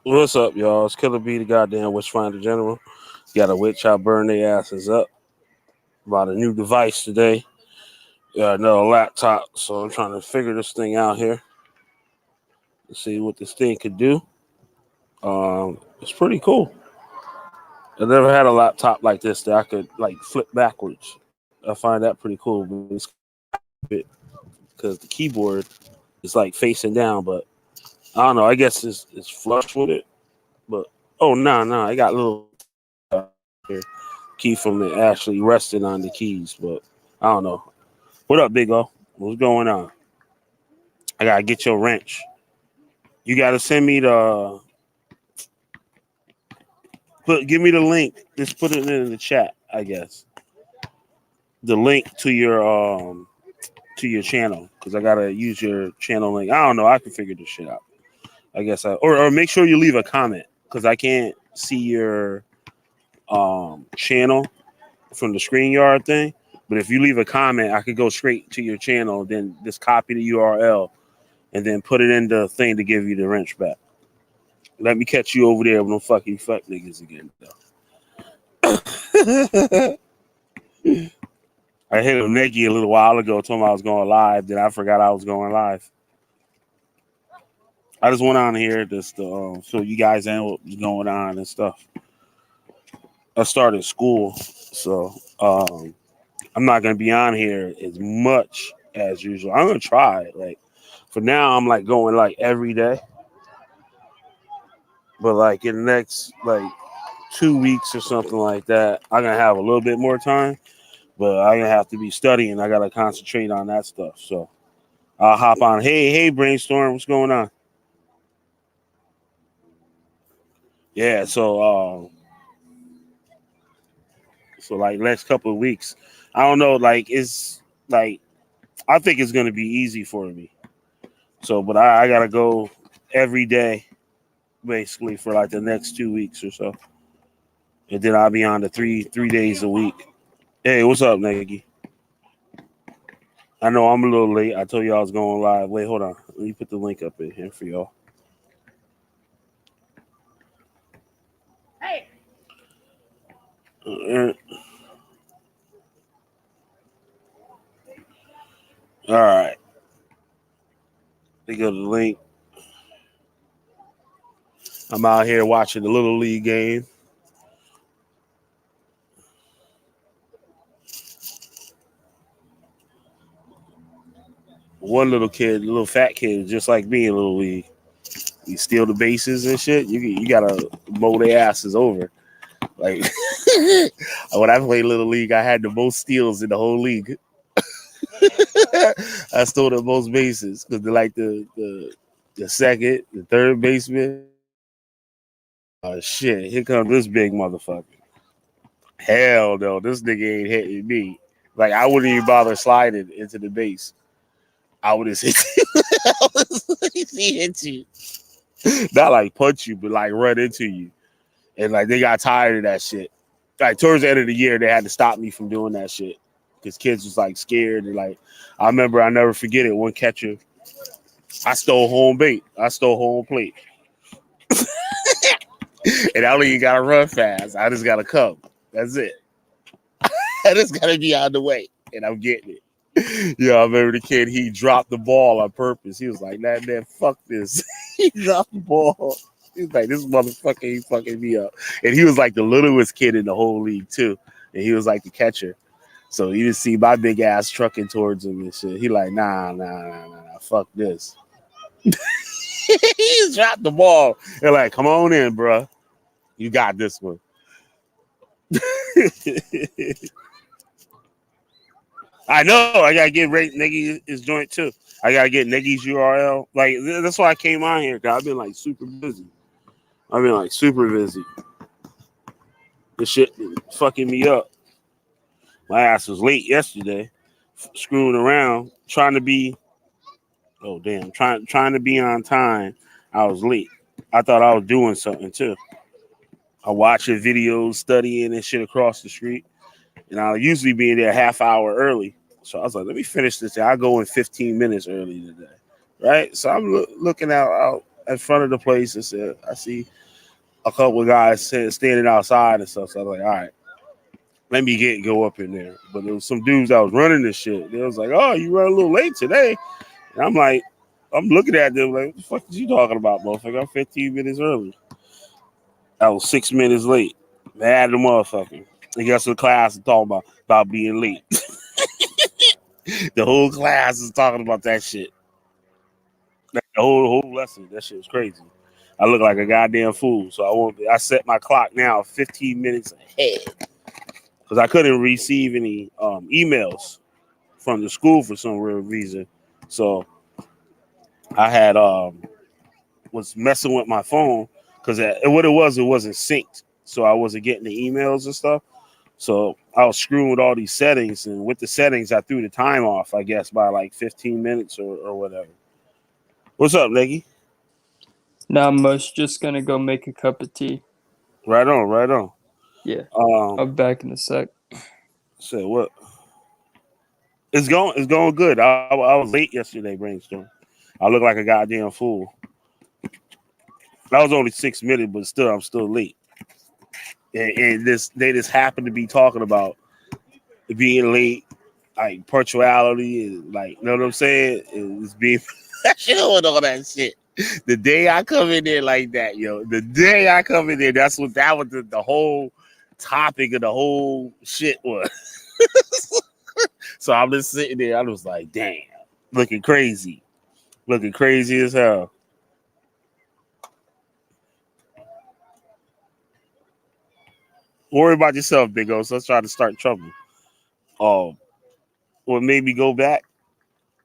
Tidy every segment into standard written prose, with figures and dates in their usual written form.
What's up, y'all? It's Killer B, the goddamn Witchfinder General. Got a witch out, burn their asses up. Bought a new device today. Got another laptop, so I'm trying to figure this thing out here and see what this thing could do. It's pretty cool. I never had a laptop like this that I could like flip backwards. I find that pretty cool. Because the keyboard is like facing down, but I don't know. I guess it's flush with it. But oh no, I got a little here. Key from it actually resting on the keys, but I don't know. What up, Big O? What's going on? I gotta get your wrench. You gotta send me give me the link. Just put it in the chat, I guess. The link to your channel because I gotta use your channel link. I don't know. I can figure this shit out. I guess or make sure you leave a comment because I can't see your channel from the StreamYard thing. But if you leave a comment, I could go straight to your channel, then just copy the URL and then put it in the thing to give you the wrench back. Let me catch you over there with no fucking fuck niggas again, though. I hit a Nikki a little while ago, told him I was going live, then I forgot I was going live. I just went on here just to show you guys what was going on and stuff. I started school, so I'm not gonna be on here as much as usual. I'm gonna try it. Like for now, I'm like going like every day, but like in the next like 2 weeks or something like that, I'm gonna have a little bit more time. But I'm gonna have to be studying. I gotta concentrate on that stuff. So I'll hop on. Hey, brainstorm, what's going on? Yeah, so like next couple of weeks, I don't know. Like it's like I think it's gonna be easy for me. So, but I gotta go every day, basically for like the next 2 weeks or so, and then I'll be on the three days a week. Hey, what's up, Nagy? I know I'm a little late. I told you I was going live. Wait, hold on. Let me put the link up in here for y'all. Hey. All right. They go to the link. I'm out here watching the Little League game. One little kid, a little fat kid, just like me in Little League. You steal the bases and shit. You gotta mow their asses over. Like when I played Little League, I had the most steals in the whole league. I stole the most bases because like the second, the third baseman. Oh shit! Here comes this big motherfucker. Hell no, this nigga ain't hitting me. Like I wouldn't even bother sliding into the base. I would have hit you. He hit you. Not like punch you, but like run into you. And like they got tired of that shit. Like towards the end of the year, they had to stop me from doing that shit because kids was like scared. And like I remember, I never forget it. One catcher, I stole home bait. I stole home plate, and I don't even gotta run fast. I just gotta come. That's it. I just gotta be out of the way, and I'm getting it. Yeah, I remember the kid. He dropped the ball on purpose. He was like, "Nah, man, fuck this." He dropped the ball. He's like, "This motherfucker ain't fucking me up." And he was like the littlest kid in the whole league too, and he was like the catcher. So you just see my big ass trucking towards him and shit. He like, nah, fuck this. He dropped the ball. They're like, come on in, bro. You got this one. I know. I gotta get Niggy his joint too. I gotta get Niggy's URL. Like that's why I came on here. Cause I've been like super busy. This shit fucking me up. My ass was late yesterday, screwing around, trying to be. Oh damn! Trying to be on time. I was late. I thought I was doing something too. I watching videos, studying and shit across the street, and I'll usually be there a half hour early. So I was like, let me finish this. I'll go in 15 minutes early today, right? So I'm looking out in front of the place. And said, I see a couple of guys standing outside and stuff. So I was like, all right, let me go up in there. But there was some dudes that was running this shit. They was like, oh, you run a little late today. And I'm like, I'm looking at them like, what the fuck is you talking about, motherfucker? I'm 15 minutes early. I was 6 minutes late. Mad at the motherfucker. And guess what class is talking about being late. The whole class is talking about that shit. The whole lesson. That shit was crazy. I look like a goddamn fool. So I set my clock now 15 minutes ahead. Because I couldn't receive any emails from the school for some real reason. So I had was messing with my phone because what it wasn't synced. So I wasn't getting the emails and stuff. So I was screwing with all these settings, and with the settings, I threw the time off, I guess, by like 15 minutes or whatever. What's up, Nicky? Not much. Just gonna go make a cup of tea. Right on, right on. Yeah, I'll be back in a sec. So what? It's going good. I was late yesterday, brainstorm. I look like a goddamn fool. That was only 6 minutes, but still, I'm still late. And they just happened to be talking about being late, like punctuality, and like, you know what I'm saying? It's being professional and all that shit. The day I come in there like that, yo, the day I come in there, that was the whole topic of the whole shit was. So I'm just sitting there, I was like, damn, looking crazy as hell. Worry about yourself, Big O. So let's try to start trouble. What made me go back?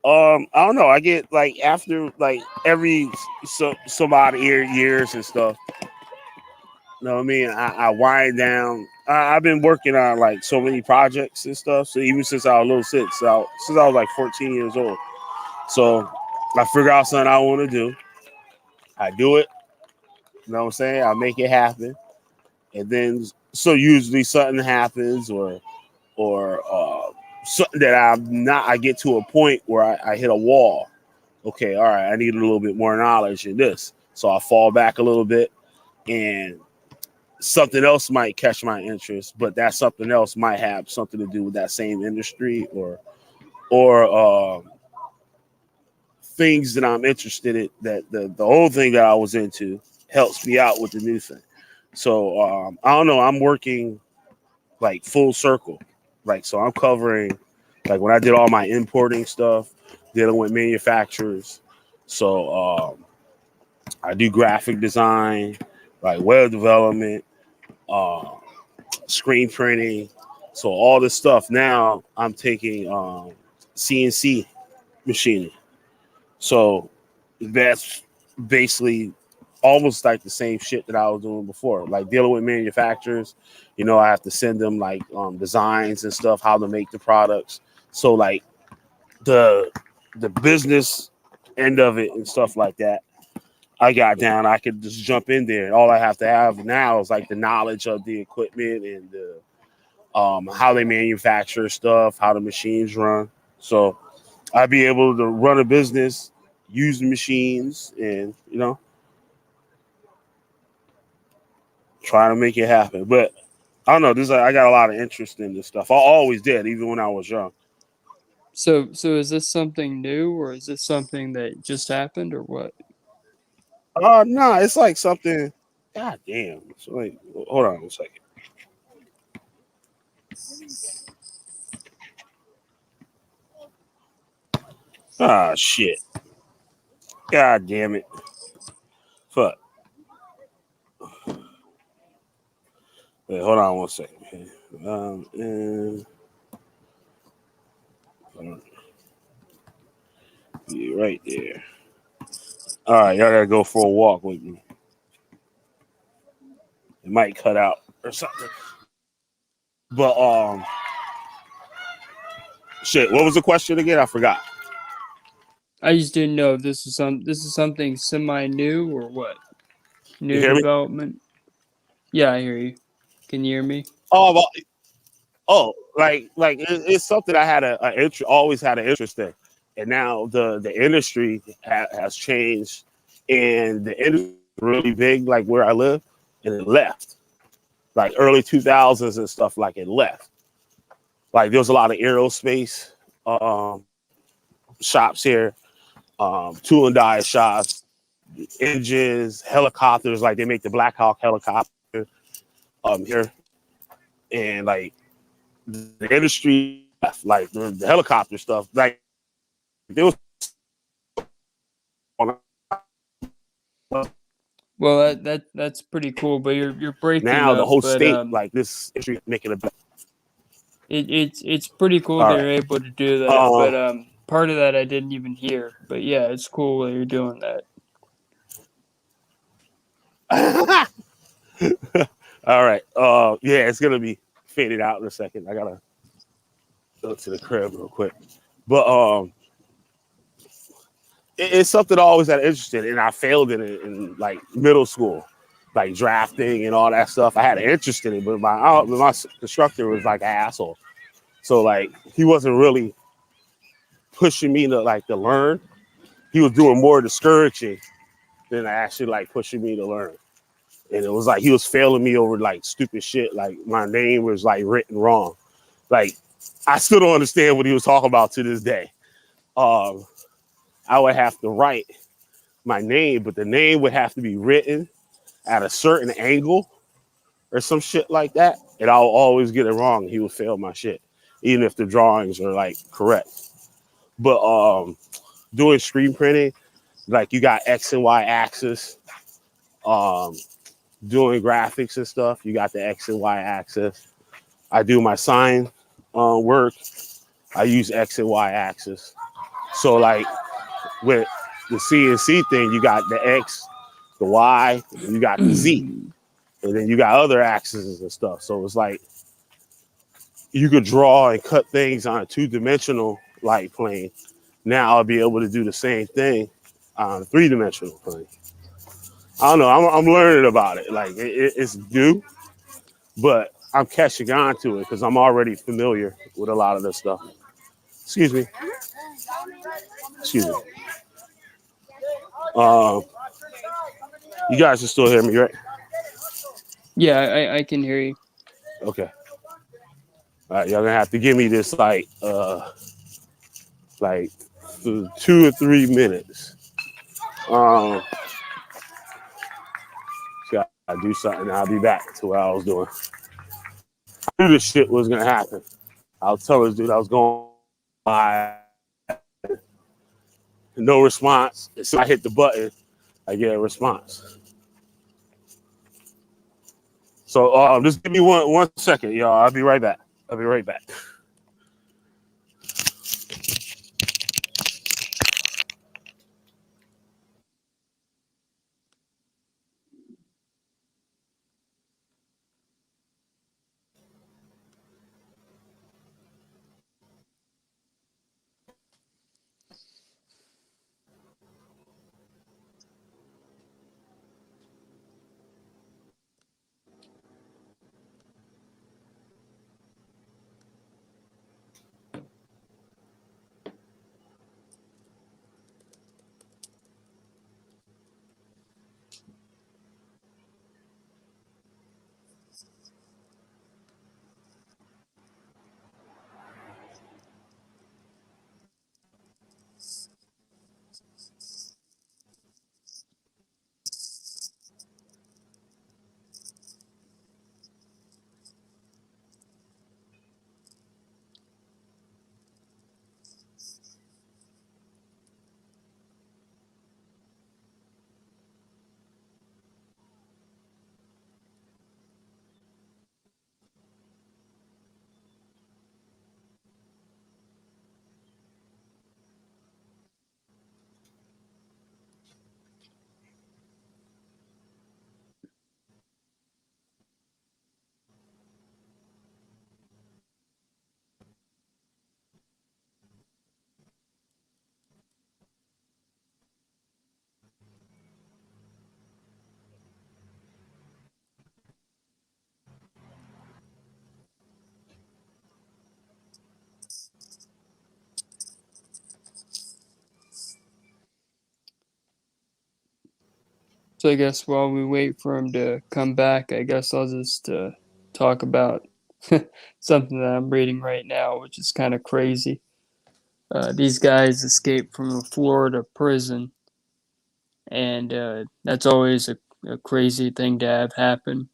I don't know. I get like after like every some odd years and stuff. You know what I mean? I wind down. I've been working on like so many projects and stuff. So even since I was a little since I was like 14 years old. So I figure out something I want to do. I do it. You know what I'm saying? I make it happen. And then so usually something happens or something that I get to a point where I hit a wall. Okay, all right, I need a little bit more knowledge in this. So I fall back a little bit and something else might catch my interest, but that something else might have something to do with that same industry or things that I'm interested in, that the old thing that I was into helps me out with the new thing. So I don't know, I'm working like full circle. Like, so I'm covering, like when I did all my importing stuff, dealing with manufacturers. So I do graphic design, like web development, uh, screen printing. So all this stuff now I'm taking CNC machining. So that's basically almost like the same shit that I was doing before, like dealing with manufacturers. You know, I have to send them like designs and stuff, how to make the products. So like the business end of it and stuff like that, I got down. I could just jump in there. All I have to have now is like the knowledge of the equipment and the how they manufacture stuff, how the machines run. So I'd be able to run a business, use the machines, and try to make it happen. But I don't know. I got a lot of interest in this stuff. I always did, even when I was young. So is this something new, or is this something that just happened, or what? No, it's like something. God damn. So like, hold on a second. Ah, shit. God damn it. Fuck. Wait, hold on one second. And yeah, right there. All right, y'all gotta go for a walk with me. It might cut out or something. But shit. What was the question again? I forgot. I just didn't know if this is something semi new or what? You New hear me? development? Yeah, I hear you. Can you hear me? Oh, well, it's something I had always had an interest in, and now the industry has changed and the industry was really big, like where I live, and it left. Like early 2000s and stuff, like it left. Like there was a lot of aerospace shops here, tool and die shops, engines, helicopters. Like they make the Black Hawk helicopter here, and like the industry left, like the helicopter stuff. Like there was Well, that's pretty cool, but you're breaking now the up. whole But state, like this industry making a it's pretty cool all they're right. able to do that. Um, But part of that I didn't even hear. But yeah, it's cool that you're doing that. all right. Yeah, it's gonna be faded out in a second. I gotta go to the crib real quick. But it's something I always had interested in, and I failed in it in like middle school, like drafting and all that stuff. I had an interest in it, but my instructor was like an asshole. So like he wasn't really pushing me to learn. He was doing more discouraging than actually like pushing me to learn. And it was like he was failing me over like stupid shit. Like my name was like written wrong. Like I still don't understand what he was talking about to this day. Um, I would have to write my name, but the name would have to be written at a certain angle or some shit like that. And I'll always get it wrong. He would fail my shit, even if the drawings are like correct. But doing screen printing, like you got X and Y axis. Um, doing graphics and stuff, you got the X and Y axis. I do my sign work. I use X and Y axis. So like with the CNC thing, you got the X, the Y, you got the Z, and then you got other axes and stuff. So it's like you could draw and cut things on a two-dimensional like plane. Now I'll be able to do the same thing on a three-dimensional plane. I don't know. I'm learning about it. Like it's new, but I'm catching on to it because I'm already familiar with a lot of this stuff. Excuse me. Excuse me. Um, you guys can still hear me, right? Yeah, I can hear you. Okay. All right, y'all gonna have to give me this like 2 or 3 minutes. Um, gotta do something. I'll be back to what I was doing. I knew this shit was gonna happen. I was telling this dude I was going by, no response. So I hit the button, I get a response. So just give me one second, y'all. I'll be right back. I'll be right back. So I guess while we wait for him to come back, I guess I'll just talk about something that I'm reading right now, which is kind of crazy. These guys escaped from a Florida prison, and that's always a crazy thing to have happen.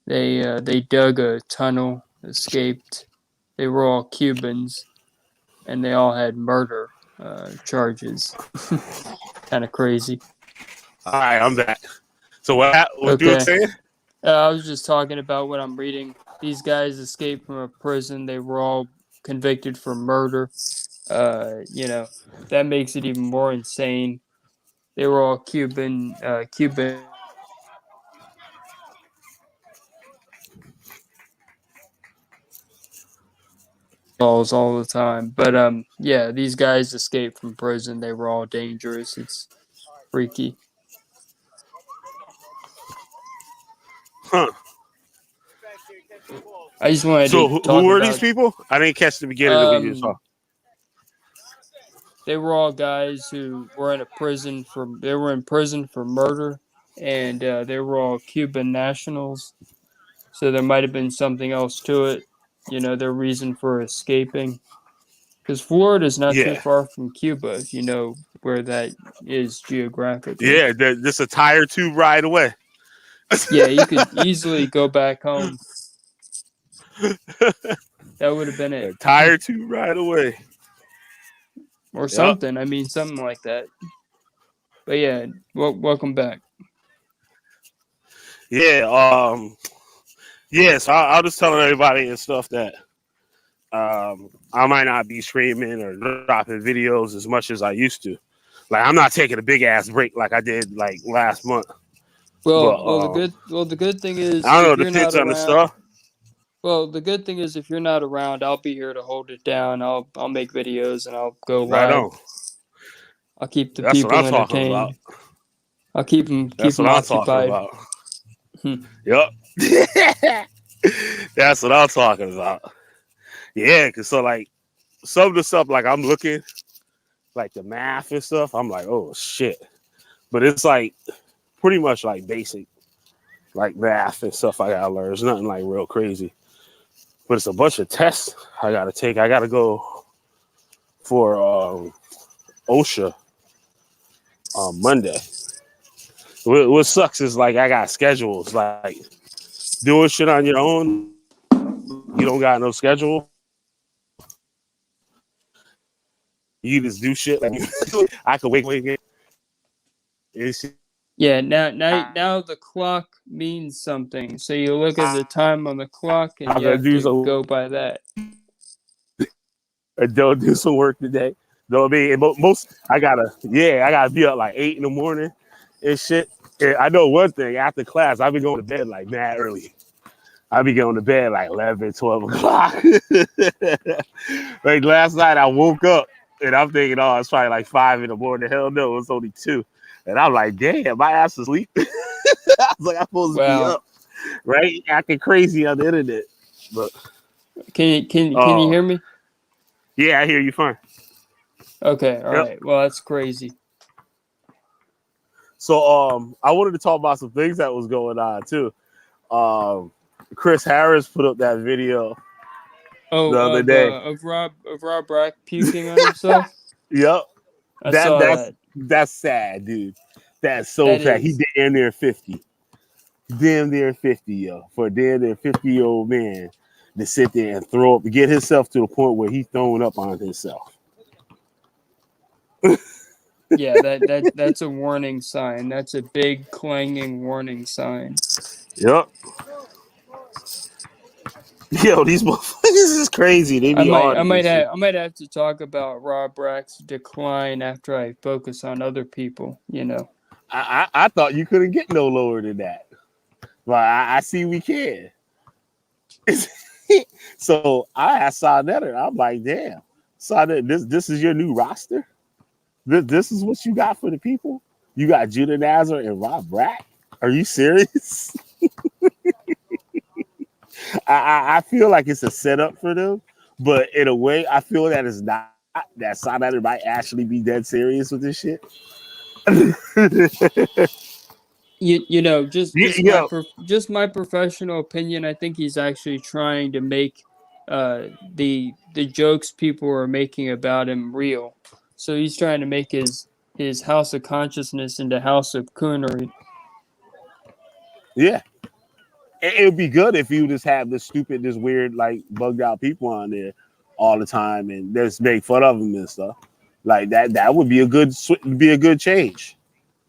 They dug a tunnel, escaped. They were all Cubans, and they all had murder charges. Kind of crazy. All right, I'm back. So what you were Okay. saying? I was just talking about what I'm reading. These guys escaped from a prison. They were all convicted for murder. You know, that makes it even more insane. They were all Cuban laws all the time. But yeah, these guys escaped from prison. They were all dangerous. It's freaky. Huh. I just wanted So to who talk were these about people? I didn't catch the beginning of what you were um talking. they were all guys who were in prison for murder, and they were all Cuban nationals. So there might have been something else to it. You know, their reason for escaping. Because Florida is not too Yeah, far from Cuba, if you know where that is geographically. yeah. Just a tire tube ride away. Yeah, you could easily go back home. That would have been it. A tire tube ride away. Or Yep. something. I mean, something like that. But yeah, welcome back. Yeah. Yeah. So I'll just telling everybody and stuff that I might not be streaming or dropping videos as much as I used to. Like I'm not taking a big ass break like I did like last month. But The good thing is I don't know. if It you're not depends on the around. stuff. Well, the good thing is if you're not around, I'll be here to hold it down. I'll make videos and I'll go Right live. on. I'll keep the That's what people I'm talking about. entertained. I'll keep them That's what I'm talking occupied. about. Yep. That's what I'm talking about. Yeah, cause so like some of the stuff like I'm looking like the math and stuff, I'm like, oh shit. But it's like pretty much like basic like math and stuff I gotta learn. It's nothing like real crazy. But it's a bunch of tests I gotta take. I gotta go for OSHA on Monday. What sucks is like I got schedules. Like doing shit on your own, you don't got no schedule. You just do shit. Like I could wake. It's, Yeah, now the clock means something. So you look at the time on the clock and I'm you gonna have do to some. go by that. Don't do some work today. Know what I mean? Most I gotta be up like 8 in the morning and shit. And I know one thing after class, I be going to bed like mad early. I be going to bed like 11, 12 o'clock. Like last night, I woke up and I'm thinking, oh, it's probably like 5 in the morning. Hell no, it's only 2. And I'm like, damn, my ass is asleep. I was like, I'm supposed to be Wow. up, right? Acting crazy on the internet. But Can you hear me? yeah, I hear you fine. Okay, all Yep. right. Well, that's crazy. So I wanted to talk about some things that was going on too. Um Chris Harris put up that video Oh, the other day. of Rob Brack puking on himself. Yep. I saw that. That's sad, dude. That's so That sad. He is. damn near 50. Damn near 50, yo. For a damn near 50-year-old man to sit there and throw up, get himself to the point where he's throwing up on himself. Yeah, that's a warning sign. That's a big clanging warning sign. Yep. Yo, these motherfuckers is crazy. They be on this shit. I might have to talk about Rob Brack's decline after I focus on other people. You know. I thought you couldn't get no lower than that. But I see we can. So I asked Sonetta, I'm like, damn, Sonetta, this is your new roster? This is what you got for the people? You got Judah Nazar and Rob Brack? Are you serious? I feel like it's a setup for them, but in a way, I feel that it's not. That Sonetta might actually be dead serious with this shit. You know, just Yeah, just my professional opinion. I think he's actually trying to make the jokes people are making about him real. So he's trying to make his house of consciousness into house of coonery. yeah. It would be good if you just have this stupid, this weird, like bugged out people on there all the time and just make fun of them and stuff. Like that. That would be be a good change.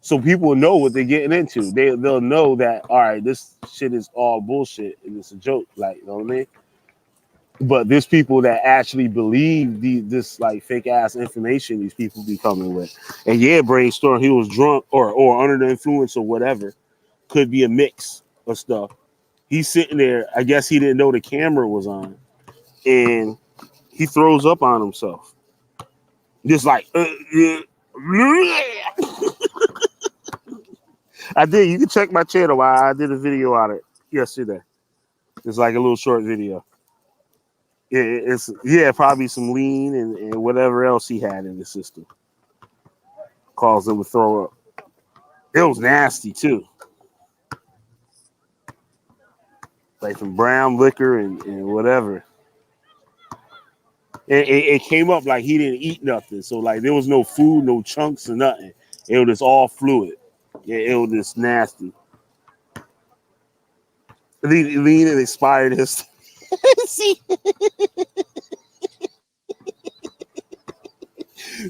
So people know what they're getting into. They'll know that all right, this shit is all bullshit and it's a joke. Like you know what I mean. But there's people that actually believe this like fake ass information these people be coming with. And yeah, brainstorm, he was drunk or under the influence or whatever. Could be a mix of stuff. He's sitting there. I guess he didn't know the camera was on, and he throws up on himself. Just like I did. You can check my channel. I did a video on it yesterday. It's like a little short video. It's probably some lean and whatever else he had in the system caused him to throw up. It was nasty too, like some brown liquor and whatever. It came up like he didn't eat nothing, so like there was no food, no chunks or nothing. It was just all fluid. It was just nasty. Lean and expired his. See,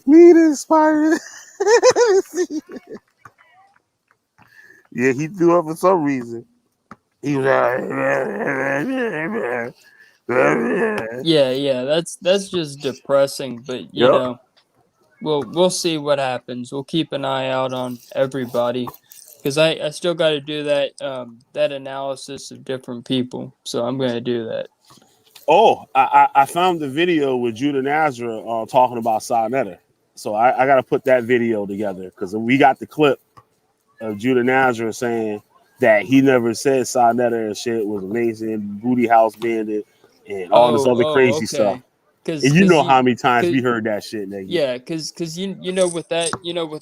lean and expired. Yeah, he threw up for some reason. He was like, Yeah, that's just depressing. But you yep. know, we'll see what happens. We'll keep an eye out on everybody because I still got to do that analysis of different people. So I'm gonna do that. Oh, I found the video with Judah Nazar talking about Sarnetta. So I got to put that video together because we got the clip of Judah Nazar saying that he never said Sarnetta and shit was amazing, booty house bandit, and all this other crazy stuff. Okay. Cause And you cause know you how many times cause, we heard that shit, nigga. yeah, cause you know what that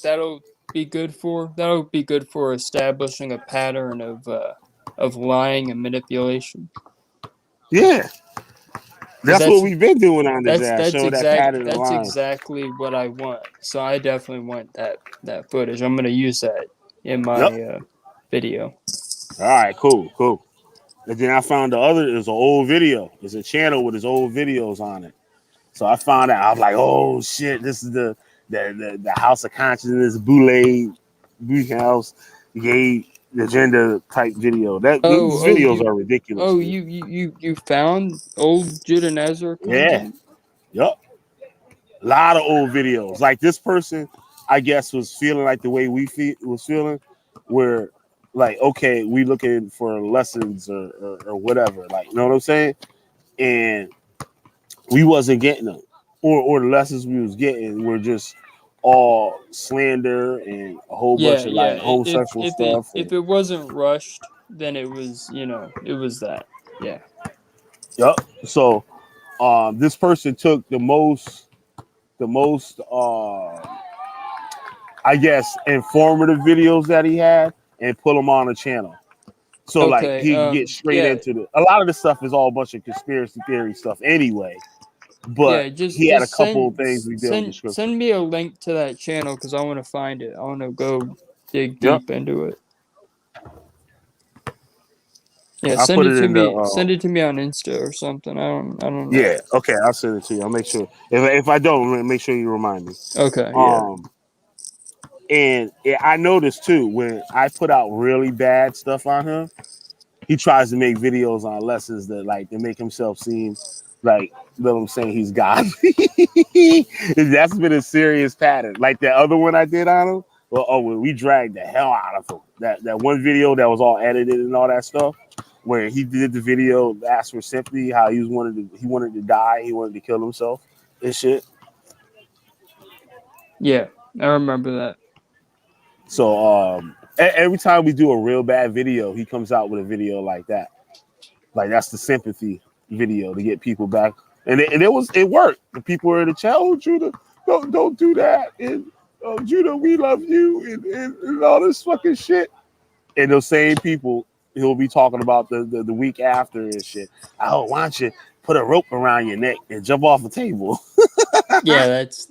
that'll be good for? That'll be good for establishing a pattern of lying and manipulation. Yeah, Because that's what we've been doing on this ass, showing that pattern of that's lying. exactly what I want. So I definitely want that footage. I'm gonna use that in Yep. my video. All right, cool. And then I found the other is an old video. It's a channel with his old videos on it. So I found out. I was like, oh shit, this is the House of Consciousness Boule House gay agenda type video. These Oh, videos are ridiculous, dude. you found old Judah Nazar Yeah, content? yep. A lot of old videos. Like this person, I guess, was feeling like the way was feeling, where like, okay, we looking for lessons or whatever. Like, you know what I'm saying? And we wasn't getting them, or the lessons we was getting were just all slander and a whole bunch of Yeah. like homosexual stuff. If And it wasn't rushed, then it was it was that. Yeah. yep. So this person took the most I guess informative videos that he had and put them on a channel. So like Okay. he can get straight Yeah. into a lot of this stuff is all a bunch of conspiracy theory stuff anyway. Yeah. But he had a Just couple of things we dealt with the scripture. send me a link to that channel because I want to find it. I want to go dig Yep. deep into it. Yeah. I put it in the Send it to me on Insta or something. I don't know. yeah, okay, I'll send it to you. I'll make sure. If I don't, make sure you remind me. Okay. Yeah. Um, and I noticed too when I put out really bad stuff on him, he tries to make videos on lessons that like to make himself seem like, you know what I'm saying, he's God. That's been a serious pattern. Like that other one I did on him. Well, we dragged the hell out of him. That one video that was all edited and all that stuff, where he did the video asked for sympathy, how he wanted to die, he wanted to kill himself and shit. Yeah. I remember that. So every time we do a real bad video, he comes out with a video like that. Like that's the sympathy video to get people back. And it worked. The people were in the chat, oh Judah, don't do that. And Judah, we love you and all this fucking shit. And those same people he'll be talking about the week after and shit. Oh, why don't you put a rope around your neck and jump off the table? Yeah, that's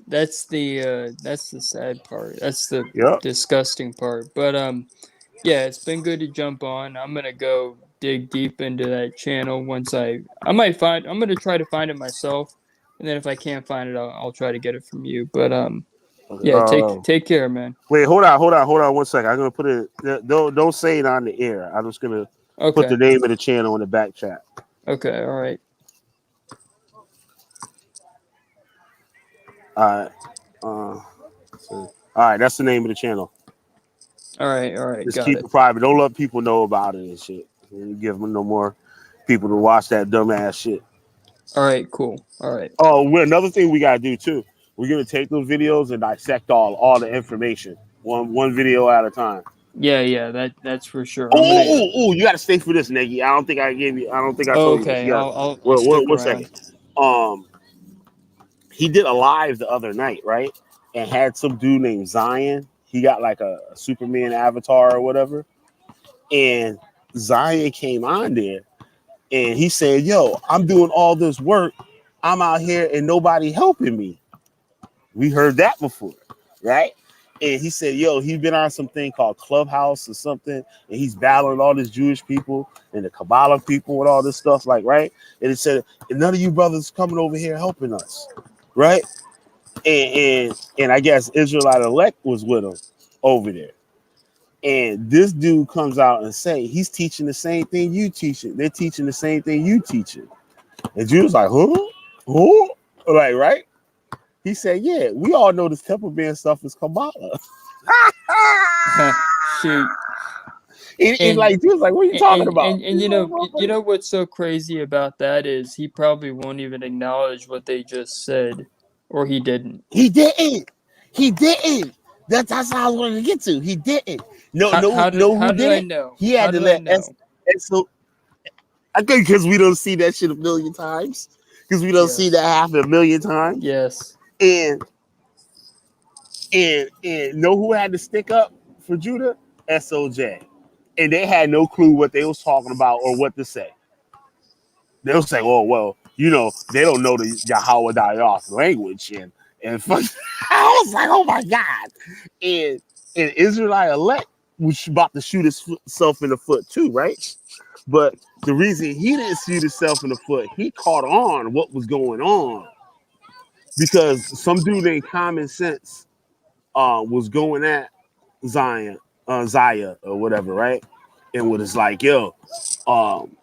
the sad part. That's the Yep. disgusting part. But yeah, it's been good to jump on. I'm gonna go dig deep into that channel once I'm gonna try to find it myself, and then if I can't find it, I'll try to get it from you. But yeah, take care, man. Wait, hold on 1 second. I'm gonna put it. Don't say it on the air. I'm just gonna put the Okay, name of the channel in the back chat. okay, all right, All right. All right. That's the name of the channel. all right, Just got keep it. it private. Don't let people know about it and shit. And give them no more people to watch that dumbass shit. All right, cool. All right. Oh, another thing we gotta do too. We're gonna take those videos and dissect all the information one video at a time. Yeah, yeah, that's for sure. Oh, I'm gonna. you gotta stay for this, Nagy. I don't think I gave you. I don't think I Oh, told you this. okay, You got. I'll stick 1 second. around. Um, he did a live the other night, right? And had some dude named Zion. He got like a Superman avatar or whatever. And Zion came on there and he said, "Yo, I'm doing all this work. I'm out here and nobody helping me." We heard that before, right? And he said, "Yo, he's been on something called Clubhouse or something, and he's battling all these Jewish people and the Kabbalah people and all this stuff, like, right?" And he said, "And none of you brothers coming over here helping us, right?" And I guess Israelite elect was with him over there. And this dude comes out and say he's teaching the same thing you teaching. They're teaching the same thing you teaching. And Judah's like, huh? Who? Like, right? He said, yeah, we all know this temple band stuff is Kabbalah. Shoot. And And like, Judah's like, what are you talking about? and you know what's so crazy about that is he probably won't even acknowledge what they just said, or he didn't. He didn't. He didn't. That's how I was going to get to. He didn't. No, How who did I did it? know? He How had to did I let know? So I think because we don't see that shit a million times. Because we don't see that Yes. happen a million times. Yes. And know who had to stick up for Judah? SOJ. And they had no clue what they was talking about or what to say. They'll say, "Oh well, they don't know the Yahweh Dayath language," and fuck, I was like, "Oh my god!" And Israelite elect was about to shoot himself in the foot too, right? But the reason he didn't shoot himself in the foot, he caught on what was going on because some dude named Common Sense was going at Zion, Zaya or whatever, right? And was like, "Yo, um,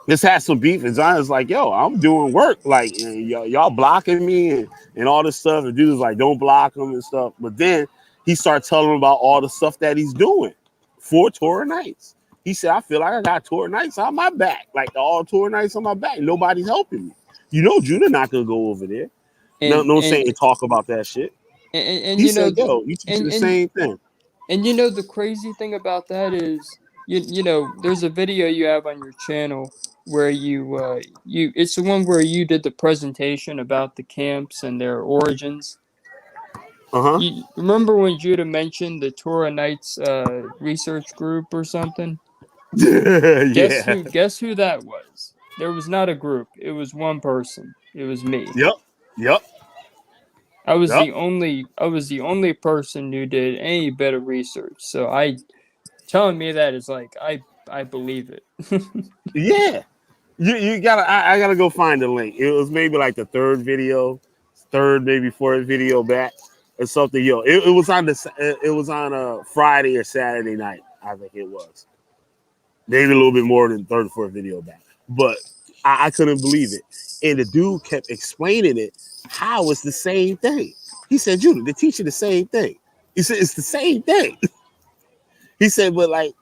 this had some beef, and Zion's like, yo, I'm doing work, like, and y'all blocking me and all this stuff." And dude was like, don't block him and stuff. But then he started telling him about all the stuff that he's doing for Torah nights. He said, I feel like I got Torah nights on my back, like all Torah nights on my back. Nobody's helping me. Judah not gonna go over there. No, And no and saying talk about that shit. and He you know said, yo, you teaching the and same thing. you know the crazy thing about that is you know there's a video you have on your channel where you it's the one where you did the presentation about the camps and their origins. Uh-huh. You remember when Judah mentioned the Torah Knights research group or something? Yeah. Guess who that was? There was not a group. It was one person. It was me. Yep. Yep. Yep. I was the only person who did any bit of research. So I telling me that is like I believe it. Yeah. You gotta I gotta go find the link. It was maybe like the third maybe fourth video back or something. Yo, it was on a Friday or Saturday night. I think it was maybe a little bit more than third or fourth video back, but I couldn't believe it. And the dude kept explaining it how it's the same thing. He said, "Judah, they're teaching the same thing." He said, "It's the same thing." He said, "But like."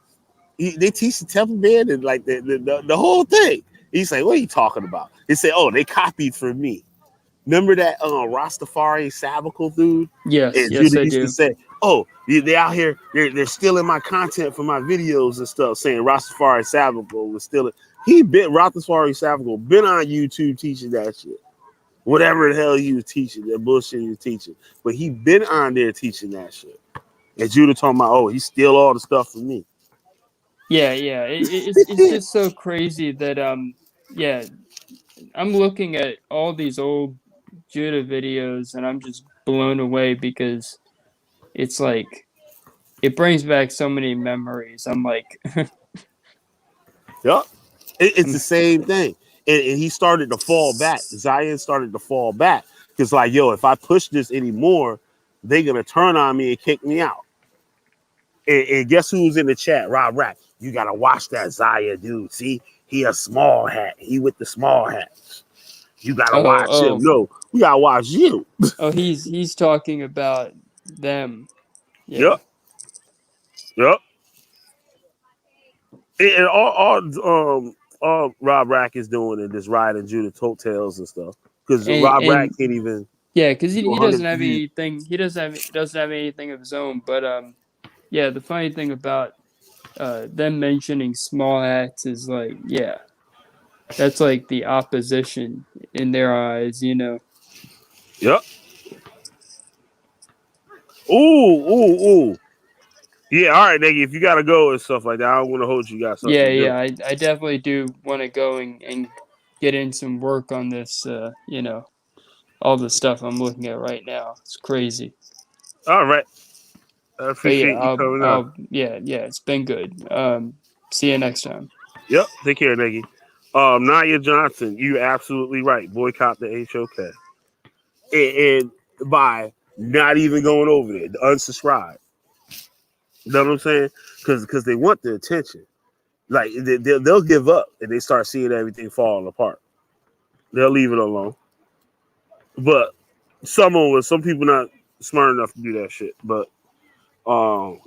They teach the temple band and like the whole thing. He's like, what are you talking about? He said, oh, they copied from me. Remember that Rastafari Sabbatical dude? Yes, And yes Judah I used to do. say, oh, they out here, they're stealing my content for my videos and stuff, saying Rastafari Sabbatical was stealing. Rastafari Sabbatical been on YouTube teaching that shit. Whatever the hell you was teaching, that bullshit you was teaching. But he been on there teaching that shit. And Judah talking about, oh, he steal all the stuff from me. Yeah. It's just so crazy that yeah, I'm looking at all these old Judah videos and I'm just blown away because it's like it brings back so many memories. I'm like, Yep. It's the I'm, same thing. And he started to fall back. Zion started to fall back. Because, like, yo, if I push this anymore, they're going to turn on me and kick me out. And guess who's in the chat? Rob Rack. You got to watch that Zion dude. See, he a small hat. He with the small hats. You got to oh watch him. No, we got to watch you. he's talking about them. Yeah, Yep. Yep. And all Rob Rack is doing is just riding Judith coattails and stuff. Because Rob Rack and can't even yeah, because do he doesn't 100 have views. anything. He doesn't have anything of his own. But yeah, the funny thing about them mentioning small hats is like, yeah, that's like the opposition in their eyes, you know. Yep. Ooh. Yeah, all right, nigga. If you gotta go and stuff like that, I don't want to hold you. Got something Yeah, to do. I definitely do want to go and get in some work on this. You know, all the stuff I'm looking at right now. It's crazy. All right. I But yeah, appreciate you coming on. yeah, it's been good. See you next time. Yep. Take care, nigga. Nia Johnson, you absolutely right. Boycott the HOK. And by not even going over there, unsubscribe. You know what I'm saying? Because they want the attention. Like they'll give up and they start seeing everything falling apart. They'll leave it alone. But some people not smart enough to do that shit. But um,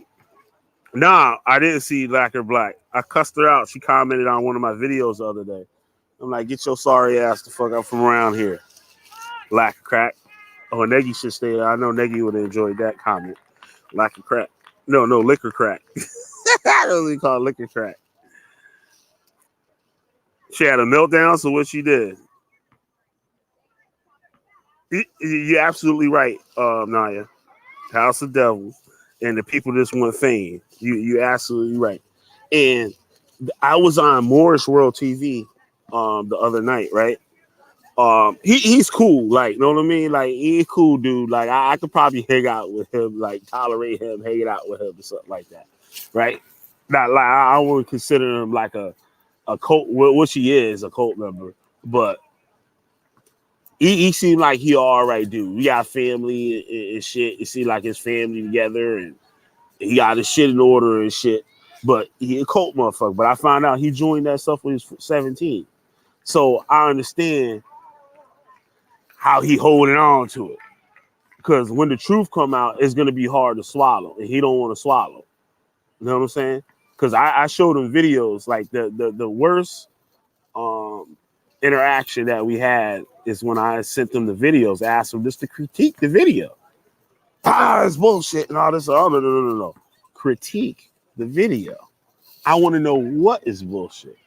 nah, I didn't see Lacquer Black. I cussed her out. She commented on one of my videos the other day. I'm like, get your sorry ass the fuck up from around here, Lacquer Crack. Oh, Negi should stay there. I know Negi would have enjoyed that comment. Lacquer Crack. No, Liquor Crack. I don't really call it Liquor Crack. She had a meltdown, so what she did? You're absolutely right, Naya. House of Devils, and the people just want fame. You absolutely right. And I was on Morris World TV the other night, right? He's cool, like, you know what I mean? Like, he's a cool dude. Like, I could probably hang out with him, like tolerate him, hanging out with him or something like that, right? Not like I wouldn't consider him like a cult, what she is, a cult member, but he seemed like he all right dude. We got family and shit. It seemed like his family together and he got his shit in order and shit. But he a cult motherfucker. But I found out he joined that stuff when he was 17. So I understand how he holding on to it. Because when the truth come out, it's gonna be hard to swallow, and he don't want to swallow. You know what I'm saying? Because I showed him videos like the worst interaction that we had is when I sent them the videos, asked them just to critique the video. It's bullshit and all this. Oh, no. Critique the video. I want to know what is bullshit.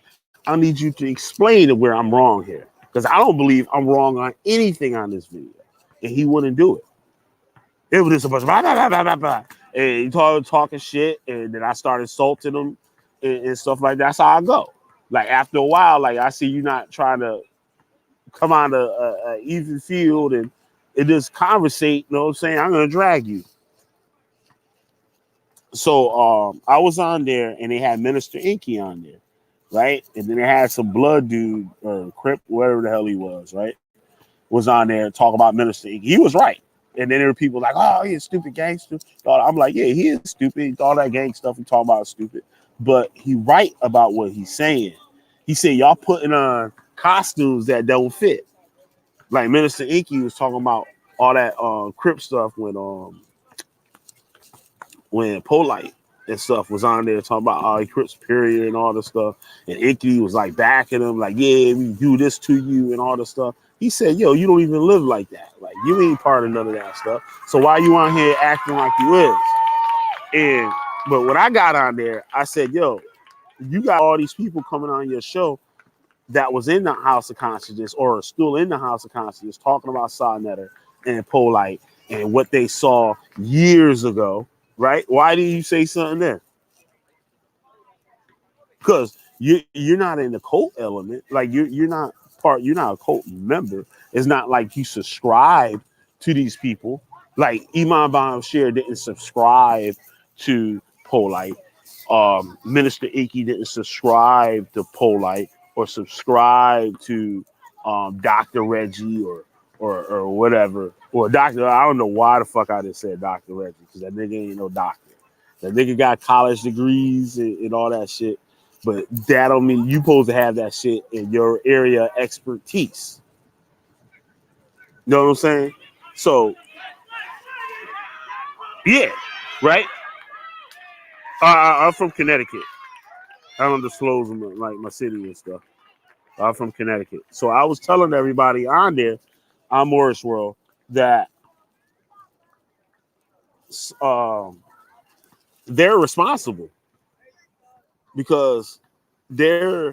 I need you to explain where I'm wrong here. Because I don't believe I'm wrong on anything on this video. And he wouldn't do it. It was just a bunch of blah, blah, blah, blah, blah. And he started talking shit, and then I started insulting him and stuff like that. That's how I go. Like, after a while, like, I see you not trying to come on a even field and just conversate, you know what I'm saying? I'm going to drag you. So I was on there, and they had Minister Inky on there, right? And then they had some blood dude or Crip, whatever the hell he was, right? Was on there talking about Minister Inky. He was right. And then there were people like, oh, he's a stupid gangster. I'm like, yeah, he is stupid. All that gang stuff he talking about is stupid. But he right about what he's saying. He said, y'all putting on costumes that don't fit. Like Minister Inky was talking about all that Crip stuff when Polite and stuff was on there talking about all Crip Superior and all this stuff. And Inky was like backing him, like, yeah, we do this to you and all this stuff. He said, yo, you don't even live like that. Like, you ain't part of none of that stuff. So why you on here acting like you is? And but when I got on there, I said, yo, you got all these people coming on your show that was in the House of Consciousness or still in the House of Consciousness talking about Sarnetter and Polite and what they saw years ago, right? Why did you say something there? because you're not in the cult element. Like you're not part. You're not a cult member. It's not like you subscribe to these people. Like Iman Share didn't subscribe to Polite. Minister Icky didn't subscribe to Polite or subscribe to Dr. Reggie or whatever. Or Dr. I don't know why the fuck I just said Dr. Reggie, because that nigga ain't no doctor. That nigga got college degrees and all that shit. But that don't mean you supposed to have that shit in your area of expertise. You know what I'm saying? So yeah, right? I'm from Connecticut. I don't disclose like my city and stuff. I'm from Connecticut. So I was telling everybody on there, on Morris World, that um, they're responsible because they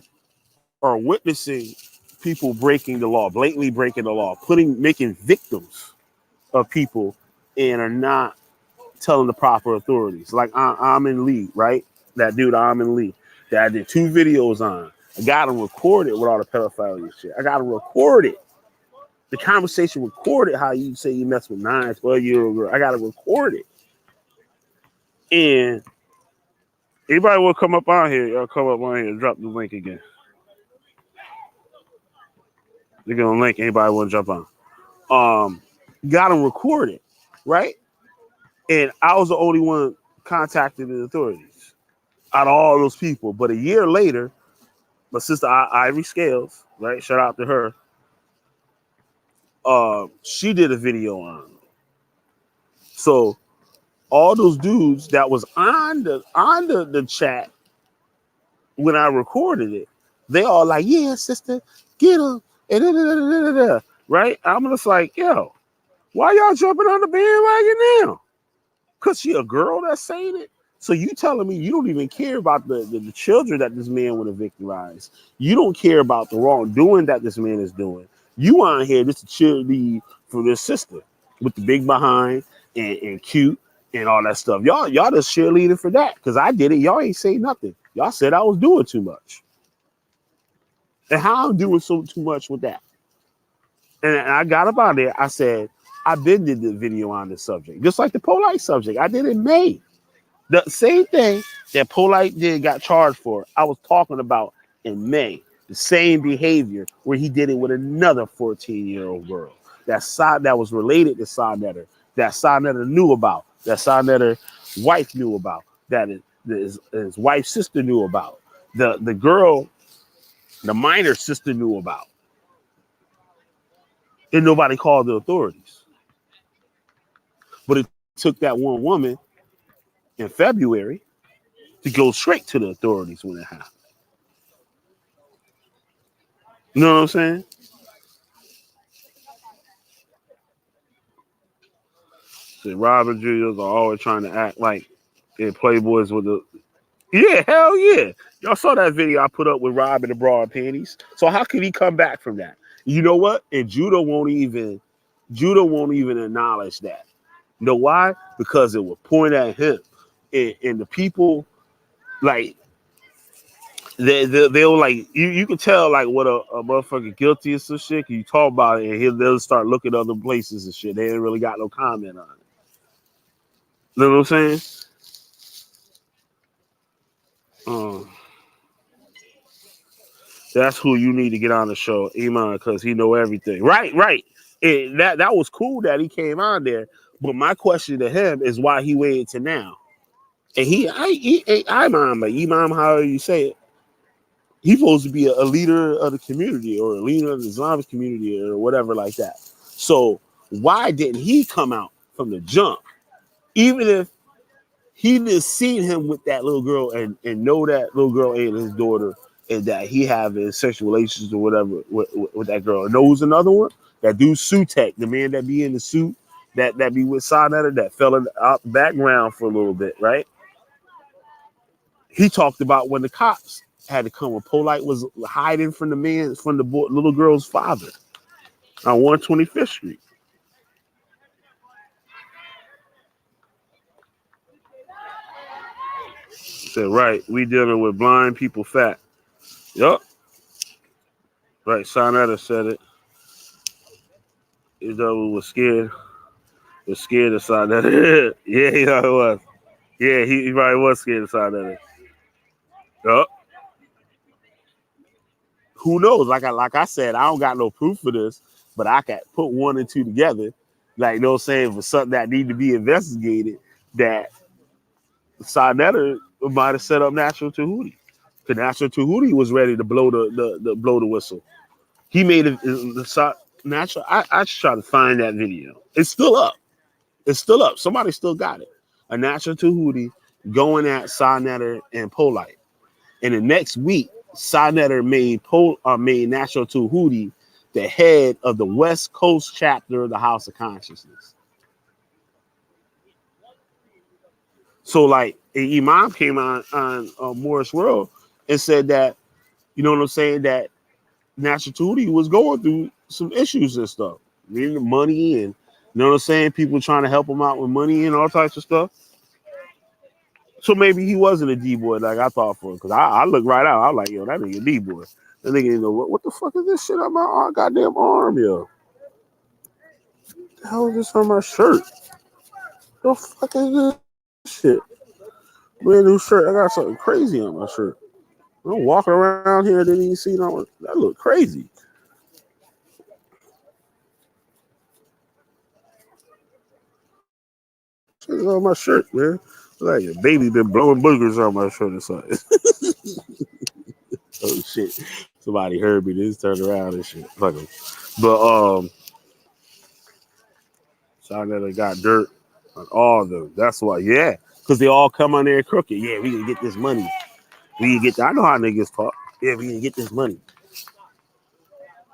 are witnessing people breaking the law, blatantly breaking the law, making victims of people, and are not telling the proper authorities. Like I'm in Lee, right? That dude, I'm in Lee, that I did 2 videos on. I got him recorded with all the pedophilia shit. I got him recorded. The conversation recorded how you say you mess with 9, 12-year-old girl. I got to record it. And anybody will come up on here, y'all come up on here and drop the link again. They're gonna link anybody want to jump on. Got them recorded, right? And I was the only one contacting the authorities out of all those people. But a year later, my sister Ivory Scales, right? Shout out to her. She did a video on it. So all those dudes that was on the chat when I recorded it, they all like, yeah, sister, get him, and right? I'm just like, yo, why y'all jumping on the bandwagon now? Cause she a girl that's saying it. So you telling me you don't even care about the children that this man would have victimized. You don't care about the wrongdoing that this man is doing. You on here just to cheerlead for this sister with the big behind and cute and all that stuff. Y'all just cheerleading for that. Cause I did it. Y'all ain't say nothing. Y'all said I was doing too much. And how I'm doing too much with that. And I got up on there. I said, I been did the video on this subject. Just like the Polite subject. I did it in May. The same thing that Polite did got charged for, I was talking about in May. The same behavior where he did it with another 14-year-old girl. That was related to Sonetter. That Sonetter knew about. That Sonetter wife knew about. That his wife's sister knew about. The girl, the minor sister knew about. And nobody called the authorities. But it took that one woman in February to go straight to the authorities when it happened. You know what I'm saying? See, Robin Jr.'s are always trying to act like they're playboys with the. Yeah, hell yeah. Y'all saw that video I put up with Rob in the broad panties. So how could he come back from that? You know what? And Judah won't even acknowledge that. You know why? Because it would point at him. And the people, like, they'll like you can tell like what a motherfucker guilty of some shit. You talk about it and they'll start looking other places and shit. They ain't really got no comment on it. You know what I'm saying? Um, that's who you need to get on the show, Iman, because he know everything. Right. That was cool that he came on there. But my question to him is why he waited to now. And Imam, however you say it, he's supposed to be a leader of the community or a leader of the Islamic community or whatever like that. So why didn't he come out from the jump? Even if he just seen him with that little girl and know that little girl ain't his daughter and that he having sexual relations or whatever with that girl. And knows another one? That dude Sutek, the man that be in the suit, that be with Sonetter, that fell in the background for a little bit, right? He talked about when the cops had to come when Polite was hiding from the little girl's father on 125th Street. said, right, we dealing with blind people fat. Yup. Right, Sonetta said it. His double was scared. Was scared of Sonetta. Yeah, he know it was. Yeah, he probably was scared of Sonetta. Yup. Who knows? Like I said, I don't got no proof for this, but I can put one and two together. Like, you know what I'm saying, for something that need to be investigated, that Sonetta might have set up Natural to Hootie. Because Natural to Hootie was ready to blow the blow the whistle. He made it the Natural. I just try to find that video. It's still up. It's still up. Somebody still got it. A Natural to Hootie going at Sonetta and Polite. And the next week, Sonetta made Natural to Hootie the head of the West Coast chapter of the House of Consciousness. So, like, Iman came on Morris World and said that, you know what I'm saying, that Natural to Hootie was going through some issues and stuff, meaning money, and, you know what I'm saying, people trying to help him out with money and all types of stuff. So maybe he wasn't a D-boy like I thought for, because I looked right out. I was like, yo, that nigga D-boy. That nigga didn't know what the fuck is this shit on my goddamn arm, yo? What the hell is this on my shirt? The fuck is this shit? Brand new shirt. I got something crazy on my shirt. I'm walking around here, didn't even see that look crazy. Shit on my shirt, man. Like a baby been blowing boogers on my shirt or something. Oh shit. Somebody heard me, just turned around and shit. Fuck them. But so I never got dirt on all of them. That's why, yeah. Because they all come on there crooked. Yeah, we can get this money. We can get I know how niggas talk. Yeah, we can get this money.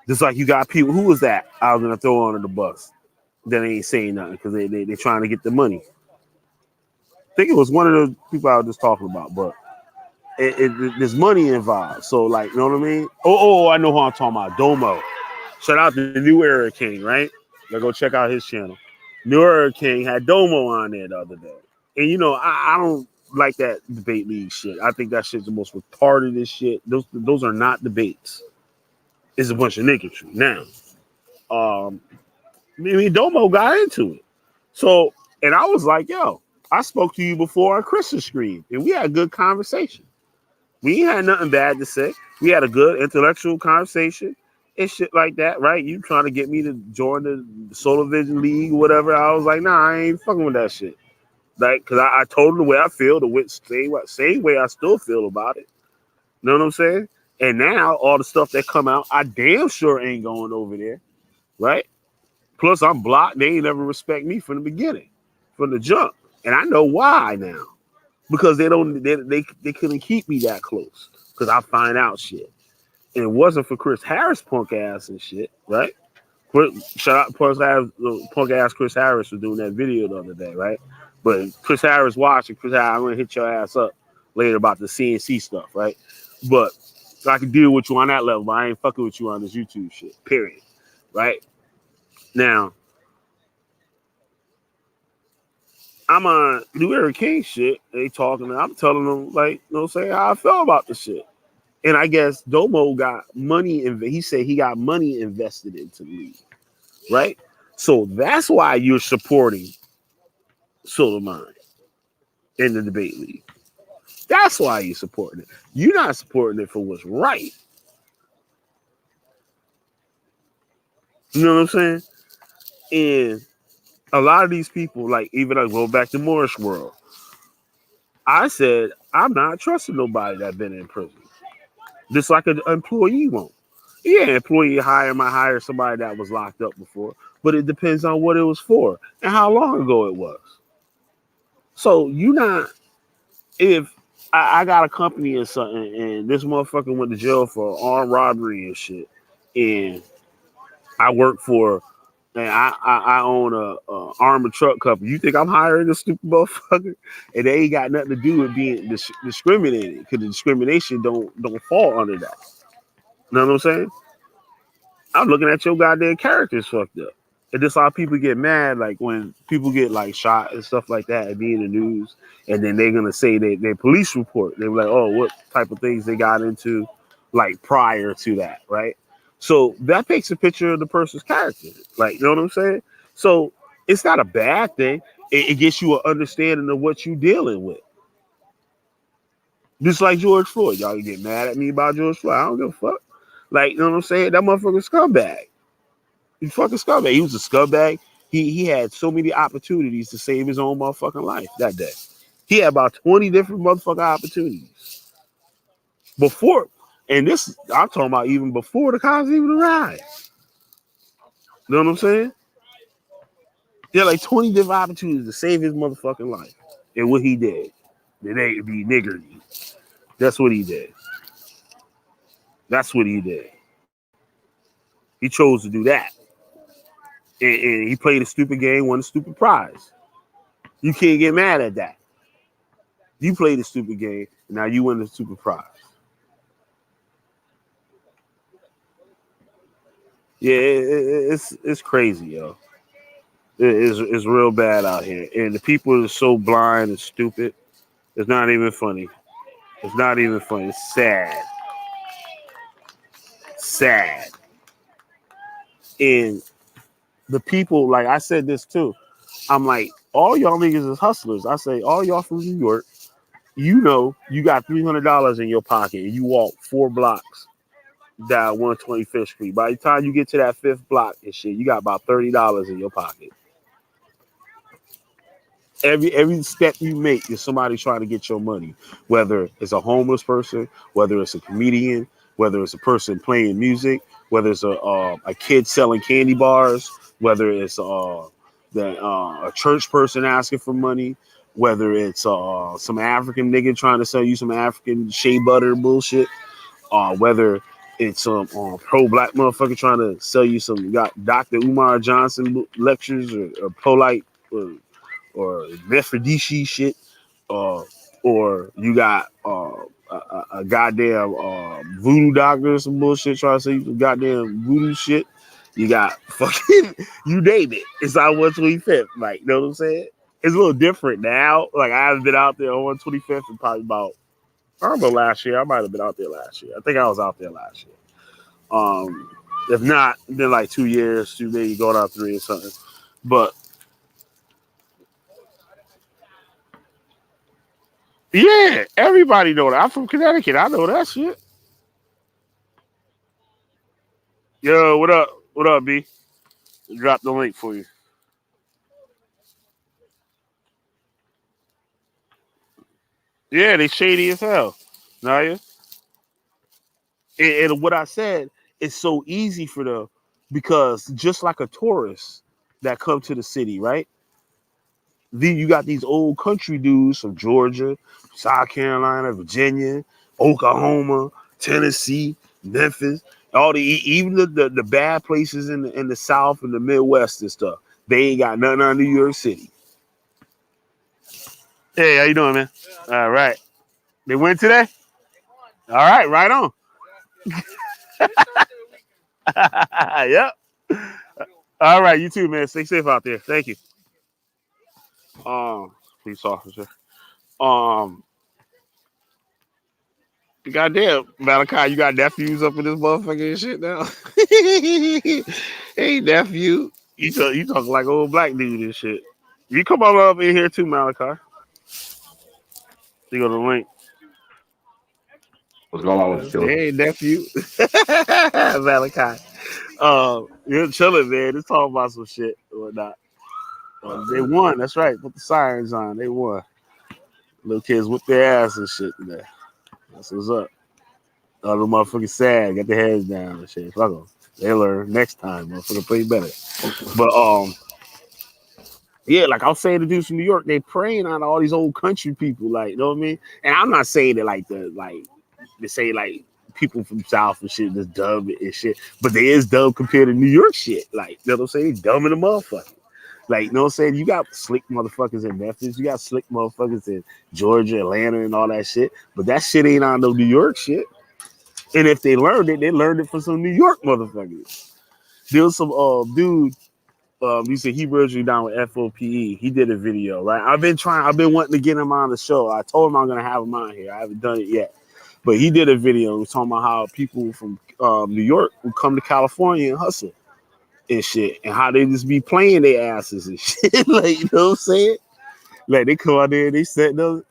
Just like you got people, who was that I was gonna throw under the bus that ain't saying nothing because they trying to get the money. I think it was one of the people I was just talking about, but there's money involved. So, like, you know what I mean? I know who I'm talking about. Domo. Shout out to the New Era King, right? Go check out his channel. New Era King had Domo on there the other day. And, you know, I don't like that debate league shit. I think that shit's the most retarded shit. Those are not debates. It's a bunch of niggatry. Now, Domo got into it. So, and I was like, yo, I spoke to you before on Christmas Screen, and we had a good conversation. We ain't had nothing bad to say. We had a good intellectual conversation and shit like that, right? You trying to get me to join the Solar Vision League or whatever. I was like, nah, I ain't fucking with that shit. Like, because I told him the way I feel, same way I still feel about it. You know what I'm saying? And now, all the stuff that come out, I damn sure ain't going over there, right? Plus, I'm blocked. They ain't never respect me from the beginning, from the jump. And I know why now. Because they couldn't keep me that close. Because I find out shit. And it wasn't for Chris Harris punk ass and shit, right? Shout out punk ass Chris Harris for doing that video the other day, right? But Chris Harris watching, Chris Harris, I'm gonna hit your ass up later about the CNC stuff, right? But so I can deal with you on that level, but I ain't fucking with you on this YouTube shit, period. Right? Now, I'm on New Era King shit. They talking, and I'm telling them, like, you know what I'm saying, how I felt about the shit. And I guess Domo got money, he said he got money invested into the league, right? So that's why you're supporting Suleiman in the debate league. That's why you're supporting it. You're not supporting it for what's right. You know what I'm saying? And a lot of these people, like, even I go back to Morris World, I said, I'm not trusting nobody that's been in prison. Just like an employee won't. Yeah, employee might hire somebody that was locked up before, but it depends on what it was for and how long ago it was. So if I got a company or something and this motherfucker went to jail for armed robbery and shit, and I work for, and I own a armored truck company, you think I'm hiring a stupid motherfucker? And they ain't got nothing to do with being discriminated, because the discrimination don't fall under that. You know what I'm saying? I'm looking at your goddamn characters fucked up. And this how people get mad, like when people get like shot and stuff like that and be in the news, and then they're gonna say their police report. They're like, oh, what type of things they got into, like prior to that, right? So that takes a picture of the person's character, like you know what I'm saying. So it's not a bad thing. It gets you an understanding of what you're dealing with. Just like George Floyd, y'all get mad at me about George Floyd. I don't give a fuck. Like you know what I'm saying? That motherfucker scumbag. He's fucking scumbag. He was a scumbag. He had so many opportunities to save his own motherfucking life that day. He had about 20 different motherfucking opportunities before, and this I'm talking about even before the cops even arrived. You know what I'm saying? He had like 20 different opportunities to save his motherfucking life, and what he did, it ain't be niggerly. That's what he did. That's what he did. He chose to do that, and he played a stupid game, won a stupid prize. You can't get mad at that. You played a stupid game, and now you win the stupid prize. Yeah, it's crazy, yo. It's real bad out here, and the people are so blind and stupid. It's not even funny. It's not even funny. It's sad, sad. And the people, like I said this too. I'm like, all y'all niggas is hustlers. I say, all y'all from New York. You know, you got $300 in your pocket, and you walk 4 blocks down 125th Street. By the time you get to that 5th block and shit, you got about $30 in your pocket. Every step you make is somebody trying to get your money, whether it's a homeless person, whether it's a comedian, whether it's a person playing music, whether it's a kid selling candy bars, whether it's a church person asking for money, whether it's some African nigga trying to sell you some African shea butter bullshit, whether it's some pro-black motherfucker trying to sell you some Dr. Umar Johnson lectures or pro-light or Methodishi shit, or you got a goddamn voodoo doctor or some bullshit trying to say some goddamn voodoo shit. You got fucking, you name it. It's on 125th. Like, you know what I'm saying? It's a little different now. Like, I haven't been out there on 125th in probably about, I don't know, last year. I might have been out there last year. I think I was out there last year. If not, it's been like 2 years, maybe going out 3 or something. But yeah, everybody know that. I'm from Connecticut. I know that shit. Yo, what up? What up, B? Drop the link for you. Yeah, they shady as hell. Naya. And what I said is so easy for them because just like a tourist that come to the city, right? You got these old country dudes from Georgia, South Carolina, Virginia, Oklahoma, Tennessee, Memphis, all the even the bad places in the South and the Midwest and stuff. They ain't got nothing on New York City. Hey, how you doing, man? All right. They win today? All right on. Yep. All right, you too, man. Stay safe out there. Thank you. Police officer. Um, Goddamn, Malachi, you got nephews up in this motherfucking shit now. Hey, nephew. You talk like old black dude and shit. You come on up in here too, Malachi. You go to the link. What's going on with you? Hey, nephew. Malachi. You're chilling, man. Just talking about some shit or whatnot. They won. That's right. Put the sirens on. They won. Little kids whip their ass and shit today. That's what's up. All the motherfuckers sad, got their heads down and shit. Fuck them. They learn next time. Motherfucker play better. But yeah, like I was saying, the dudes from New York, they preying on all these old country people, like you know what I mean. And I'm not saying that like they say like people from South and shit that's dumb and shit, but they is dumb compared to New York shit. Like you know what I'm saying, they dumb in the motherfucker. Like, you know what I'm saying? You got slick motherfuckers in Memphis. You got slick motherfuckers in Georgia, Atlanta, and all that shit. But that shit ain't on no New York shit. And if they learned it from some New York motherfuckers. There was some dude he said he merged you down with FOPE. He did a video, right? I've been wanting to get him on the show. I told him I'm gonna have him on here. I haven't done it yet, but he did a video. He was talking about how people from New York would come to California and hustle and shit, and how they just be playing their asses and shit. Like, you know what I'm saying? Like, they come out there and they set those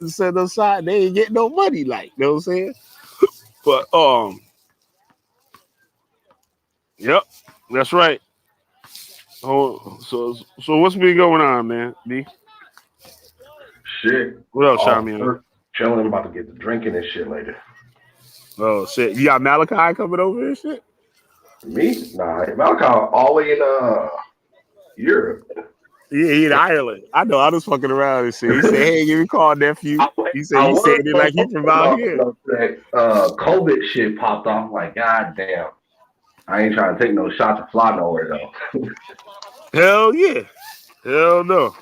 shot, they ain't getting no money. Like, you know what I'm saying? But yep, that's right. Oh, so what's been going on, man? B? Shit. What else, Shami? Chilling, about to get to drinking and shit later. Oh shit, you got Malachi coming over and shit? Me? Nah, Malachi all the way in Europe. Yeah, he in Ireland. I know. I was fucking around and shit. He said, "Hey, give me a call, nephew." He said, "He said it like he from out here." COVID shit popped off. I'm like, God damn, I ain't trying to take no shots or fly nowhere though. Hell yeah, hell no.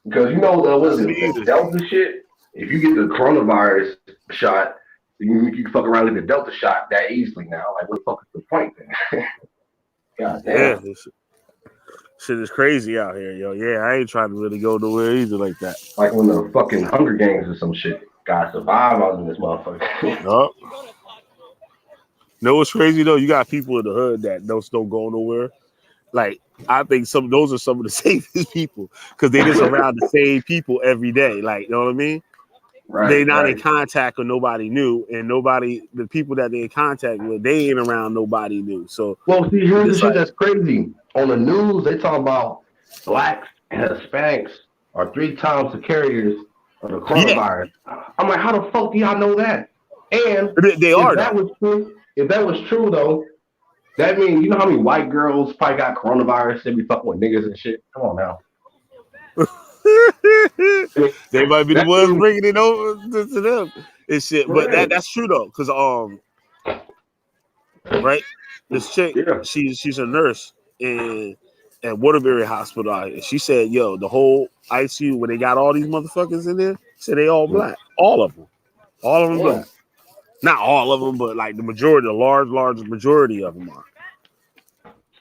Because you know what is it? The Delta shit. If you get the coronavirus shot, you can fuck around with the Delta shot that easily now. Like, what the fuck is the point then? God damn. Yeah, shit is crazy out here, yo. Yeah, I ain't trying to really go nowhere either like that. Like when the fucking Hunger Games or some shit. Gotta survive out in this motherfucker. No. Know what's crazy though? You got people in the hood that don't go nowhere. Like, I think those are some of the safest people because they just around the same people every day. Like, you know what I mean? Right, they not in contact with nobody new, and the people that they in contact with, they ain't around nobody new. So, well, see, here's the shit that's crazy. On the news, they talk about blacks and Hispanics are 3 times the carriers of the coronavirus. Yeah. I'm like, how the fuck do y'all know that? And if that was true though, that means, you know how many white girls probably got coronavirus? They be fucking with niggas and shit. Come on now. They might be the ones bringing it over to them and shit. But that's true though, because right, this chick, she's a nurse at Waterbury Hospital, and she said, "Yo, the whole ICU when they got all these motherfuckers in there, said they all black, all of them black. Not all of them, but like the majority, the large majority of them are."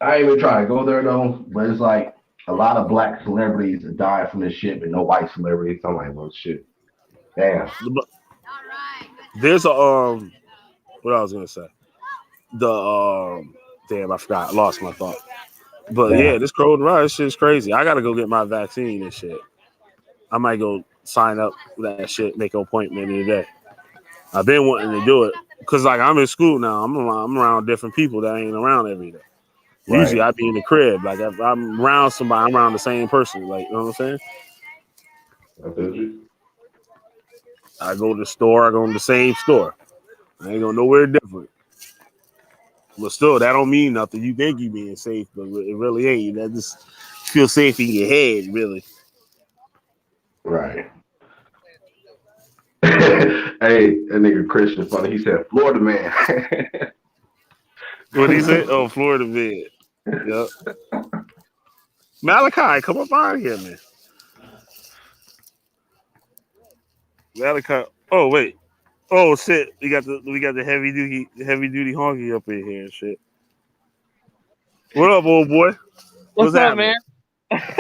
I ain't even trying to go there though, but it's like a lot of black celebrities that died from this shit, but no white celebrities. I'm like, well, shit, damn. There's a what I was gonna say, damn, I forgot, I lost my thought. But yeah, this coronavirus shit is crazy. I gotta go get my vaccine and shit. I might go sign up for that shit, make an appointment in the day. I've been wanting to do it because like I'm in school now. I'm around different people that ain't around every day. Right. Usually I be in the crib. Like if I'm around somebody, I'm around the same person. Like, you know what I'm saying? I go to the store. I go to the same store. I ain't going nowhere different. But still, that don't mean nothing. You think you being safe, but it really ain't. That just feel safe in your head, really. Right. Hey, that nigga Christian funny. He said, "Florida man." What he said? Oh, Florida man. Yep. Malachi, come up out of here, man. Malachi. Oh wait. Oh shit. We got the heavy duty honky up in here and shit. What up, old boy? What's up, man?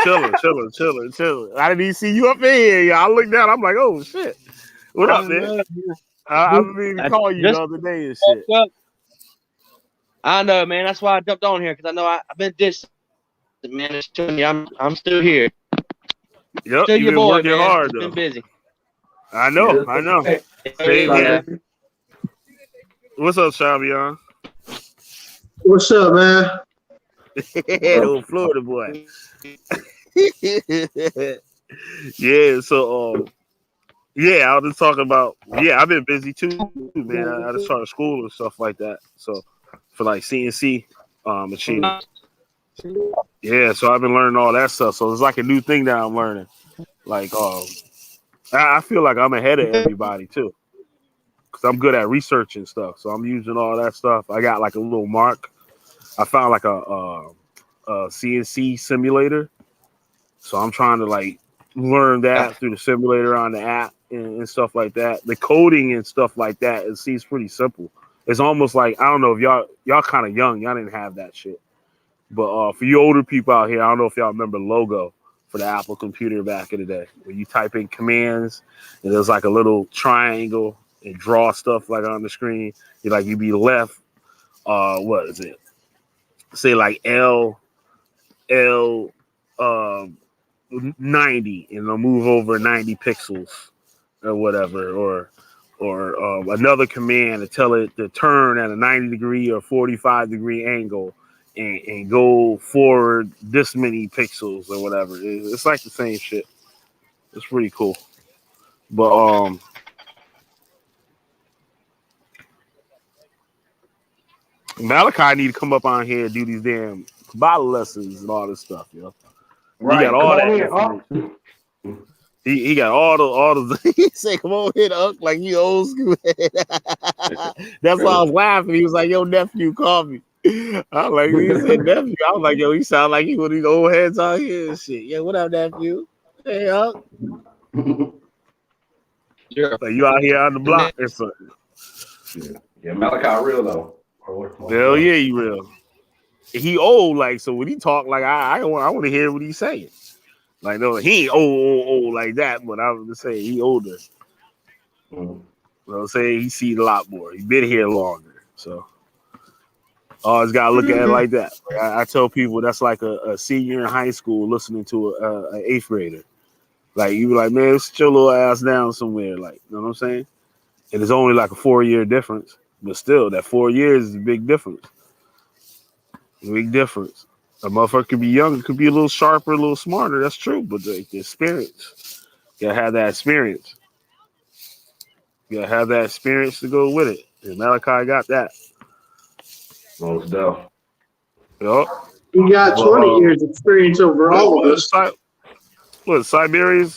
Chilling. I didn't even see you up in here, y'all. I looked down. I'm like, oh shit. What up, man? I mean to call you the other day and shit. I know, man. That's why I jumped on here because I know I've been distant, man. It's telling you, I'm still here. Yep, still you've been boy, working man. hard, I've though. been busy. I know. Same here. What's up, Shavion? What's up, man? Old Florida boy. Yeah, so yeah, I was just talking about I've been busy too, man. I just started school and stuff like that. So for like CNC machine. Yeah, so I've been learning all that stuff. So it's like a new thing that I'm learning. Like I feel like I'm ahead of everybody too. Cause I'm good at researching stuff. So I'm using all that stuff. I got like a little mark. I found like a CNC simulator. So I'm trying to like learn that through the simulator on the app and stuff like that. The coding and stuff like that, it seems pretty simple. It's almost like, I don't know if y'all kind of young, y'all didn't have that shit. But for you older people out here, I don't know if y'all remember the logo for the Apple computer back in the day, where you type in commands and there's like a little triangle and draw stuff like on the screen. You'd be left. What is it? Say like L 90, and it'll move over 90 pixels or whatever, or another command to tell it to turn at a 90-degree or 45-degree angle and go forward this many pixels or whatever. It's like the same shit. It's pretty cool. But Malachi need to come up on here and do these damn Kabbalah lessons and all this stuff, you know. Right. He got all that information. He got all the he said, come on here, Unc, like you old school. That's why I was laughing. He was like, yo, nephew, call me. I was like, he said nephew. I was like, yo, he sound like he one of these old heads out here and shit. Yeah, what up, nephew? Hey, Unc. Yeah. Like, you out here on the block or something. Yeah, Malachi real though. Hell yeah, he real. He old, like, so when he talk, like, I want to hear what he's saying. Like, no, he ain't old like that, but I was just saying he older. Mm-hmm. You know what I'm saying? He seen a lot more. He been here longer. So always gotta look at it like that. Like, I tell people that's like a senior in high school listening to an 8th grader. Like, you be like, man, sit your little ass down somewhere. Like, you know what I'm saying? And it's only like a 4-year difference. But still, that 4 years is a big difference. Big difference. A motherfucker could be younger, could be a little sharper, a little smarter. That's true. But the experience, you gotta have that experience. You gotta have that experience to go with it. And Malachi got that. Most stuff. Yup. He got 20 years experience over all of us. Siberians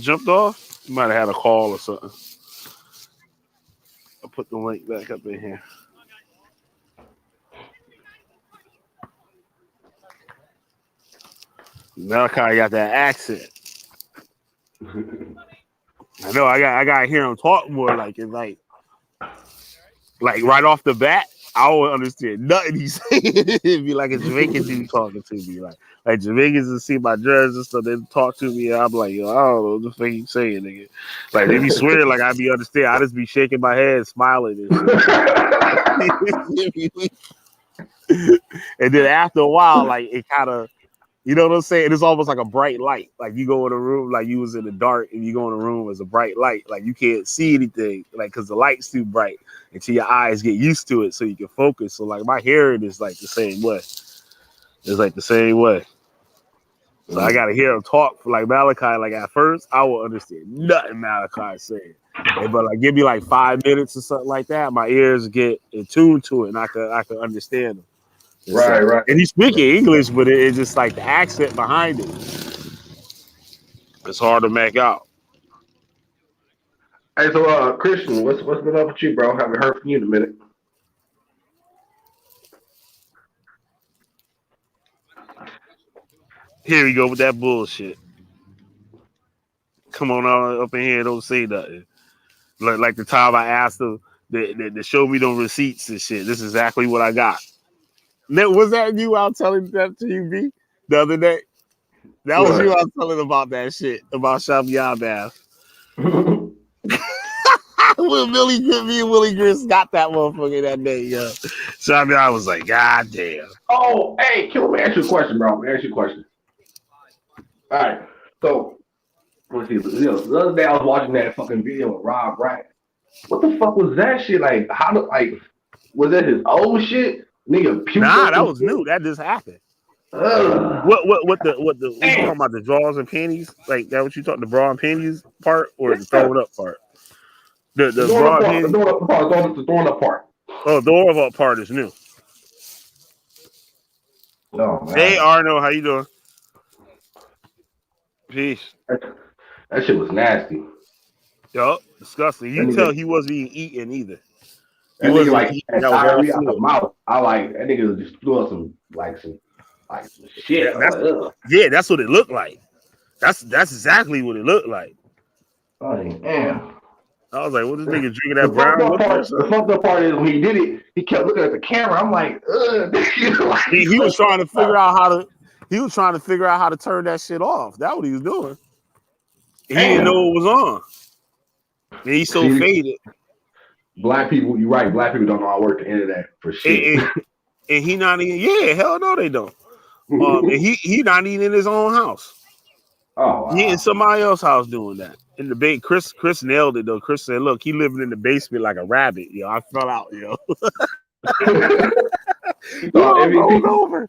jumped off? You might have had a call or something. I'll put the link back up in here. Malachi got that accent. I know. I got to hear him talk more. Like it's like right off the bat, I don't understand nothing he's saying. It'd be like a Jamaican dude talking to me. Like Jamaicans will see my dress and stuff. They talk to me, and I'm like, yo, I don't know what the fuck you saying, nigga. Like they be swearing like I be understand. I just be shaking my head, smiling, and then after a while, like it kind of. You know what I'm saying? It's almost like a bright light. Like you go in a room, like you was in the dark, and you go in a room as a bright light. Like you can't see anything, like because the light's too bright until your eyes get used to it, so you can focus. So like my hearing is like the same way. It's like the same way. So I gotta hear him talk for like Malachi. Like at first, I will understand nothing Malachi saying, but like give me like 5 minutes or something like that, my ears get attuned to it, and I can understand him. Right. And he's speaking English, but it's just like the accent behind it. It's hard to make out. Hey, so Christian, what's been up with you, bro? Haven't heard from you in a minute. Here we go with that bullshit. Come on up in here, don't say nothing. Like the time I asked them to show me them receipts and shit. This is exactly what I got. Was that you? I was telling that to you, B, the other day. That was you. I was telling about that shit about Shabby Bath. Me and Willie Gris got that motherfucker that day, yo. Shabby, I was like, God damn. Oh, hey, let me ask you a question, bro. All right, so let's see. The other day I was watching that fucking video with Rob Brack. What the fuck was that shit? Like, was that his old shit? Nigga, nah, that was new. That just happened. What you talking about, the drawers and panties? Like that what you talking, the bra and panties part or the throwing up part? The bra and panties? The throwing up part. Oh, the throwing up part is new. Oh, man. Hey Arno, how you doing? Peace. That shit was nasty. Yup, disgusting. You can tell he wasn't even eating either. That nigga like had diarrhea out the mouth. I like that nigga just threw up some shit. Yeah, that's what it looked like. That's exactly what it looked like. Oh damn. I was like, what this nigga drinking that The fucked brown up liquor or part, the something? fucked up part is when he did it, he kept looking at the camera. I'm like, ugh. Like, He was trying to figure out how to turn that shit off. That's what he was doing. He didn't know damn. it was on. And he's so See, faded. black people, you're right. Black people don't know how to work the internet for shit. And he not even, yeah, hell no, they don't. And he not even in his own house. Oh He in wow. somebody else's house doing that. In the bait, Chris nailed it though. Chris said, "Look, he living in the basement like a rabbit." Yo, I fell out. Yo, He yo, thought I rolled MVP. over.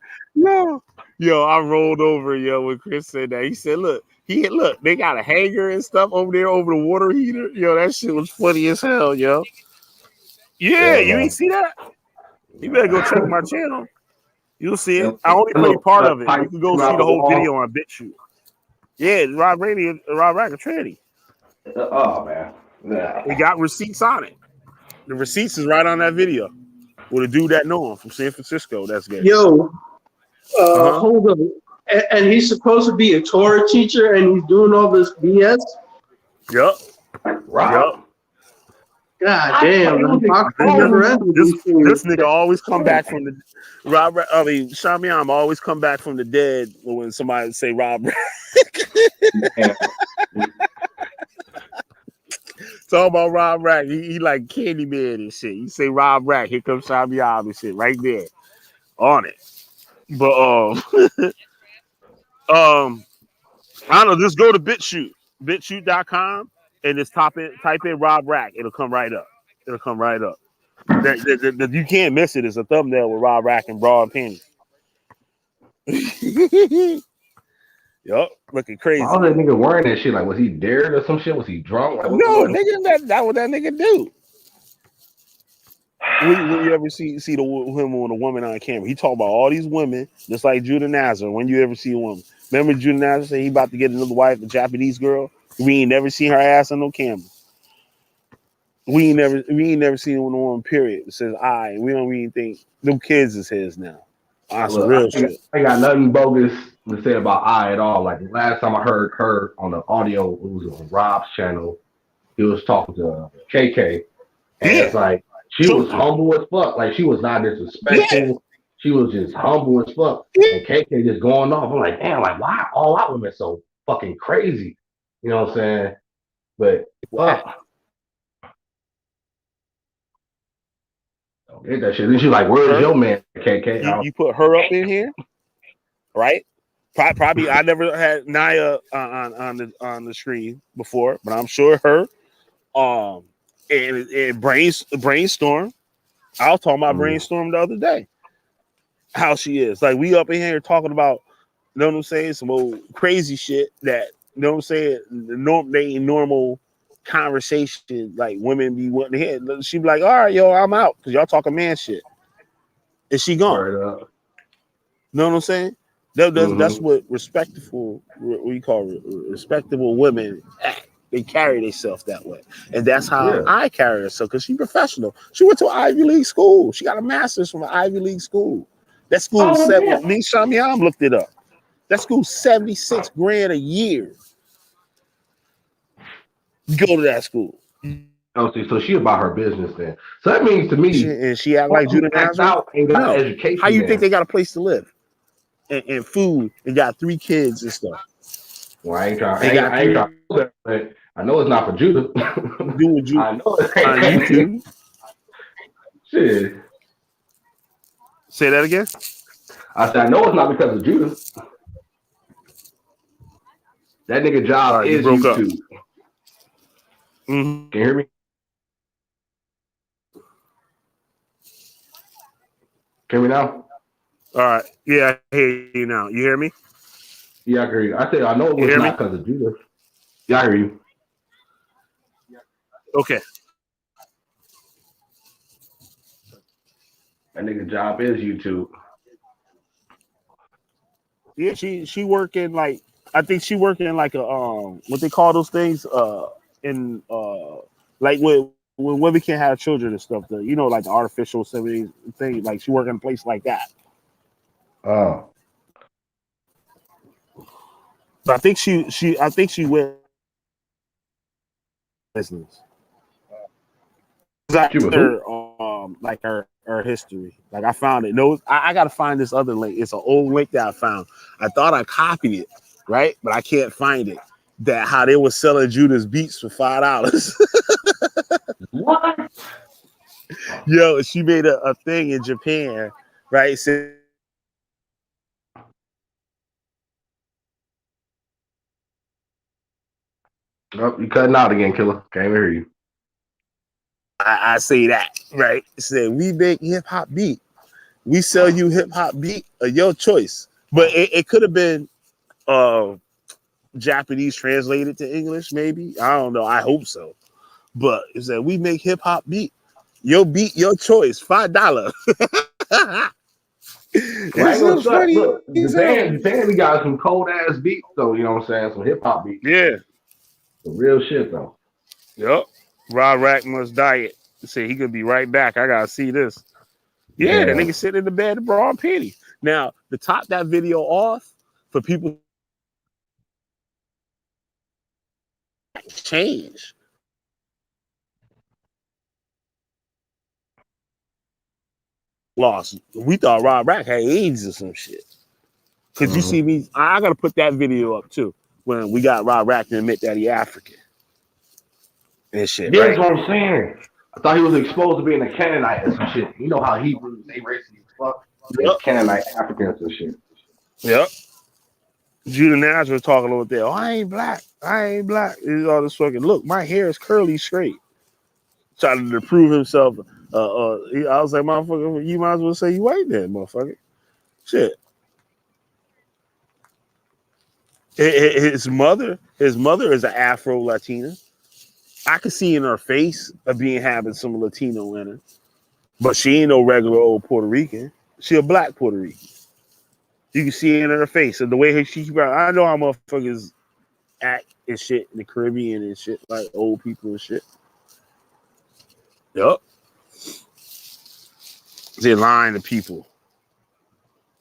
I rolled over. Yo, when Chris said that, he said, "Look, they got a hanger and stuff over there over the water heater." Yo, that shit was funny as hell. Yo, yeah, Yeah, you ain't man. see that? You better go check my channel. You'll see Yeah, it. I only played look, part of it. pipe You can go see throughout the the whole video wall. on BitChute. Yeah, Rob Rack, a tranny. Oh man. Nah. It got receipts on it. The receipts is right on that video with a dude that know him from San Francisco. That's gay. Yo, Uh huh. hold on. And he's supposed to be a Torah teacher, and he's doing all this BS. Yep. Rob. Yep. God damn, man. How come This, never end with this these things? this nigga always come back from the Shamiam always come back from the dead when somebody say Rob. Yeah. Talk about Rob Rack. He like Candyman and shit. You say Rob Rack, here comes Shamiam and shit right there on it. But I don't know. Just go to BitChute, BitChute.com, and just type in Rob Rack. It'll come right up. You can't miss it. It's a thumbnail with Rob Rack and broad panties. Yup, looking crazy. Why was that nigga wearing that shit? Like, was he dared or some shit? Was he drunk? Like, No, what? nigga, that what that nigga do. When you ever see him with a woman on camera, he talk about all these women, just like Judah Nazar. When you ever see a woman, remember Judah Nazar said he about to get another wife, a Japanese girl. We ain't never seen her ass on no camera. We ain't never seen a woman. Period. It says I. We don't even think them kids is his now. That's some Look, real shit. I ain't got nothing bogus to say about I at all. Like, the last time I heard her on the audio, it was on Rob's channel. He was talking to KK, and Yeah, it's like she was truthful. humble as fuck. Like, she was not Yeah, disrespectful. She was just humble as fuck. yeah. And KK just going off. I'm like, damn, like, why are all our women so fucking crazy? You know what I'm saying? But fuck. Don't get that shit. Then she's like, where's your man, KK? You put her up in here, right? Probably I never had Naya on the screen before, but I'm sure her. And brainstorm. I was talking about brainstorm the other day. How she is. Like, we up in here talking about, you know what I'm saying, some old crazy shit that, you know what I'm saying, they normal conversation like women be wanting to hear. She be like, all right, yo, I'm out because y'all talking man shit. And she gone. Word up. You know what I'm saying? That's what respectful, what you call respectable women act. They carry themselves that way. And that's how Yeah. I carry herself because she's professional. She went to an Ivy League school. She got a master's from an Ivy League school. That school Oh, damn. me, Shamiam looked it up. That school $76,000 a year. Go to that school. Oh, see, so she about her business then. So that means to me, And she act like fuck who Judah acts Nazareth. out ain't got No. education. How you then. think they got a place to live? And food and got 3 kids and stuff. Well, I ain't trying. They got I ain't trying to do that, but I know it's not for Judah. doing you I know it on ain't. YouTube. Shit. Say that again. I said I know it's not because of Judah. That nigga job All right, you is broke up. YouTube. Mm-hmm. Can you hear me? Can you hear me now? All right. Yeah, I hear you now. You hear me? Yeah, I hear you. I said I know it was not because of Judah. Yeah, I hear you. Okay. That nigga job is YouTube. Yeah, she working like, I think she working like a what they call those things in like when women can't have children and stuff, you know, like the artificial insemination thing, like she working in a place like that. Oh. But I think she went business. She was who? Like her history. Like I found it. No, I gotta find this other link. It's an old link that I found. I thought I copied it, right? But I can't find it. That how they were selling Judas beats for $5. What? Yo, she made a thing in Japan, right? So Oh, you cutting out again, killer. Can't even hear you. I say that, right? Said we make hip hop beat. We sell you hip hop beat of your choice. But it could have been Japanese translated to English, maybe. I don't know. I hope so. But it said we make hip hop beat. Your beat, your choice, $5. Well, I It's ain't gonna so shut. funny. Look, Japan, we got some cold ass beats, though. You know what I'm saying? Some hip hop beats. Yeah. Some real shit, though. Yep. Rod Rack must diet. Say he could be right back. I gotta see this. Yeah, the nigga sitting in the bed, bra and panties. Now, to top that video off for people change. Lost. We thought Rod Rack had AIDS or some shit. Cause you see me, I gotta put that video up too. When we got Rod Rack to admit that he African. And shit. Yeah, Right? that's what I'm saying. I thought he was exposed to being a Canaanite or some shit. You know how Hebrews, they racist as fuck. Yep. Canaanite Africans and shit. Yep. Judah Nazar was talking over there. Oh, I ain't black. I ain't black. It's all this fucking look. My hair is curly straight. Trying to prove himself. I was like, motherfucker, you might as well say you white then, motherfucker. Shit. His mother is an Afro Latina. I could see in her face of being having some Latino in her, but she ain't no regular old Puerto Rican. She a black Puerto Rican. You can see it in her face and the way she. I know how motherfuckers act and shit in the Caribbean and shit like old people and shit. Yup. They're lying to people.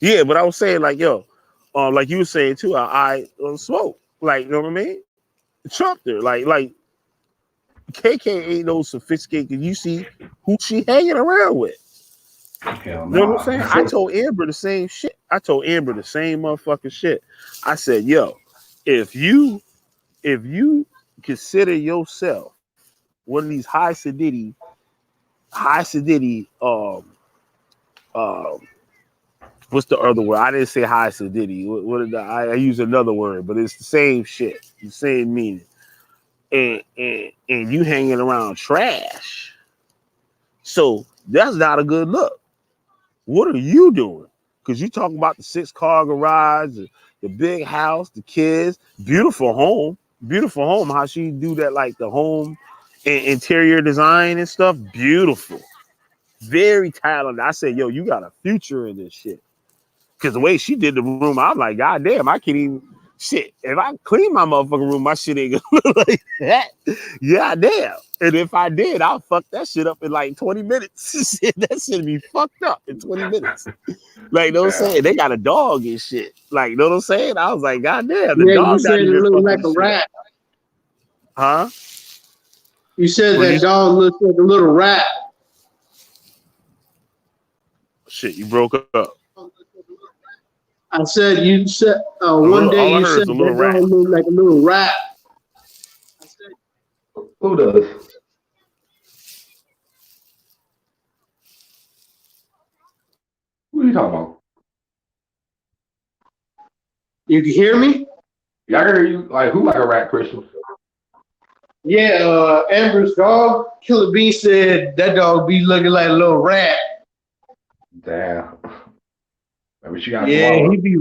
Yeah, but I was saying like, yo, like you were saying too, I smoke. Like, you know what I mean? Trumped her. Like KK ain't no sophisticated. You see who she hanging around with. Hell You know what I'm nah. saying? I told Amber the same shit. I told Amber the same motherfucking shit. I said, yo, if you consider yourself one of these high sedity, what's the other word? I didn't say high sedity. What did I use another word, but it's the same shit, the same meaning. And you hanging around trash. So that's not a good look. What are you doing? Because you talking about the 6-car garage, the big house, the kids, beautiful home. How she do that, like the home and interior design and stuff. Beautiful. Very talented. I said, yo, you got a future in this shit. Because the way she did the room, I'm like, God damn, I can't even shit. If I clean my motherfucking room, my shit ain't gonna look like that. Yeah, damn. And if I did, I'll fuck that shit up in like 20 minutes. That shit be fucked up in 20 minutes. Like, you know what I'm saying? They got a dog and shit. Like, you know what I'm saying? I was like, God damn, the Yeah, you dog said not it even looked fucking like a shit. rat. Huh? You said What that you- dog looked like a little rat. Shit, you broke up. I said A one little, day all I you heard said is a little that rat. dog looked like a little rat. Who does? Who are you talking about? You can hear me? Yeah, I hear you. Like, who like a rat, Christian? Yeah, Amber's dog, Killer B said that dog be looking like a little rat. Damn. Maybe she got Yeah, chihuahua. he be.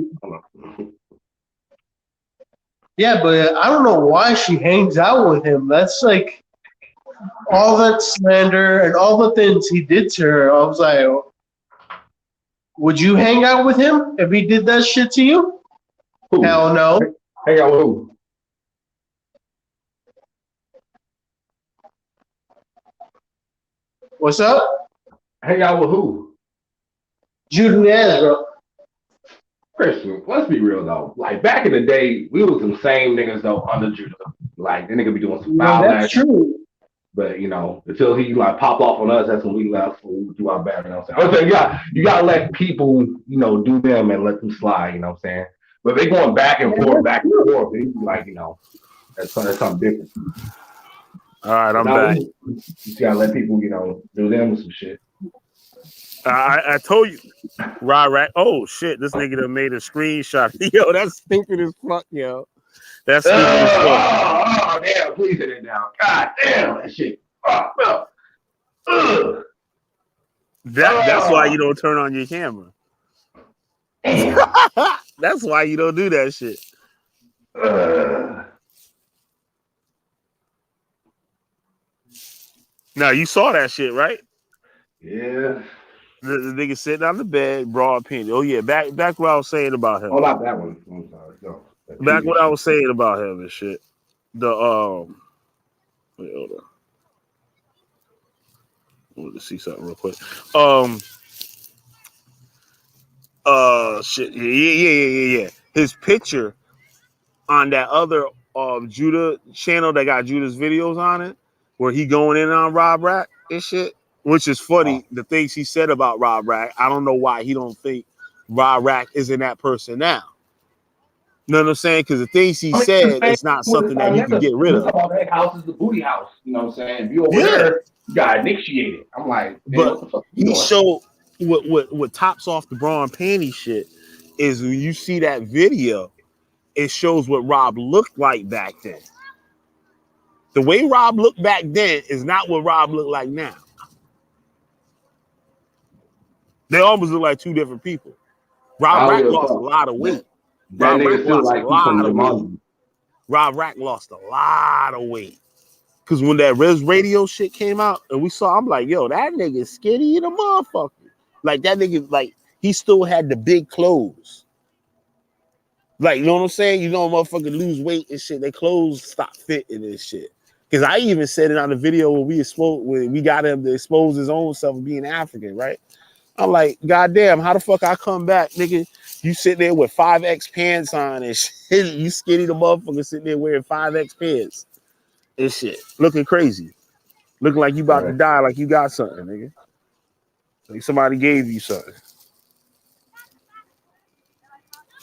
Yeah, but I don't know why she hangs out with him. That's like all that slander and all the things he did to her. I was like, would you hang out with him if he did that shit to you? Who? Hell no. Hang out with who? What's up? Hang out with who? Judah Nazar. Christian, let's be real though. Like back in the day, we was some same niggas though under Judah. Like that nigga be doing some No, foul that's ass shit. true. But you know, until he like pop off on us, that's when we left. We would do our best. You know what I'm saying? You gotta let people, you know, do them and let them slide. You know what I'm saying? But they going back and forth, they be like, you know, that's something different. All right, But I'm now back. we just gotta let people, you know, do them with some shit. I told you, Rack. Oh shit, this nigga done made a screenshot. Yo, that's stupid as fuck, yo. That's stupid as fuck. Damn! Please hit it down. God damn that shit. Ugh. That's why you don't turn on your camera. Damn. That's why you don't do that shit. Now you saw that shit, right? Yeah. The nigga sitting on the bed, broad penny. Oh yeah, back what I was saying about him. Oh, not that one. I'm sorry. No. Back what I was saying about him and shit. The wait, hold on. I want to see something real quick. Shit. Yeah. His picture on that other Judah channel that got Judah's videos on it, where he going in on Rob Rack and shit, which is funny. The things he said about Rob Rack, I don't know why he don't think Rob Rack isn't that person now. You know what I'm saying? Because the things he said is not something that you can get rid of. That house is the booty house. You know what I'm saying? If you over Yeah. there, you got initiated. I'm like, but what the fuck he doing? showed what tops off the bra and panty shit is when you see that video, it shows what Rob looked like back then. The way Rob looked back then is not what Rob looked like now. They almost look like two different people. Rob Rack lost a lot of weight. That nigga still like he's from Jumanji. Rob Rack lost a lot of weight. Because when that Res Radio shit came out and we saw, I'm like, yo, that nigga skinny in a motherfucker. Like that nigga, like he still had the big clothes. Like, you know what I'm saying? You know, motherfucker lose weight and shit. Their clothes stop fitting and shit. Because I even said it on the video when we got him to expose his own self being African, right? I'm like, goddamn, how the fuck I come back, nigga? You sit there with 5X pants on and shit. You skinny the motherfucker sitting there wearing 5X pants and shit. Looking crazy. Looking like you about to die, like you got something, nigga. Like somebody gave you something.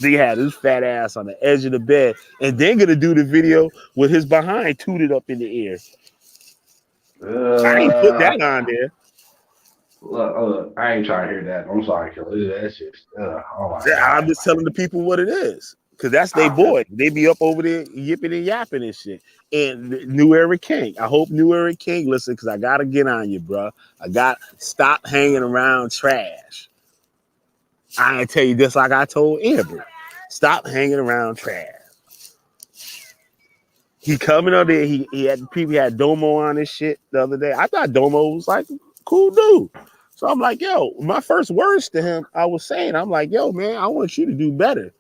They had his fat ass on the edge of the bed and then gonna do the video with his behind tooted up in the air. I ain't put that on there. Look, I ain't trying to hear that. I'm sorry, Kelly. That shit's oh my God. God. I'm just telling the people what it is. Cause that's their boy. They be up over there yipping and yapping and shit. And New Era King. I hope New Era King listen, cause I gotta get on you, bro. Stop hanging around trash. I ain't tell you just like I told Amber. Stop hanging around trash. He coming up there. He had Domo on his shit the other day. I thought Domo was like a cool dude. So I'm like, yo, my first words to him, I was saying, I'm like, yo, man, I want you to do better.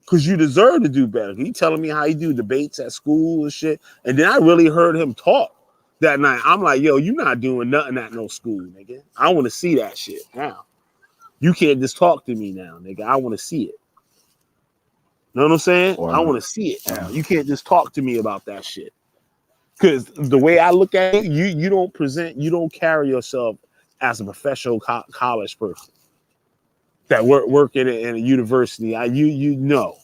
Cause you deserve to do better. He telling me how he do debates at school and shit. And then I really heard him talk that night. I'm like, yo, you not doing nothing at no school, nigga. I want to see that shit now. You can't just talk to me now, nigga. I want to see it. Know what I'm saying? I want to see it now. You can't just talk to me about that shit. Because the way I look at it, you don't carry yourself as a professional college person that work in a university. No.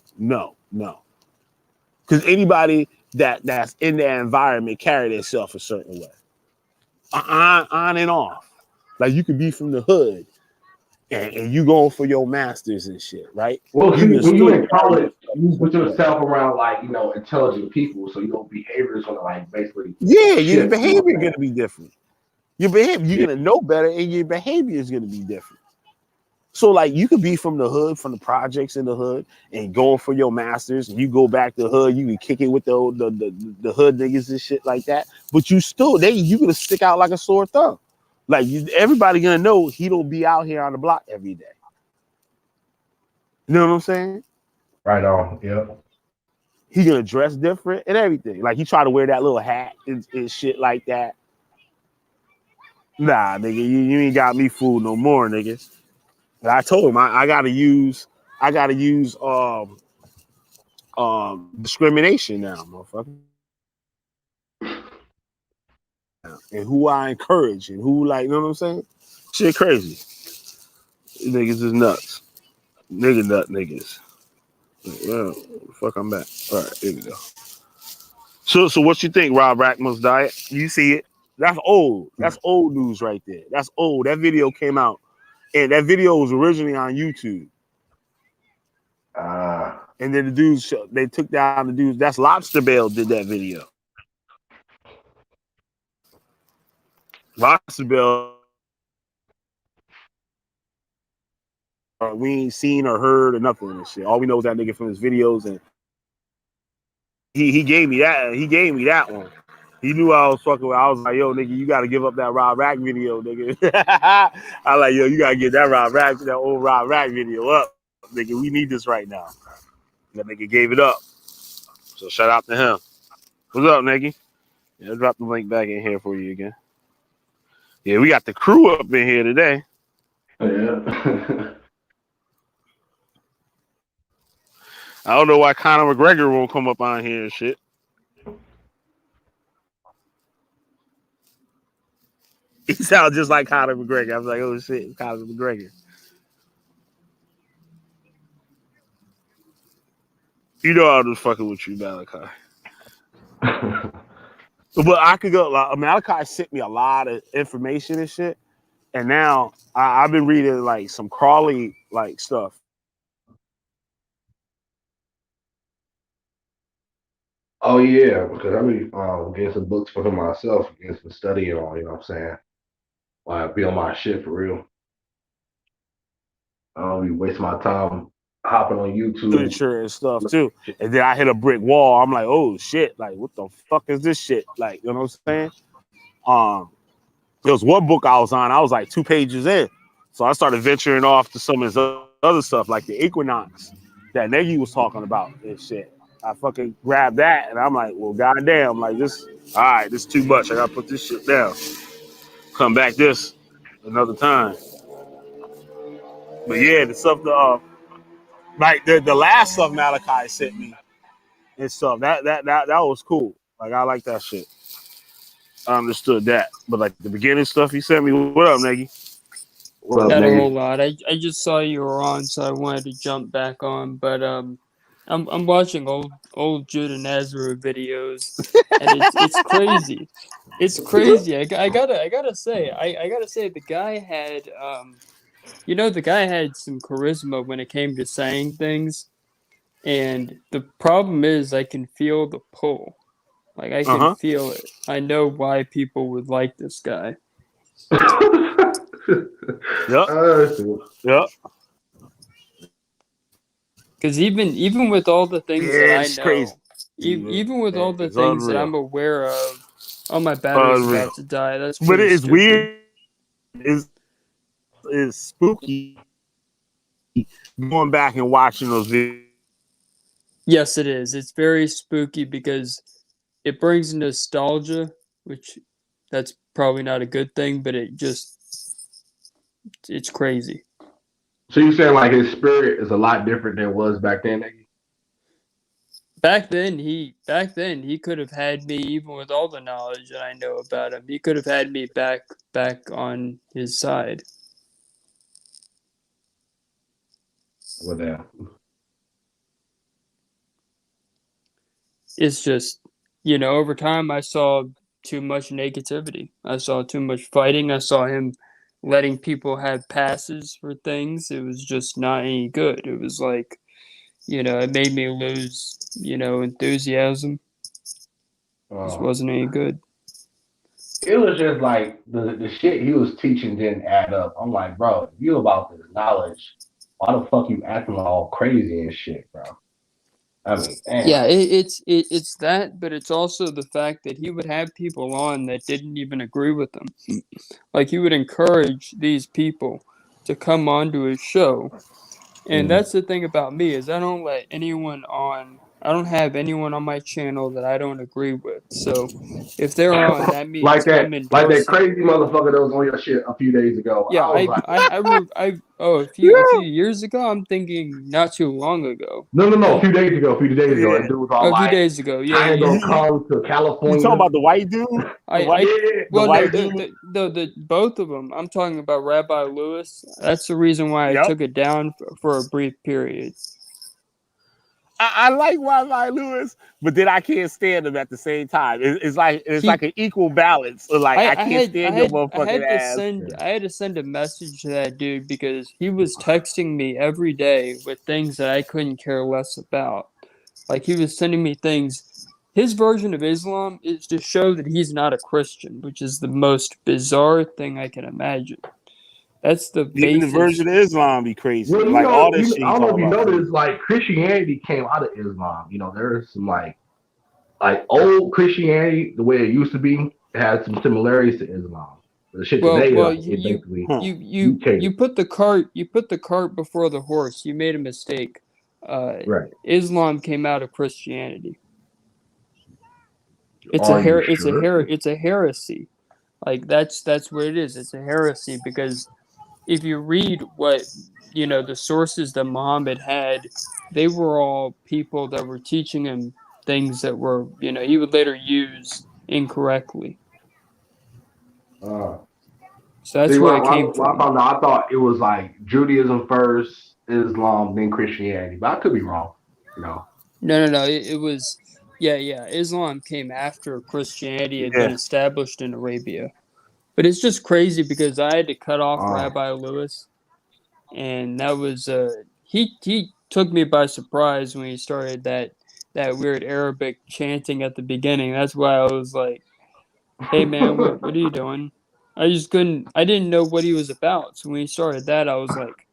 Because anybody that's in that environment carry themselves a certain way, on and off. Like you could be from the hood and you going for your masters and shit, right? Well, when you in college, you put yourself around like intelligent people, so your behavior is gonna like basically your behavior is gonna be different. Your behavior, you're gonna know better, and your behavior is gonna be different. So, like, you could be from the hood, from the projects in the hood, and going for your masters, and you go back to the hood, you can kick it with the hood niggas and shit like that. But you gonna stick out like a sore thumb. Like everybody gonna know he don't be out here on the block every day. You know what I'm saying? Right on. Yep. He gonna dress different and everything. Like he try to wear that little hat and shit like that. Nah, nigga, you ain't got me fooled no more, nigga. And I told him I gotta use discrimination now, motherfucker. and who I encourage and who like, you know what I'm saying? Shit crazy. These niggas is nuts. Nigga nut niggas. Well, fuck, I'm back. All right, here we go. So what you think, Rob Rackman's diet? You see it? That's old. That's old news right there. That's old. That video came out, and that video was originally on YouTube. And then the dudes, they took down the dudes. That's Lobster Bell did that video. Lobster Bell, we ain't seen or heard or nothing of this shit. All we know is that nigga from his videos, and he gave me that. He gave me that one. He knew I was fucking with. I was like, yo, nigga, you gotta give up that Rob Rack video, nigga. I like, yo, you gotta get that old Rob Rack video up, nigga. We need this right now. That nigga gave it up. So shout out to him. What's up, nigga? Yeah, drop the link back in here for you again. Yeah, we got the crew up in here today. Yeah. I don't know why Conor McGregor won't come up on here and shit. He sounds just like Conor McGregor. I was like, oh shit, Conor McGregor. You know I'm just fucking with you, Malachi. But I could go. Malachi sent me a lot of information and shit, and now I've been reading like some Crawley like stuff. Oh yeah, because I be getting some books for him myself, getting some studying on. You know what I'm saying? Like be on my shit for real. I don't be wasting my time hopping on YouTube Literature and stuff too. And then I hit a brick wall. I'm like, oh shit, like what the fuck is this shit? Like, you know what I'm saying? There was one book I was on, I was like 2 pages in. So I started venturing off to some of his other stuff, like the equinox that Nagy was talking about and shit. I fucking grabbed that and I'm like, well, goddamn, like this, all right, this is too much. I gotta put this shit down. Come back this another time. But yeah, the stuff like the last stuff Malachi sent me and stuff, that was cool. Like I like that shit. I understood that. But like the beginning stuff he sent me, what up, Nagy? Not a whole lot. I just saw you were on, so I wanted to jump back on. But I'm watching old Judah Nazar videos, and it's crazy. It's crazy. I gotta say the guy had the guy had some charisma when it came to saying things, and the problem is I can feel the pull. Like I can feel it. I know why people would like this guy. Yep. Because even with all the things that I know, crazy, even with all the things that I'm aware of, oh, my battery's about to die. That's but it's stupid. weird. It's spooky going back and watching those videos. Yes, it is. It's very spooky because it brings nostalgia, which that's probably not a good thing, but it's crazy. So you're saying like his spirit is a lot different than it was back then, Nagy? Back then he could have had me, even with all the knowledge that I know about him. He could have had me back on his side. Well, yeah. It's just, over time I saw too much negativity. I saw too much fighting. I saw him letting people have passes for things. It was just not any good. It was like, it made me lose, enthusiasm. This wasn't any good. It was just like the shit he was teaching didn't add up. I'm like, bro, you about this knowledge. Why the fuck you acting all crazy and shit, bro? I mean, damn. Yeah, it's that, but it's also the fact that he would have people on that didn't even agree with him. Like he would encourage these people to come onto his show. And that's the thing about me is I don't let anyone on I don't have anyone on my channel that I don't agree with. So if they're on, that like means I'm that endorsing crazy them. motherfucker that was on your shit a few days ago. Yeah, I was like, a few years ago. I'm thinking not too long ago. no, a few days ago, Yeah. that dude was all A few like, days ago. Yeah, I ain't yeah, gonna yeah. come to You talking California. about the white dude? I Yeah, The well, no, white dude? the both of them. I'm talking about Rabbi Lewis. That's the reason why I Yep. took it down for a brief period. I like Wi-Fi Lewis, but then I can't stand him at the same time. It's like He, an equal balance. Like I can't stand your I motherfucking had to ass. send I had to send a message to that dude because he was texting me every day with things that I couldn't care less about. Like he was sending me things. His version of Islam is to show that he's not a Christian, which is the most bizarre thing I can imagine. That's the Even the basis. version of Islam be crazy. well, Like all that shit I you don't know talk if you about. noticed, like Christianity came out of Islam. You know, there's some like old Christianity, the way it used to be, it has some similarities to Islam. The shit today, Well, like it basically Huh. mutated. you put the cart before the horse. You made a mistake. Right? Islam came out of Christianity. Are you sure? It's a heresy. Like that's what it is. It's a heresy because if you read what the sources that Muhammad had, they were all people that were teaching him things that were he would later use incorrectly. Uh, So See, that's where it came when I from. found out, I thought it was like Judaism first, Islam, then Christianity, but I could be wrong. You know. No. It was yeah. Islam came after Christianity had been Yeah. established in Arabia. But it's just crazy because I had to cut off Uh, Rabbi Lewis, and that was he took me by surprise when he started that weird Arabic chanting at the beginning. That's why I was like, "Hey man, what are you doing?" I didn't know what he was about. So when he started that, I was like,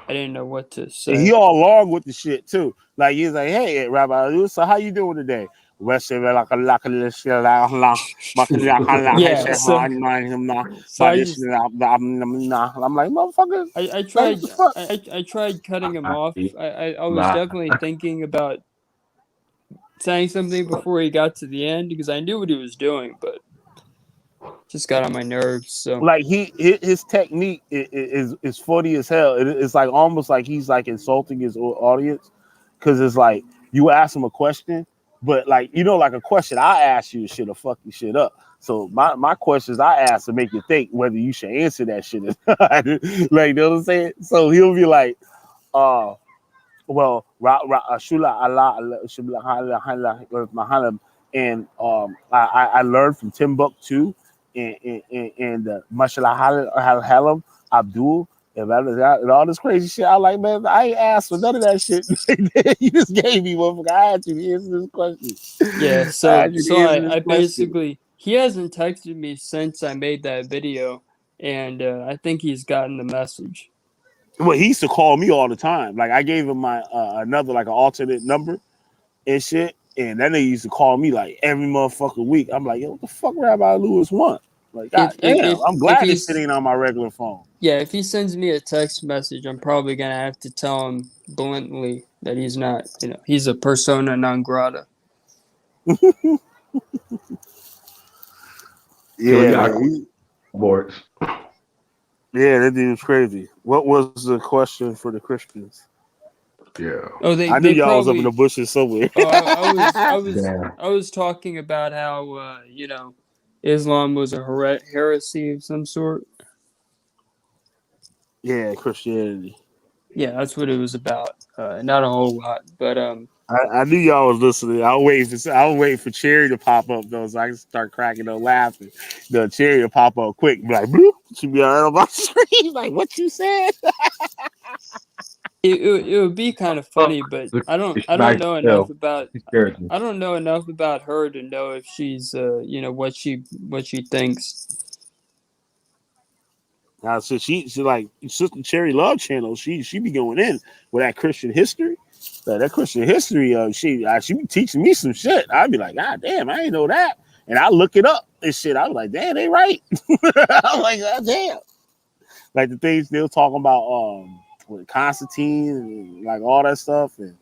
I didn't know what to And he say. all along with the shit too. Like he's like, hey, Rabbi Lewis, so how you doing today? Yeah, so I just I'm like, motherfucker, I like what tried the fuck? I tried cutting him off. I was nah. definitely thinking about saying something before he got to the end because I knew what he was doing, but just got on my nerves. So Like his technique is funny as hell. It's like almost like he's like insulting his audience because it's like you ask him a question, but like like a question I ask you shit'll fuck you shit up. So my questions I ask to make you think whether you should answer that shit or not. Like you know what I'm saying? So he'll be like, well, Shula Allah, and I learned from Timbuktu and Mashallah Halam Abdul and all this crazy shit. I like, man, I ain't asked for none of that shit. You just gave me motherfucker. I had you to answer this question. yeah, I had you to answer this I question. basically he hasn't texted me since I made that video, and I think he's gotten the message. Well, he used to call me all the time. Like I gave him my another like an alternate number and shit. And then they used to call me like every motherfucking week. I'm like, yo, what the fuck Rabbi Lewis want? Like, god damn, I'm If glad this shit he's ain't on my regular phone. yeah, if he sends me a text message, I'm probably gonna have to tell him bluntly that he's not, he's a persona non grata. So we Yeah, got man. boards. Yeah, that dude was crazy. What was the question for the Christians? Yeah. Oh, I knew they y'all was up in the probably. bushes somewhere. Oh, Damn. I was talking about how Islam was a heresy of some sort. Yeah, Christianity. Yeah, that's what it was about. Not a whole lot, but I knew y'all was listening. I was waiting for Cherry to pop up though, so I can start cracking up laughing. The Cherry to pop up quick, be like, bloop, she be on my screen, like, what you said? it would be kind of funny. But It's I don't nice know to enough tell. about She scares me. I don't know enough about her to know if she's what she thinks. Now, so she like Sister Cherry Love Channel. She be going in with that Christian history. That Christian history. She be teaching me some shit. I'd be like, God damn, I ain't know that. And I look it up and shit. I was like, damn, they right. I'm like, God damn. Like the things they were talking about with Constantine and like all that stuff. And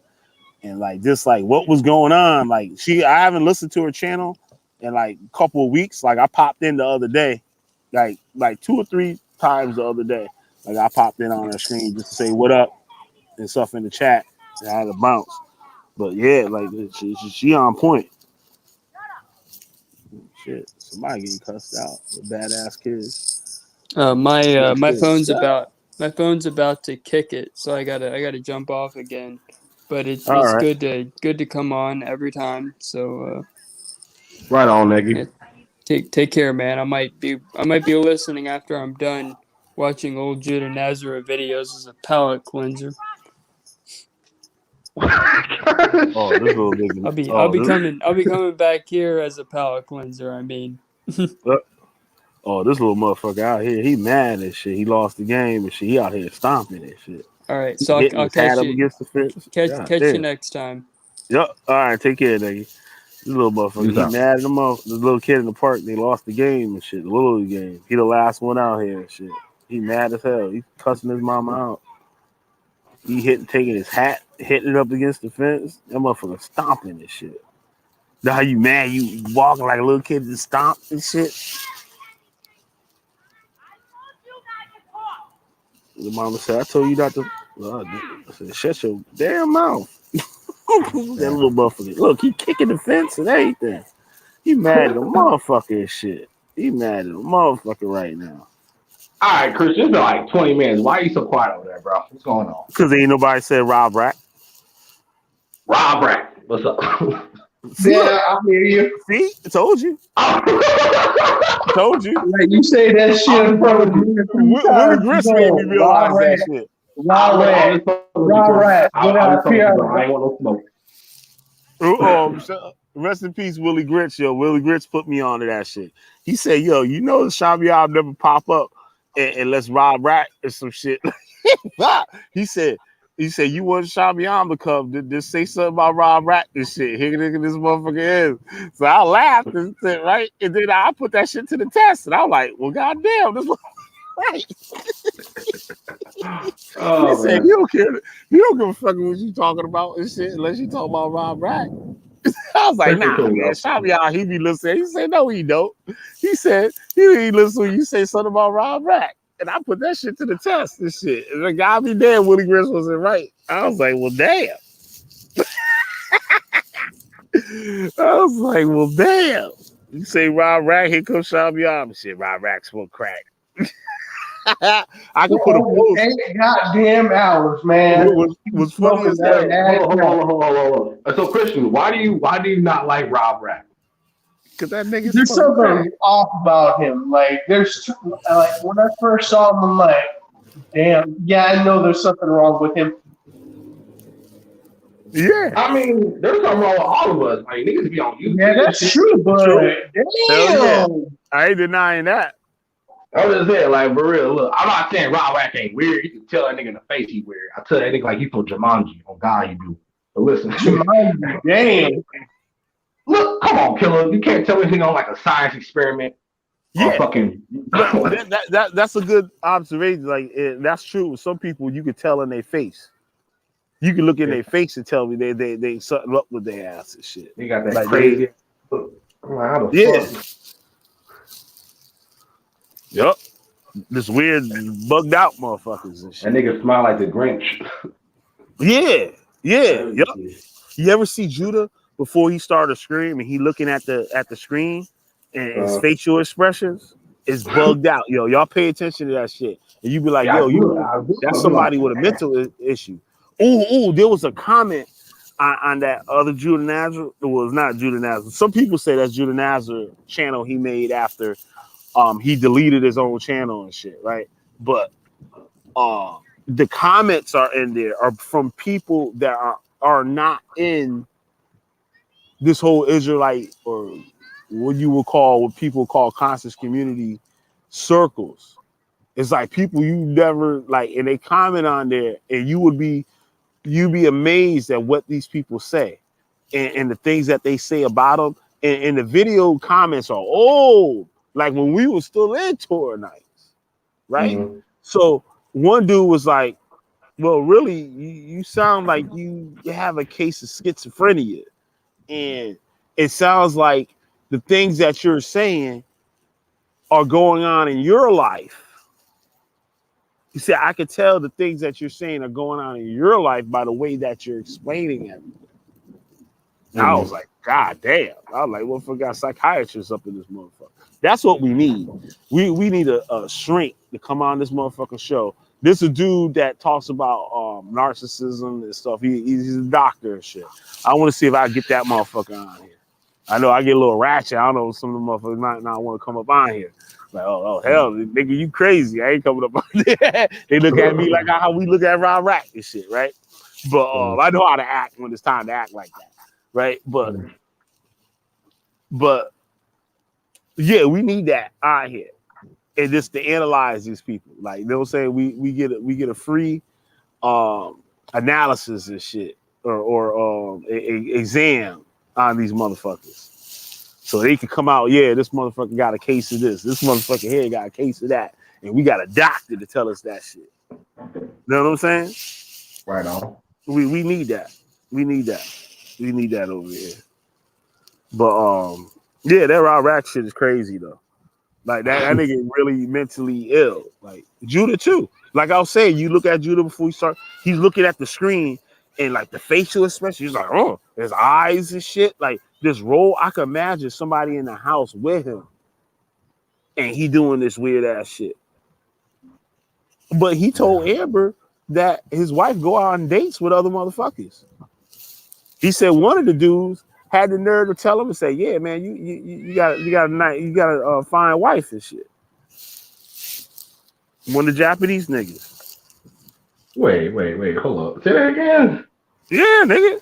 and like just like what was going on. Like I haven't listened to her channel in like a couple of weeks. Like I popped in the other day, like 2 or 3 times the other day. Like I popped in on her screen just to say what up and stuff in the chat. And I had to bounce. But yeah, like she on point. Shit, somebody getting cussed out. Badass kids. My Shut phone's about to kick it, so I gotta jump off again. But All it's right. good to come on every time. So Right on, yeah, nigga. take care, man. I might be listening after I'm done watching old Judah Nazareth videos as a palate cleanser. Oh, this little nigga. I'll be coming back here as a palate cleanser. I mean, Oh, this little motherfucker out here, he mad and shit. He lost the game and shit. He out here stomping and shit. all right. He So hitting I'll his hat catch up you against the fence. God catch you damn. next time. Yep. All right, take care, nigga. This little motherfucker, Peace he out. mad at him off. This little kid in the park, they lost the game and shit. The little league game. He the last one out here and shit. He mad as hell. He cussing his mama out. He taking his hat, hitting it up against the fence. That motherfucker stomping and shit. Now how you mad? You walking like a little kid and stomp and shit. The mama said, I told you not to. I said, shut your damn mouth. That little motherfucker. Look, he kicking the fence and everything. He mad at a motherfucker and shit. He mad at a motherfucker right now. All right, Chris, it's been like 20 minutes. Why are you so quiet over there, bro? What's going on? Because ain't nobody said Rob Rack. Rob Brack, what's up? See, Yeah, I hear you. see? I told you. Told you. Like you say that shit in front of me. Willie Grist made me realize that shit. Raw rat. Get out here. I ain't want no smoke. Rest in peace, Willie Grits, yo. Willie Grits put me on to that shit. He said, yo, you know the Shabby never pop up unless Rob Rack or some shit. he said, you want Shabby to come, just say something about Rob Rack and shit. Here this motherfucker is. So I laughed and said, right? And then I put that shit to the test. And I was like, well, goddamn, this was right. He said, you don't care. You don't give a fuck what you talking about and shit unless you talk about Rob Rack. I was like, nah, man, Shabby, he be listening. He said, no, he don't. He said, he listen when you say something about Rob Rack. And I put that shit to the test and shit. And the guy be damn, Willie Grist wasn't right. I was like, well, damn. I was like, well, damn. You say Rob Rack, here comes Shabby and shit. Rob Rack smoke crack. I could put a post. 8 goddamn hours, man. Was funny as hell. Hold on. So, Christian, why do you not like Rob Rack? Because that nigga's There's something off about him. Like there's like when I first saw him, I'm like, damn, yeah, I know there's something wrong with him. Yeah. I mean, there's something wrong with all of us. Like niggas be on YouTube. Yeah, that's true, but damn. Yeah. I ain't denying that. I was just saying, like, for real, look, I'm not saying Rob Rack ain't weird. You can tell that nigga in the face he weird. I tell that nigga like he from Jumanji. Oh God, you do. But listen, Jumanji, damn. Look, come on, killer. You can't tell me anything on like a science experiment. Yeah, fucking. That's a good observation. Like that's true. Some people you could tell in their face. You can look in their face and tell me they something up with their ass and shit. They got that like crazy. How the fuck? Yup. This weird bugged out motherfuckers and shit. That nigga smile like the Grinch. Yeah. Yup. You ever see Judah before he started screaming? He looking at the screen and his facial expressions is bugged out. Yo, y'all pay attention to that shit. And you be like, that's somebody with a mental issue. Ooh, there was a comment on that other Judah Nazar. It was not Judah Nazar. Some people say that's Judah Nazar channel he made after he deleted his own channel and shit, right? But the comments are in there are from people that are not in this whole Israelite or what people call conscious community circles. It's like people you never like, and they comment on there, and you'd be amazed at what these people say and the things that they say about them. And the video comments are old, like when we were still in Torah nights, right? Mm-hmm. So one dude was like, Well, really, you sound like you have a case of schizophrenia, and it sounds like the things that you're saying are going on in your life. You see, I could tell the things that you're saying are going on in your life by the way that you're explaining it. And I was like, God damn. I was like, well, if we got psychiatrists up in this motherfucker. That's what we need. We need a shrink to come on this motherfucking show. This is a dude that talks about narcissism and stuff. He's a doctor and shit. I want to see if I get that motherfucker on here. I know I get a little ratchet. I don't know, some of the motherfuckers might not want to come up on here. Like, oh hell, nigga, you crazy. I ain't coming up on there. They look at me like how we look at Rob Rack and shit, right? But I know how to act when it's time to act like that. Right, but yeah, we need that on here, and just to analyze these people. Like, you know what I'm saying? We get a free analysis and shit, or exam on these motherfuckers, so they can come out. Yeah, this motherfucker got a case of this. This motherfucker here got a case of that, and we got a doctor to tell us that shit. You know what I'm saying? Right on. We need that. We need that. We need that over here. But yeah, that Rob Rack shit is crazy though. Like that nigga really mentally ill. Like Judah too. Like I was saying, you look at Judah before you start, he's looking at the screen and like the facial expression, he's like, oh, his eyes and shit. Like this role, I could imagine somebody in the house with him and he doing this weird ass shit. But he told Amber that his wife go out on dates with other motherfuckers. He said one of the dudes had the nerve to tell him and say, "Yeah, man, you got a fine wife and shit." One of the Japanese niggas. Wait, hold up. Say that again. Yeah, nigga.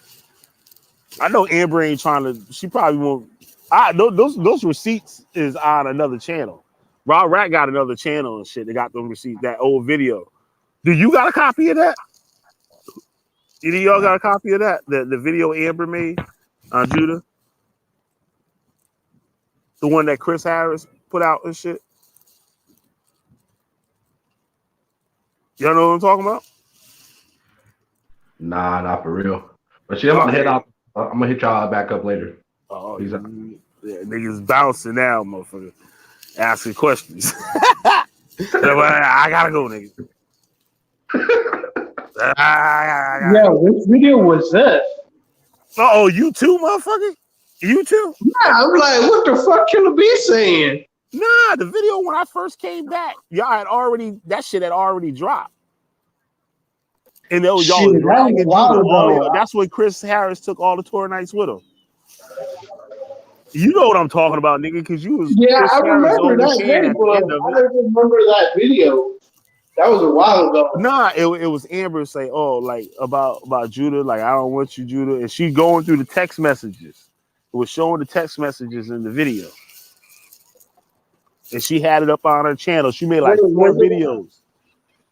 I know Amber ain't trying to. She probably won't. Those receipts is on another channel. Rob Rack got another channel and shit. They got them receipts. That old video. Do you got a copy of that? Either y'all got a copy of that? The video Amber made on Judah? The one that Chris Harris put out and shit? Y'all know what I'm talking about? Nah, not for real. But shit, I'm gonna head out. I'm gonna hit y'all back up later. Oh, yeah, niggas bouncing now, motherfucker. Asking questions. I gotta go, nigga. Yeah, which video was that? Oh, you too, motherfucker? You too? Yeah, I'm like, what the fuck Killer B saying? Nah, the video when I first came back, that shit had already dropped. And y'all was dragging Judah. That's when Chris Harris took all the tour nights with him. You know what I'm talking about, nigga, because you was Chris I remember that day, but I don't remember that video. That was a while ago. Nah, it was Amber say, oh, like about Judah, like I don't want you, Judah, and she going through the text messages. It was showing the text messages in the video, and she had it up on her channel. She made like 4 videos.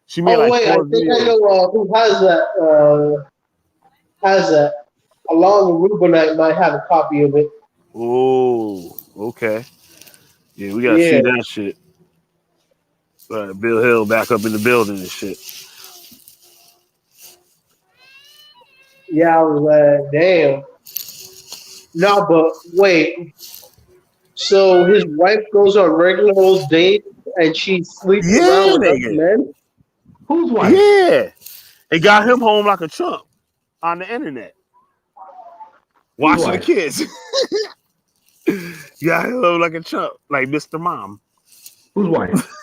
She made 4 videos. I know who has that. Along with Rubinite might have a copy of it. Oh, okay. Yeah, we gotta see that shit. Bill Hill back up in the building and shit. Yeah, I was like, damn. No, but wait. So his wife goes on regular old dates and she sleeps around with other men? Whose wife? Yeah. It got him home like a chump on the internet. Watching the kids. Got him home like a chump, like Mr. Mom. Whose wife?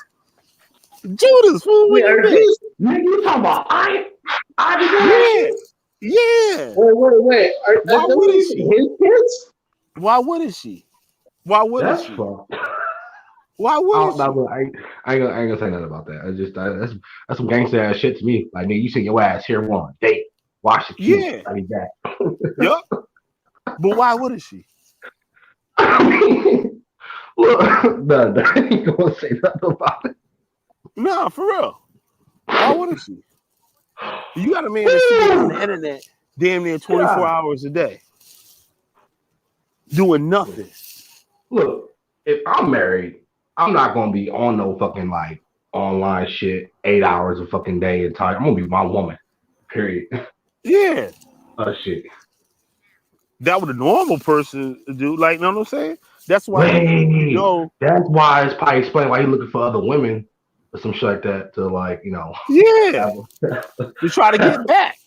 Judas, fool. You talking about I? Yeah. Wait. Why wouldn't she? His kids? Why wouldn't she? Why wouldn't she? Why wouldn't she? I ain't gonna say nothing about that. That's some gangster ass shit to me. Like, nigga, you send your ass here one date, wash your kids. Yeah. I mean that. Yup. But why wouldn't she? Look, no, I ain't gonna say nothing about it. No, for real. Why wouldn't she? You got a man that's sitting on the internet damn near 24 hours a day. Doing nothing. Look, if I'm married, I'm not gonna be on no fucking like online shit 8 hours a fucking day and time. I'm gonna be my woman. Period. Yeah. Oh shit. That would a normal person do. Like, you know what I'm saying? That's why you Wait. know. That's why it's probably explain why he's looking for other women or some shit like that to like, Yeah. have To try to get back.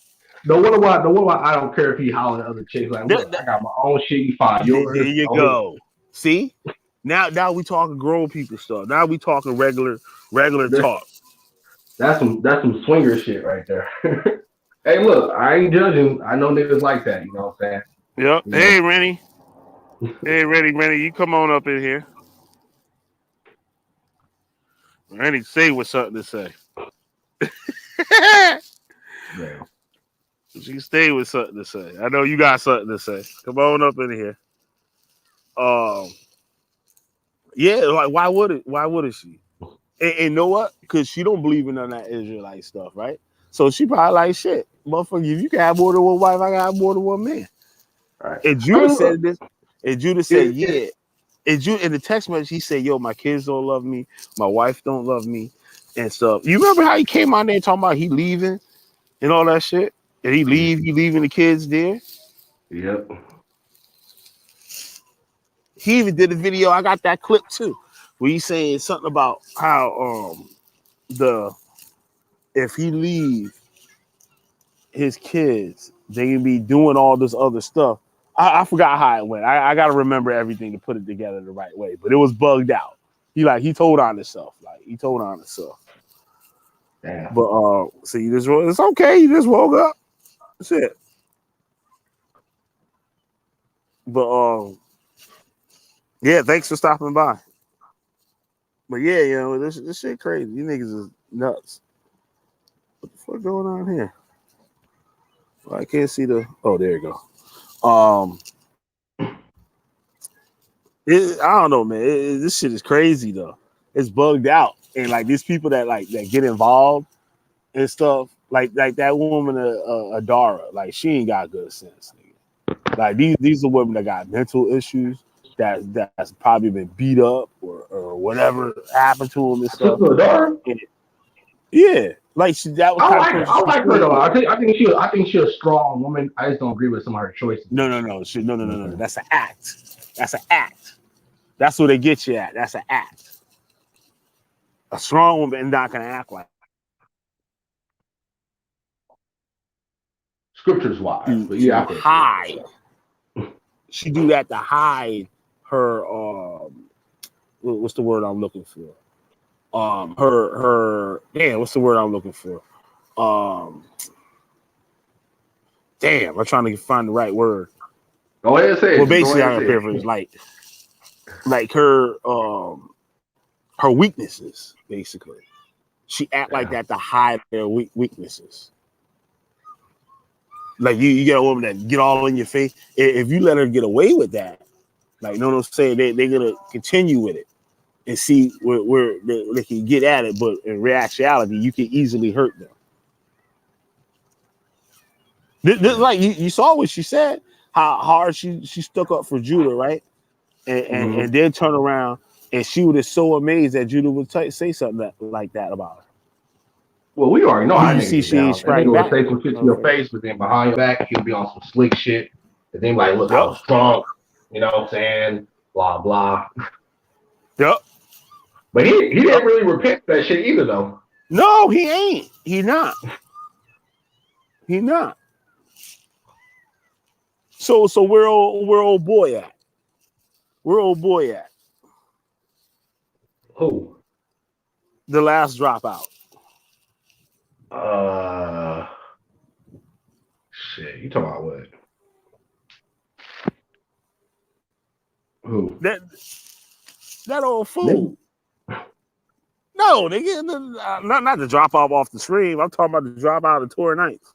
No wonder why I don't care if he hollering at other chicks. Like, That- look, I got my own shit. You find there yours. you Go ahead. go. See? Now we talking grown people stuff. Now we talking regular talk. That's some swinger shit right there. Hey, look, I ain't judging. I know niggas like that. You know what I'm saying? Yep. You Hey, know. Rennie. Hey, Rennie, you come on up in here. Rennie, say what's something to say. Yeah. She stay with something to say. I know you got something to say. Come on up in here. Um, yeah, like why would it? Why wouldn't she? And know what? Because she don't believe in none of that Israelite stuff, right? So she probably like shit, motherfucker. If you can have more than one wife, I got more than one man. Right. And I Judah mean, look, said this. And Judah said, it, yeah. And Judah in the text message, he said, "Yo, my kids don't love me. My wife don't love me, and stuff." You remember how he came out there talking about he leaving and all that shit? And he leaving the kids there. yep. He even did a video. I got that clip too, where he's saying something about how the if he leave his kids, they can be doing all this other stuff. I forgot how it went. I got to remember everything to put it together the right way, but it was bugged out. He told on himself. Damn. But so you just it's okay. You just woke up. That's it. But yeah, thanks for stopping by. But yeah, this shit crazy. You niggas is nuts. What the fuck going on here? Well, I can't see the. Oh, there you go. I don't know, man. This shit is crazy though. It's bugged out, and like these people that get involved and stuff, like that woman, Adara, like she ain't got good sense. Nigga. Like these are women that got mental issues that's probably been beat up or whatever happened to them and stuff. Sister Adara? And yeah, like that was I kind of like her. person I she like her stayed though. with. I think she's a strong woman. I just don't agree with some of her choices. No. No. That's an act. That's an act. That's what they get you at. That's an act. A strong woman not gonna act like Scriptures wise, but yeah, to I feel hide. She do that to hide her what's the word I'm looking for? Her damn, what's the word I'm looking for? Damn, I'm trying to find the right word. Go ahead and say it. Well, basically I'm Go gonna ahead and say paraphrase like her weaknesses, basically. She act like that to hide her weaknesses. Like you get a woman that get all in your face. If you let her get away with that, like you know what I'm saying, they're gonna continue with it and see where they can get at it. But in reality, you can easily hurt them. Like you saw what she said, how hard she stuck up for Judah, right? And then turn around and she was so amazed that Judah would say something like that about her. Well, we already know how You see, niggas is she ain't down. That nigga sprang will back. say some shit to your face, but then behind your back, he'll be on some slick shit. And then like, look, I was drunk. You know what I'm saying? Blah blah. Yep. But he didn't really repent for that shit either, though. No, he ain't. He not. He not. So where old boy at? Where old boy at? Who? The last dropout. Shit. You talking about what? Who? That old Nigga. fool. No, nigga, not the drop off the stream. I'm talking about the drop out of Torah nights.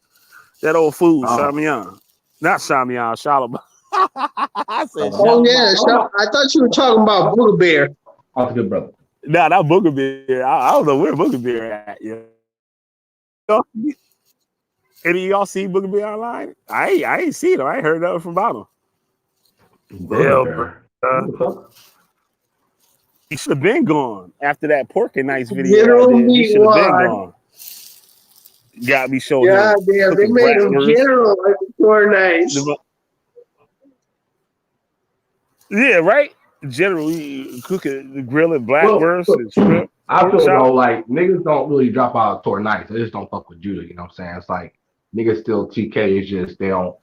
That old fool, Shamiyan. Not Shamiyan, Shalom. I said Oh Shalom. yeah, I thought you were talking about Booger Bear. That's a good brother. Nah, that Booger Bear. I don't know where Booger Bear at. Yeah. Any of y'all see Booger Bear online? I ain't seen him. I ain't heard nothing from about him. Booger Bear. He should have been gone after that pork and nice video I General did. He should have been Meatwad. gone. got me showing God him damn, they cooking made him bratwurst. general like before nice. Yeah, right. Generally, cooking, grilling Well, bratwurst and shrimp, I pork feel chop. though like niggas don't really drop out of Torah nights. They just don't fuck with Judah. You know what I'm saying? It's like niggas still TK. It's just they don't,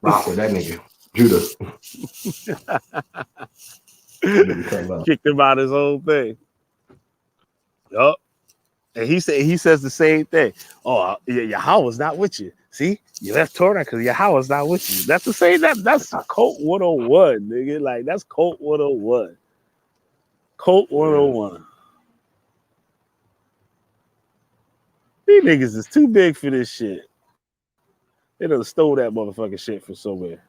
rock with that nigga Judah. Nigga cut up. Kicked him out his whole thing. Yup. And he says the same thing. Oh, Yahweh's not with you. See, you left Torah because Yahweh's not with you. That's the same. That's Cult 101, nigga. Like that's Cult 101. Cult 101. These niggas is too big for this shit. They done stole that motherfucking shit from somewhere.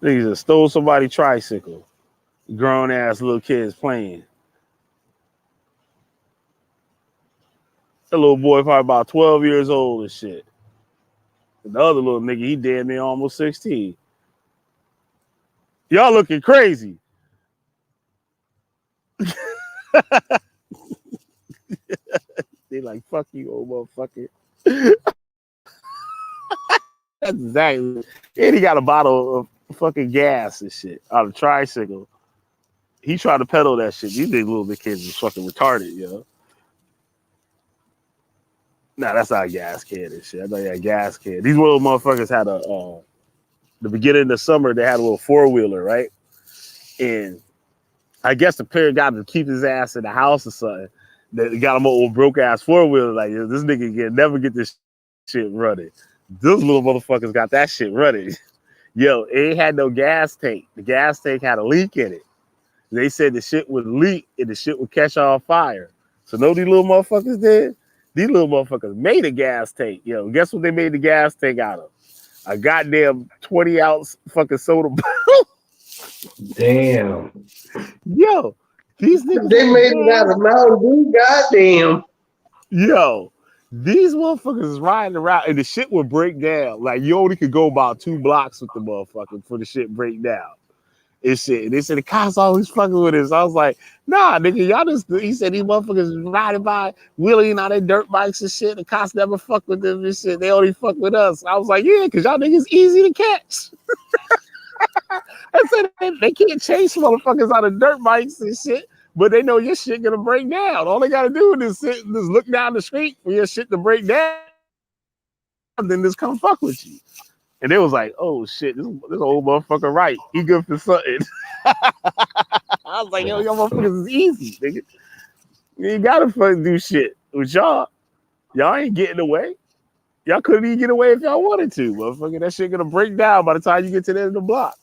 Niggas just stole somebody's tricycle. Grown ass little kids playing. That little boy probably about 12 years old and shit. And the other little nigga, he damn near almost 16. Y'all looking crazy. They like, fuck you, old motherfucker. That's exactly. And he got a bottle of fucking gas and shit on a tricycle. He tried to pedal that shit. These big little bit kids is fucking retarded, yo. Nah, that's not a gas can and shit. I know a gas can. These little motherfuckers had the beginning of the summer, they had a little 4-wheeler, right? And I guess the parent got to keep his ass in the house or something. They got him an old broke ass 4-wheeler. Like, this nigga can never get this shit running. Those little motherfuckers got that shit running. Yo, it ain't had no gas tank. The gas tank had a leak in it. They said the shit would leak and the shit would catch on fire. So know these little motherfuckers did? These little motherfuckers made a gas tank. Yo, guess what they made the gas tank out of? A goddamn 20-ounce fucking soda bottle. Damn. Yo, these niggas. They made it out of Mountain Dew. Goddamn. Yo, these motherfuckers is riding around and the shit would break down. Like, you only could go about 2 blocks with the motherfucker for the shit break down. And shit. And they said the cops always fucking with us. I was like, nah, nigga, y'all just, he said these motherfuckers riding by, wheeling on their dirt bikes and shit. The cops never fuck with them and shit. They only fuck with us. I was like, yeah, because y'all niggas easy to catch. I said they can't chase motherfuckers on the dirt bikes and shit, but they know your shit gonna break down. All they gotta do is sit and just look down the street for your shit to break down, and then just come fuck with you. And they was like, oh shit, this old motherfucker right. He good for something. I was like, yo, y'all motherfuckers is easy, nigga. You ain't gotta fucking do shit with y'all. Y'all ain't getting away. Y'all couldn't even get away if y'all wanted to, motherfucker. That shit gonna break down by the time you get to the end of the block.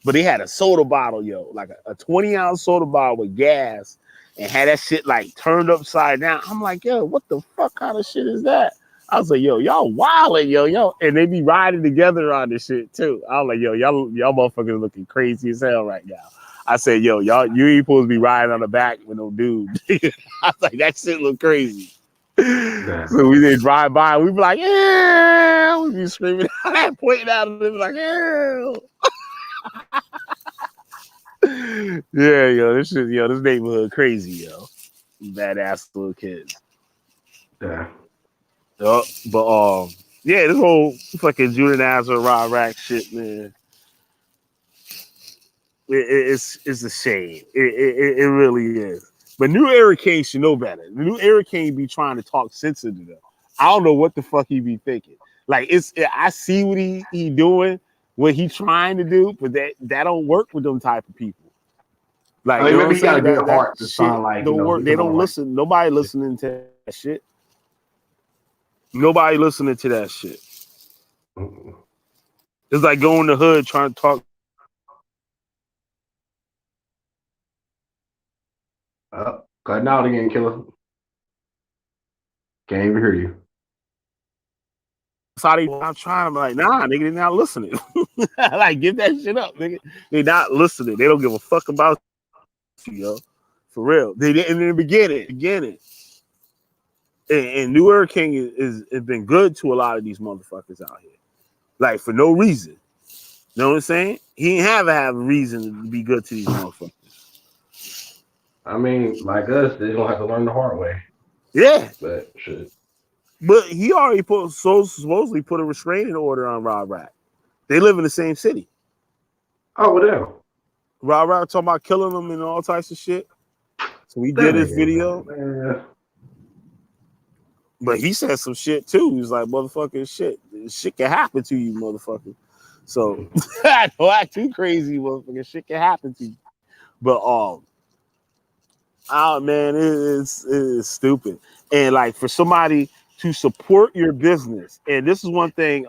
But he had a soda bottle, yo, like a 20-ounce soda bottle with gas, and had that shit like turned upside down. I'm like, yo, what the fuck kind of shit is that? I was like, yo, y'all wildin', yo. And they be riding together on this shit too. I was like, yo, y'all motherfuckers looking crazy as hell right now. I said, yo, you ain't supposed to be riding on the back with no dude. I was like, that shit look crazy. Yeah. So we did drive by, we be like, yeah, we be screaming, pointing out at them like, yeah. Yeah, yo, this neighborhood crazy, yo. Badass little kids. Yeah. But yeah, this whole fucking Judah Nazar rack shit, man. It's a shame. It really is. But New Era King should know better. The New Era King be trying to talk sense into them. I don't know what the fuck he be thinking. Like I see what he doing, what he trying to do, but that don't work with them type of people. Like, I mean, maybe he got a good heart to shit sound like, don't work. They don't listen. Nobody listening to that shit. Nobody listening to that shit. Mm-mm. It's like going to the hood trying to talk. Cutting out again, killer. Can't even hear you. I'm trying to be like, nah, nigga, they're not listening. Like, give that shit up, nigga. They're not listening. They don't give a fuck about you, yo. For real. They didn't in the beginning. And New Era King has been good to a lot of these motherfuckers out here. Like, for no reason. You know what I'm saying? He didn't have a reason to be good to these motherfuckers. I mean, like us, they're gonna have to learn the hard way. Yeah, But shit. but he already supposedly put a restraining order on Rob Rack. They live in the same city. Oh, well, damn. Rob Rack talking about killing them and all types of shit. So we That did his video, nigga, man. but he said some shit too. He was like, "Motherfucking shit, shit can happen to you, motherfucker." So don't act too crazy, motherfucker. Shit can happen to you. But oh man, it is stupid. And like for somebody to support your business, and this is one thing.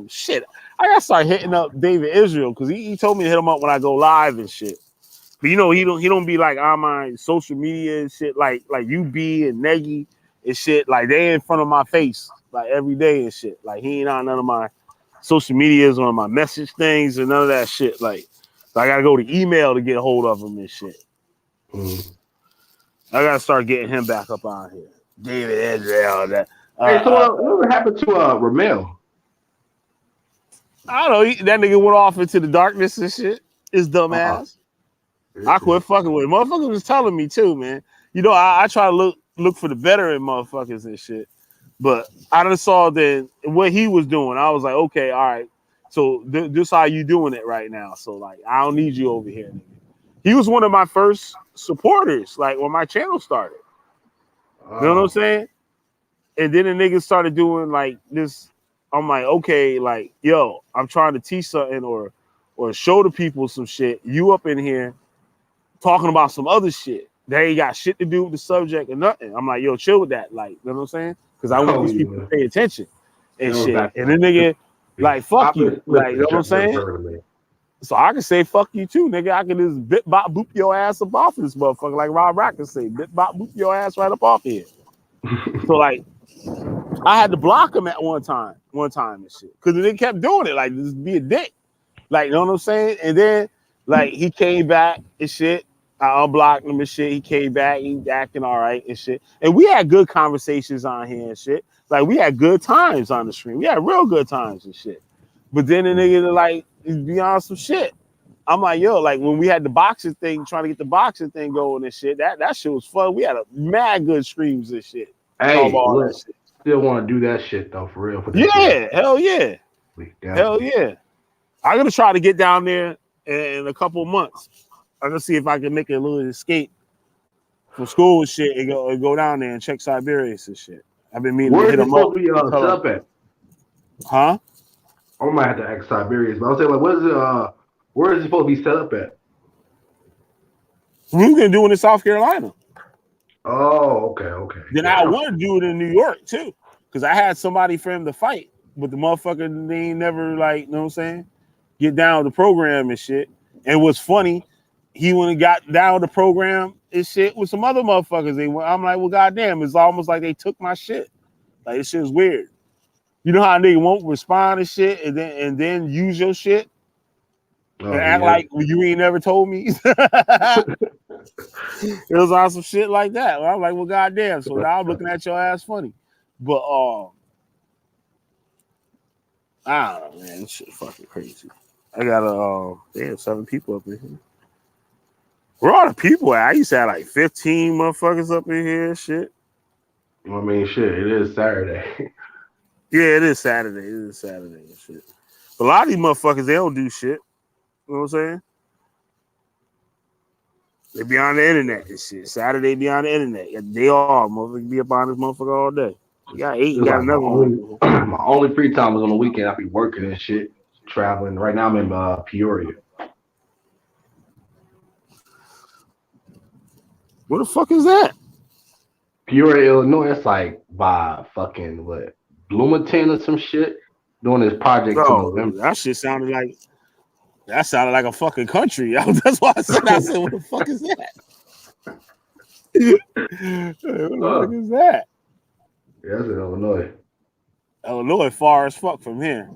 Shit, I gotta start hitting up David Israel because he told me to hit him up when I go live and shit. But you know he don't be like on my social media and shit like UB and Negi and shit. Like they in front of my face like every day and shit. Like he ain't on none of my social medias or my message things and none of that shit. Like so I gotta go to email to get a hold of him and shit. Mm. I gotta start getting him back up on here. David Israel. That Hey, so whatever happened to Ramel? I don't know. That nigga went off into the darkness and shit. His dumb ass. I quit fucking with him. Motherfuckers was telling me too, man. You know, I try to look for the better in motherfuckers and shit. But I done saw that what he was doing. I was like, okay, all right. So this how you doing it right now. So like, I don't need you over here. Nigga. He was one of my first supporters, like when my channel started. You know what I'm saying? And then the niggas started doing like this. I'm like, okay, like, yo, I'm trying to teach something or show the people some shit. You up in here talking about some other shit. They ain't got shit to do with the subject or nothing. I'm like, yo, chill with that. Like, you know what I'm saying? Because I want these people to pay attention and shit. And then nigga, like, fuck you. Like, you know what I'm saying? So I can say fuck you too, nigga. I can just bit bop boop your ass up off of this motherfucker, like Rob Rock can say, bit bop boop your ass right up off here. So like, I had to block him at one time and shit, because they kept doing it, like just be a dick, like you know what I'm saying. And then like he came back and shit. I unblocked him and shit. He came back, he acting all right and shit. And we had good conversations on here and shit. Like we had good times on the stream. We had real good times and shit. But then the nigga like be on some shit. I'm like, yo, like when we had the boxing thing, trying to get the boxing thing going and shit, that shit was fun. We had a mad good streams and shit. Hey, All look, that shit. still want to do that shit though, for real. Yeah, hell yeah. Hell Definitely. yeah. I'm gonna try to get down there in a couple of months. I'm gonna see if I can make a little escape from school and shit and go down there and check Siberius and shit. I've been meaning to Where hit is it them up. supposed to be set up at? Huh? I might have to ask Siberius, but I'll say like, what is it? Where is it supposed to be set up at? We can do it in South Carolina. Oh, okay. Then I want to do it in New York too, because I had somebody for him to fight, but the motherfucker they ain't never like, you know what I'm saying, get down with the program and shit. And what's funny, he went and got down with the program and shit with some other motherfuckers. I'm like, well, goddamn, it's almost like they took my shit. Like this shit is weird. You know how a nigga won't respond to shit and then use your shit and act like you ain't never told me. It was on some shit like that. I'm like, well, goddamn. So now I'm looking at your ass funny. But I don't know, man. This shit fucking crazy. I got damn 7 people up in here. Where all the people at? I used to have like 15 motherfuckers up in here and shit. I mean, shit, it is Saturday. Yeah, it is Saturday. And shit. But a lot of these motherfuckers, they don't do shit. You know what I'm saying? They be on the internet and shit. Saturday be on the internet. They all motherfuckers be up on this motherfucker all day. You got 8, you got Like another one. my only free time is on the weekend. I be working and shit, traveling. Right now I'm in Peoria. Where the fuck is that? Peoria, Illinois. It's like by fucking what, Bloomington or some shit. Doing this project till November. That shit sounded like a fucking country. That's why I said, what the fuck is that? What the fuck is that? Yeah, that's in Illinois. Illinois far as fuck from here.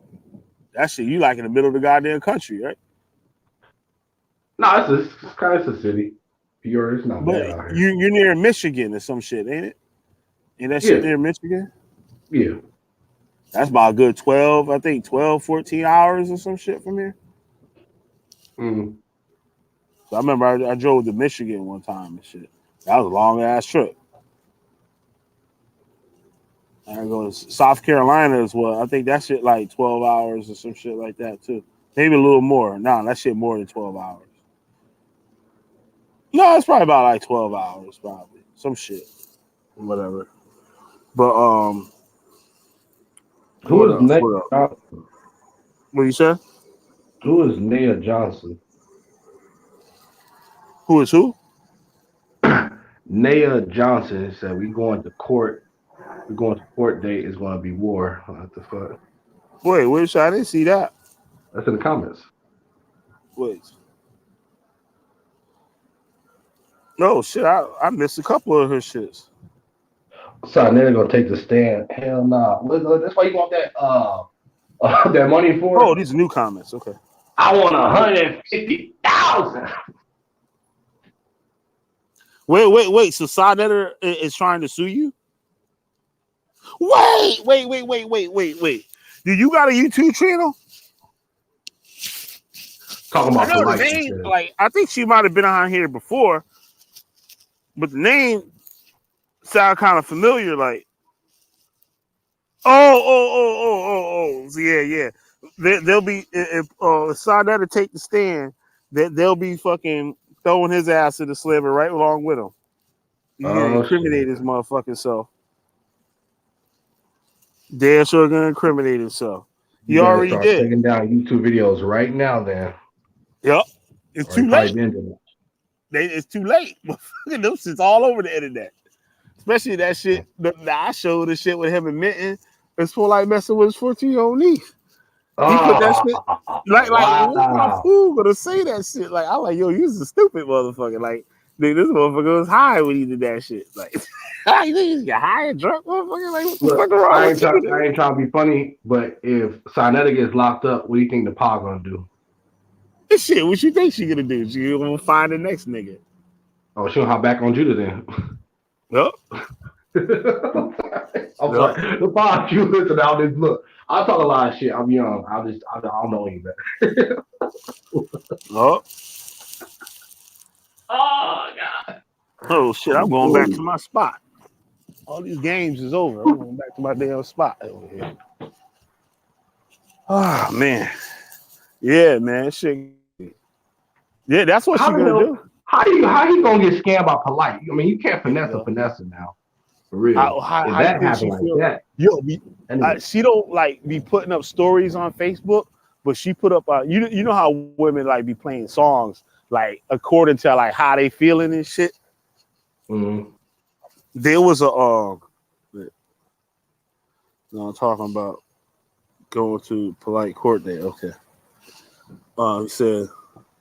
That shit, you like in the middle of the goddamn country, right? No, it's kind of a city. Peoria, it's not bad out here. You're near Michigan or some shit, ain't it? Ain't that shit near Michigan? Yeah. That's about a good 12, 14 hours or some shit from here. Mm-hmm. So I remember I drove to Michigan one time and shit. That was a long ass trip. I go to South Carolina as well. I think that shit like 12 hours or some shit like that too. Maybe a little more. No, that shit more than 12 hours. No, it's probably about like 12 hours, probably. Some shit. Whatever. But Who what is else? Naya What else? Johnson? What you say? Who is Naya Johnson? Who is who? Naya Johnson said we going to court. We're going to court date is going to be war. What the fuck? Wait, which I didn't see that. That's in the comments. Wait. No shit, I missed a couple of her shits. So they're gonna take the stand. Hell nah. That's why you want that that money Oh, for? these are new comments. Okay. I want 150,000. Wait. So Sadetter is trying to sue you? Wait. Do you got a YouTube channel? Talking I about know the polite name. shit. Like, I think she might have been on here before, but the name sound kind of familiar. Like, oh. Yeah. They'll be if Sadetter take the stand, they'll be fucking throwing his ass in the sliver right along with him. You gonna Oh incriminate shit. his motherfucking self. Damn sure gonna incriminate himself. You He better already start did. taking down YouTube videos right now then. Yep. It's Or he too probably late. been doing it. It's too late. Them shit's all over the internet. Especially that shit that I showed the shit with him admitting it's for like messing with his 14-year-old niece. He put that Oh shit like what kind of wow. fool gonna say that shit? Like I'm like, yo, you was a stupid motherfucker. Like, dude, this motherfucker was high when he did that shit. Like, you think he's got high and drunk, motherfucker? Like, what the fuck Look, wrong I with ain't try, you? I ain't trying to be funny, but if Sinetta gets locked up, what do you think the Pa gonna do? This shit, what you think she gonna do? She gonna find the next nigga. Oh, she'll hop back on Judah then. Yup. I'm Yup. sorry. The Pa, you listen out this look. I talk a lot of shit. I'm young. I don't know any better. Yup. Oh God. Oh shit, I'm going back to my spot. All these games is over. I'm going back to my damn spot over here. Oh man. Yeah, man. Shit. Yeah, that's what How she the gonna hell? do. How you gonna get scammed by polite? I mean, you can't There you finesse a go. finesse now. For real. How If you that think she happened like feel? that, Yo, anyway. she don't like be putting up stories on Facebook, but she put up you know how women like be playing songs like according to like how they feeling and shit. Mm-hmm. There was a no, I'm talking about going to polite court day. Okay.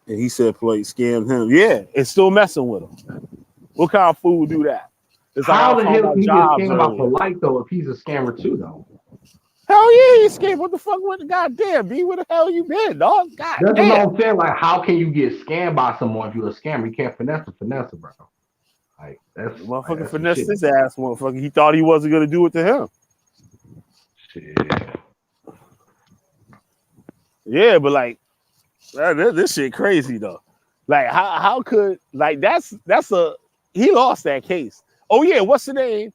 He said polite scammed him. Yeah, it's still messing with him. What kind of fool would do that? It's like I How was the talking hell about can you get jobs scammed by earlier. polite though if he's a scammer too though? Hell yeah, he scammed. What the fuck with the goddamn B? Where the hell you been, dog? That's what Goddamn. I'm saying. Like, how can you get scammed by someone if you're a scammer? You can't finesse, bro. Like The like motherfucker that's some finessed shit. his ass, motherfucker. He thought he wasn't gonna do it to him. Shit. Yeah, but like this shit crazy though. Like how could like that's a he lost that case. Oh yeah, what's the name?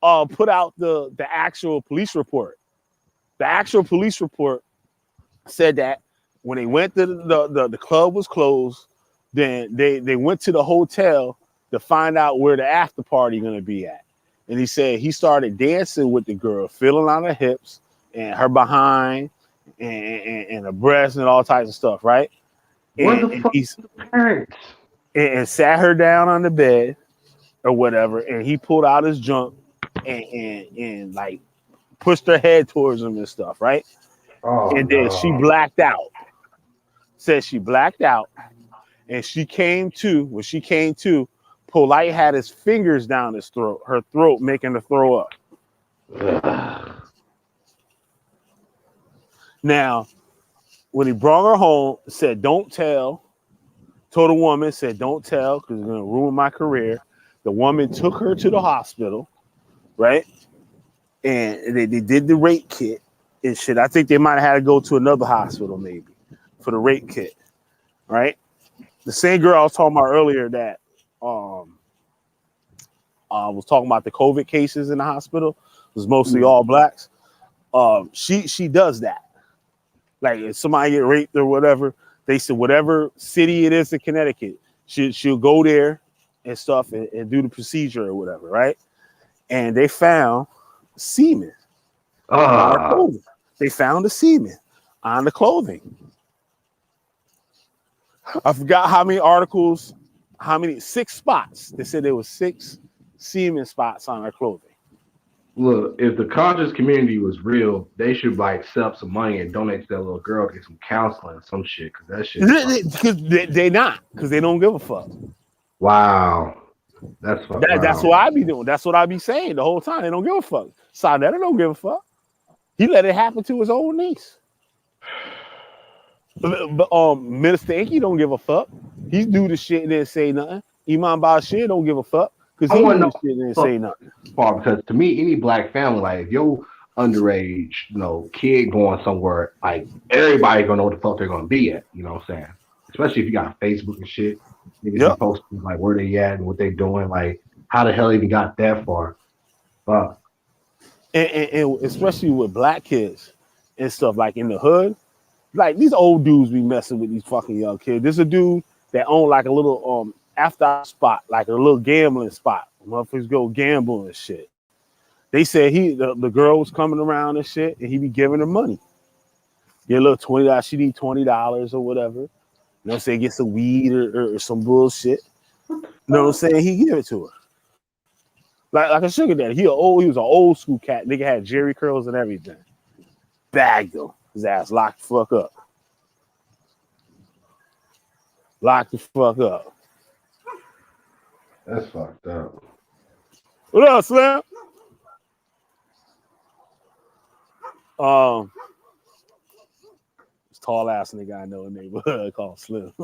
Put out the actual police report. The actual police report said that when they went to the club was closed, then they went to the hotel to find out where the after party gonna be at. And he said he started dancing with the girl, feeling on her hips and her behind and her breasts and all types of stuff, right? What And, the and fuck he's parents? and sat her down on the bed or whatever, and he pulled out his junk and like pushed her head towards him and stuff, right? Oh And then she no. blacked out. Said she blacked out, and she came to. When she came to, Polite had his fingers down his throat, her throat, making her throw up. Ugh. Now, when he brought her home, said, "Don't tell." Told the woman, said, "Don't tell, because it's gonna ruin my career." The woman took her to the hospital, right? And they did the rape kit and shit. I think they might have had to go to another hospital maybe for the rape kit, right? The same girl I was talking about earlier that was talking about the COVID cases in the hospital. was mostly all blacks. She does that. Like if somebody get raped or whatever, they said whatever city it is in Connecticut, she'll go there and stuff and do the procedure or whatever, right? And they found semen on her clothing. They found the semen on the clothing. I forgot how many articles, 6 spots. They said there was 6 semen spots on her clothing. Look, if the conscious community was real, they should like set up some money and donate to that little girl to get some counseling and some shit. Cause that shit. They not, because they don't give a fuck. Wow. That's That's what I be doing. That's what I be saying the whole time. They don't give a fuck. Sonetta don't give a fuck. He let it happen to his old niece. But Minister Inky don't give a fuck. He do the shit and didn't say nothing. Iman Bashir don't give a fuck because he do the shit and didn't say nothing. Because to me, any black family, like if your underage, kid going somewhere, like everybody gonna know what the fuck they're gonna be at. You know what I'm saying? Especially if you got Facebook and shit. Niggas be posting like where they at and what they doing. Like how the hell even got that far? Fuck. And especially with black kids and stuff like in the hood. Like these old dudes be messing with these fucking young kids. There's a dude that owned like a little after spot, like a little gambling spot. Motherfuckers go gamble and shit. They said the girl was coming around and shit, and he be giving her money. Get a little $20. She need $20 or whatever. You know what I'm saying? Get some weed or some bullshit. You know what I'm saying? He give it to her. Like a sugar daddy. He was an old school cat. Nigga had Jerry curls and everything. Bagged him. His ass locked the fuck up. Locked the fuck up. That's fucked up. What up, Slim? This tall ass nigga I know in the neighborhood called Slim.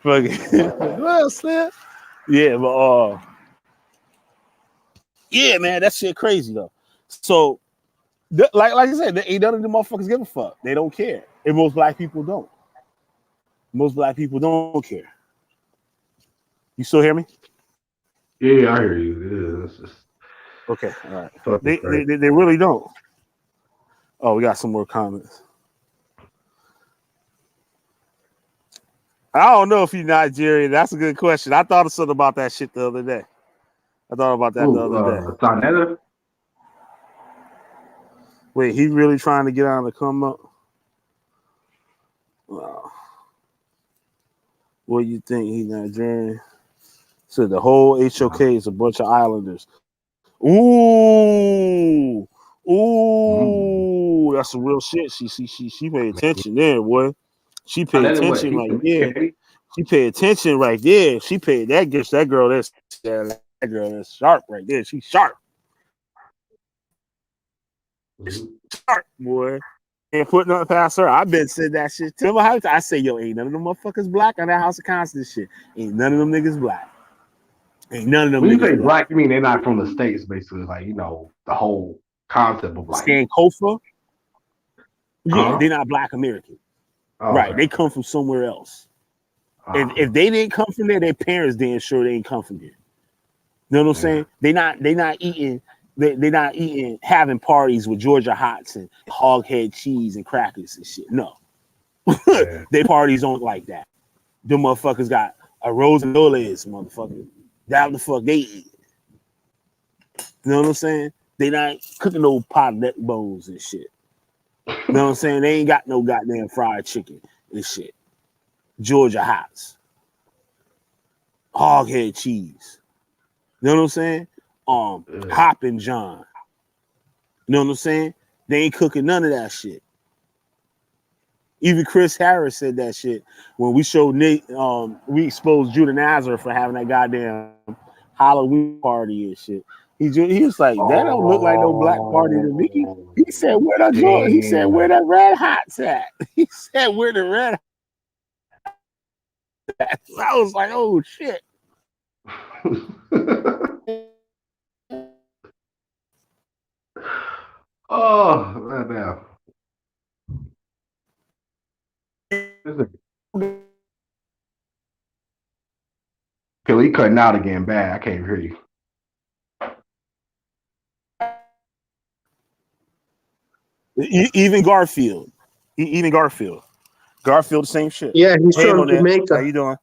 Fucking well, Slim. Yeah, but yeah, man, that shit crazy though. So like I said, ain't none of them motherfuckers give a fuck. They don't care. And most black people don't. Most black people don't care. You still hear me? Yeah, I hear you. Yeah, okay, all right. They really don't. Oh, we got some more comments. I don't know if he's Nigerian. That's a good question. I thought of something about that shit the other day. The other day. Sonetta? Wait, he really trying to get on the come up? Wow. What do you think? He's Nigerian? So the whole HOK is a bunch of islanders. Ooh, that's some real shit. She paid attention there, boy. She paid attention right there. She paid attention right there. She paid that girl that's sharp right there. She's sharp. Sharp, boy. Ain't put nothing past her. I've been said that shit. Tell me how I say, yo, ain't none of them motherfuckers black on that House of Constant shit. Ain't none of them niggas black. Ain't none of them. When you say black, you mean they're not from the States, basically. Like, the whole concept of black. Sankofa? Yeah, they're not black American. Oh, right. Okay. They come from somewhere else. If they didn't come from there, their parents didn't sure they didn't come from there. You know what I'm saying? They're not eating having parties with Georgia Hots and hog head cheese and crackers and shit. No. Their parties don't like that. Them motherfuckers got a rose and doles, motherfucker. That the fuck they eat. You know what I'm saying? They not cooking no pot neck bones and shit. You know what I'm saying? They ain't got no goddamn fried chicken and shit. Georgia Hots. Hog head cheese. You know what I'm saying? Hoppin' John. You know what I'm saying? They ain't cooking none of that shit. Even Chris Harris said that shit when we showed Nate. We exposed Judah Nazar for having that goddamn Halloween party and shit. He was like, that don't look like no black party to me. He said, where the red hots at? He said, where the red hots at? I was like, oh shit. Oh, man. He cutting out again bad. I can't hear you. Even Garfield. Even Garfield. Garfield, the same shit. Yeah, he's Hey, from Monet, how Jamaica. you doing?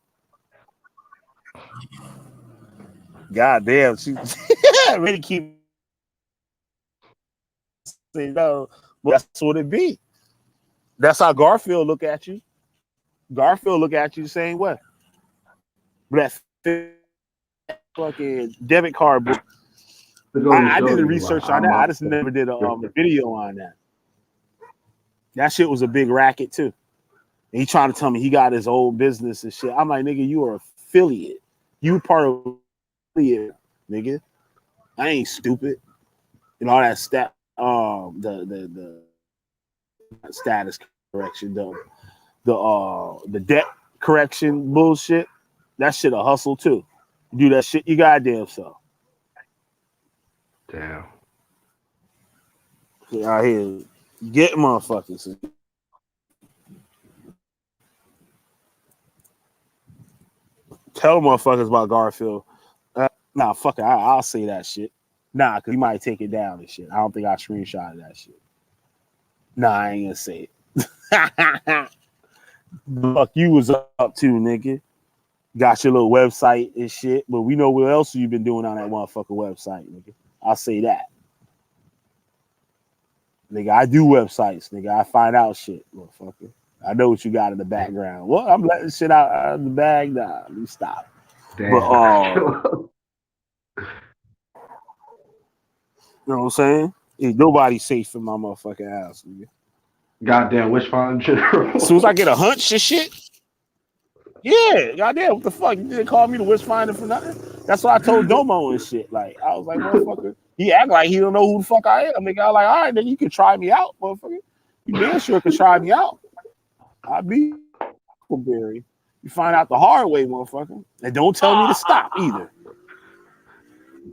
God damn, she really keep saying no. But that's what it be. That's how Garfield look at you. Garfield look at you the same way. But that fucking debit card book. I did the research on that. I just never did a video on that. That shit was a big racket too. And he trying to tell me he got his old business and shit. I'm like, nigga, you are affiliate. You part of affiliate, nigga. I ain't stupid. And all that the status correction, the debt correction bullshit. That shit a hustle too. Do that shit you goddamn self. Damn. Out here, get motherfuckers. Tell motherfuckers about Garfield. Nah, fuck it. I'll say that shit. Nah, because you might take it down and shit. I don't think I screenshotted that shit. Nah, I ain't gonna say it. Fuck you was up to, nigga. Got your little website and shit, but we know what else you've been doing on that motherfucking website, nigga. I'll say that. Nigga, I do websites, nigga. I find out shit, motherfucker. I know what you got in the background. Well, I'm letting shit out of the bag. Nah, let me stop. Damn. But you know what I'm saying? Ain't nobody safe in my motherfucking house, nigga. Goddamn wish finder general. As soon as I get a hunch and shit, yeah, goddamn, what the fuck? You didn't call me the wish finder for nothing. That's what I told Domo and shit. Like, I was like, motherfucker, he act like he don't know who the fuck I am. Nigga, I was like, all right, then you can try me out, motherfucker. You damn sure can try me out. I'll be Barry. You find out the hard way, motherfucker. And don't tell me to stop either.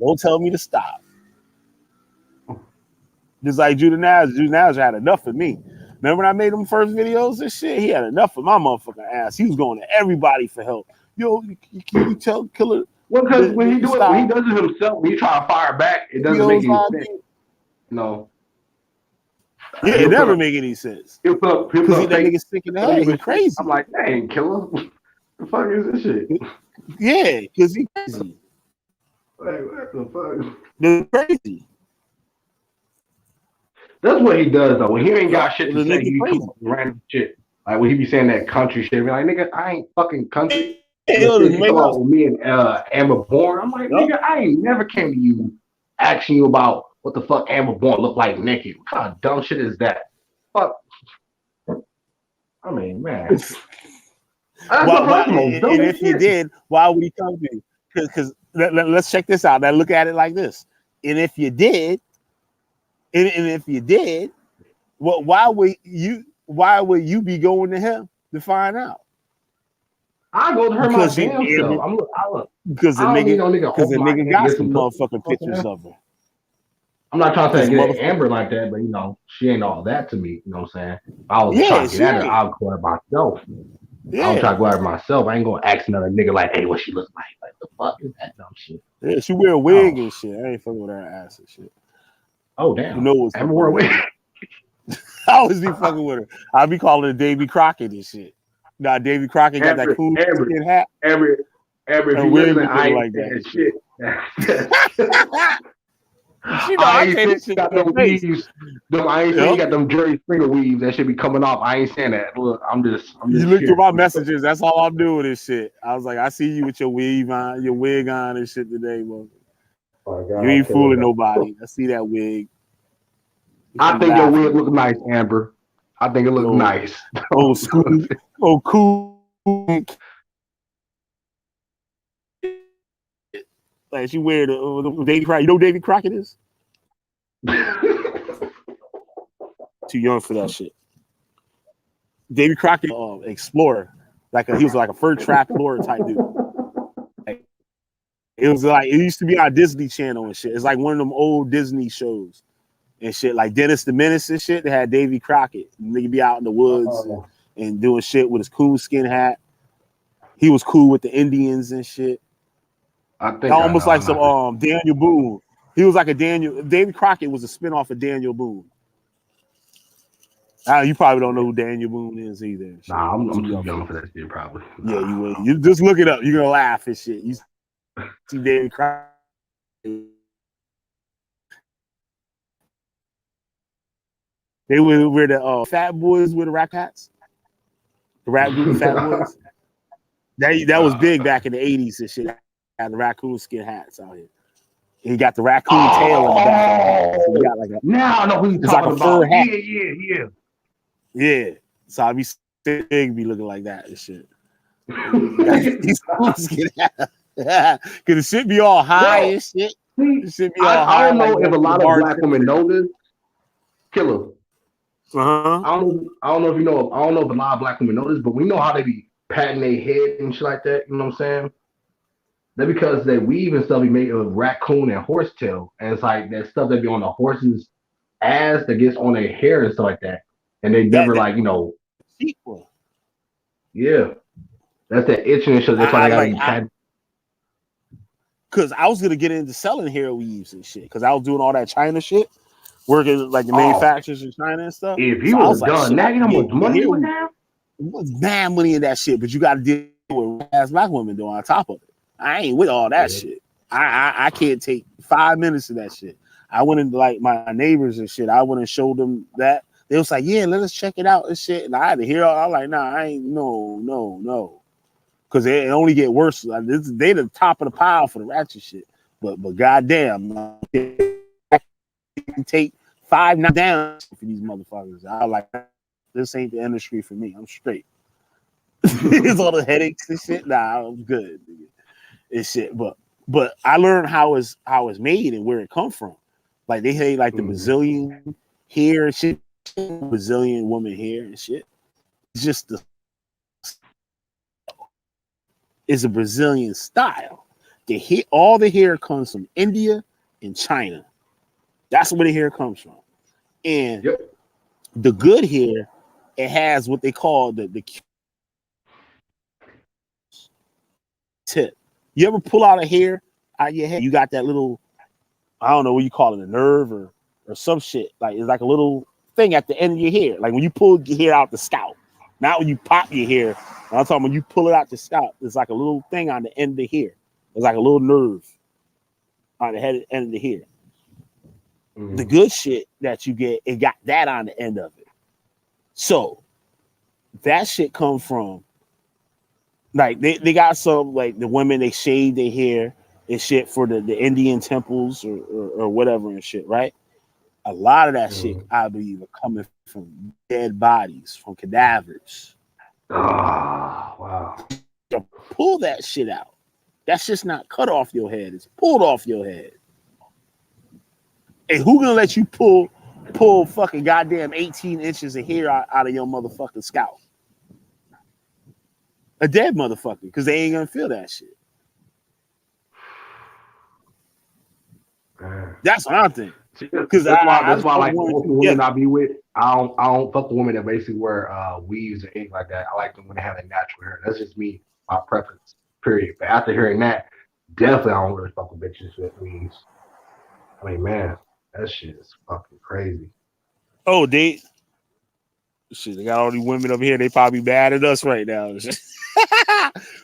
Don't tell me to stop. Just like Judah Naz had enough of me. Remember when I made them first videos and shit? He had enough of my motherfucking ass. He was going to everybody for help. Yo, can you tell Killer? Well, because when he does it himself, when you try to fire back, it doesn't make any sense. No. Yeah, it never make any sense. He'll put up that nigga sick in the head. He crazy. I'm like, that ain't Killer. What the fuck is this shit? Yeah, because he crazy. Like, what the fuck? They're crazy. That's what he does though. When he ain't got shit to say, he come up with random shit. Like when he be saying that country shit, be like, nigga, I ain't fucking country. He come out with me and Amber Bourne. I'm like, nigga, I ain't never came to you asking you about what the fuck Amber Bourne look like naked. What kind of dumb shit is that? Fuck. I mean, man. And if you did, why would he come to you? Because let's check this out. Now look at it like this. And if you did, why would you be going to him to find out? I go to her my damn self. Because the nigga got some motherfucking pictures of her. I'm not trying to say get Amber like that, but you know, she ain't all that to me. You know what I'm saying? If I was trying to get at her, I'll go at myself. Yeah. I'll try to go at myself. I ain't gonna ask another nigga like, hey, what she look like? Like the fuck is that dumb shit? Yeah, she wear a wig and shit. I ain't fucking with her ass and shit. Oh damn. You know what's Amber wear a wig. I always be fucking with her. I be calling her Davy Crockett and shit. Nah, Davy Crockett got that cool skin hat. Amber, if you listen, I ain't like that shit. I ain't saying you got them weaves. I ain't saying you got them Jerry Springer weaves that should be coming off. I ain't saying that. Look, I'm just. You look through my messages. That's all I'm doing. This shit. I was like, I see you with your weave on, your wig on and shit today, bro. Oh, God, you ain't fooling nobody. I see that wig. I think your wig look nice, Amber. I think it looks nice. Oh, school. Oh, cool. Like she wear the Davy Crockett. You know who Davy Crockett is? Too young for that shit. Davy Crockett, explorer, he was like a fur trap explorer type dude. Like, it used to be on Disney Channel and shit. It's like one of them old Disney shows and shit, like Dennis the Menace and shit. They had Davy Crockett. Nigga be out in the woods and doing shit with his cool skin hat. He was cool with the Indians and shit. I think almost like some Daniel Boone. He was like a Davy Crockett was a spinoff of Daniel Boone. You probably don't know who Daniel Boone is either. Shit. Nah, I'm too young for that shit, probably. Yeah, you will. You just look it up. You're gonna laugh and shit. You see David cry. They were the Fat Boys with the rap hats. The rap group Fat Boys. That was big back in the 80s and shit. Had the raccoon skin hats out here. He got the raccoon tail in the back. So he got like now I know who you're talking like a fur about. hat. Yeah. So I be big, be looking like that and shit. These skin hats. Cause the shit be all high and shit. I don't know if a lot of black women know this. Killer. Uh-huh. I don't know if you know. I don't know if a lot of black women know this, but we know how they be patting their head and shit like that. You know what I'm saying? That's because they weave and stuff be made of raccoon and horsetail, and it's like that stuff that be on the horse's ass that gets on their hair and stuff like that, and they never yeah, that's that itching and shit. That's why they gotta be patting. Cause I was gonna get into selling hair weaves and shit, cause I was doing all that China shit, working like the manufacturers in China and stuff. If you was done that, you know how much money you would have? It was mad money in that shit, but you got to deal with ass black women doing on top of it. I ain't with all that shit. I can't take 5 minutes of that shit. I went into like my neighbors and shit. I went and showed them that. They was like, yeah, let us check it out and shit. And I had to hear all. I was like, nah, I ain't no. Cause it only get worse. Like, they the top of the pile for the ratchet shit. But goddamn, I can take 5 knocks down for these motherfuckers. I was like, this ain't the industry for me. I'm straight. It's all the headaches and shit. Nah, I'm good. It's shit. But I learned how it's made and where it come from. Like they had like the Brazilian hair and shit, Brazilian woman hair and shit. It's just it's a Brazilian style. All the hair comes from India and China. That's where the hair comes from. And the good hair, it has what they call the tip. You ever pull out a hair out of your head? You got that little, I don't know what you call it, a nerve or some shit. Like it's like a little thing at the end of your hair. Like when you pull your hair out the scalp, not when you pop your hair. I'm talking when you pull it out the scalp. It's like a little thing on the end of the hair. It's like a little nerve on the end of the hair. The good shit that you get, it got that on the end of it. So that shit come from like they got some like the women, they shave their hair and shit for the Indian temples or whatever and shit, right? A lot of that shit, I believe, are coming from dead bodies, from cadavers. Oh, wow. So pull that shit out. That shit's not cut off your head, it's pulled off your head. And who gonna let you pull fucking goddamn 18 inches of hair out of your motherfucking scalp? A dead motherfucker, because they ain't gonna feel that shit. That's what I'm thinking. Because that's why like most women I be with, I don't fuck with women that basically wear weaves or anything like that. I like them when they have their natural hair. That's just me, my preference. Period. But after hearing that, definitely I don't really fuck with bitches with weaves. I mean, man. That shit is fucking crazy. Oh, they got all these women up here. They probably mad at us right now.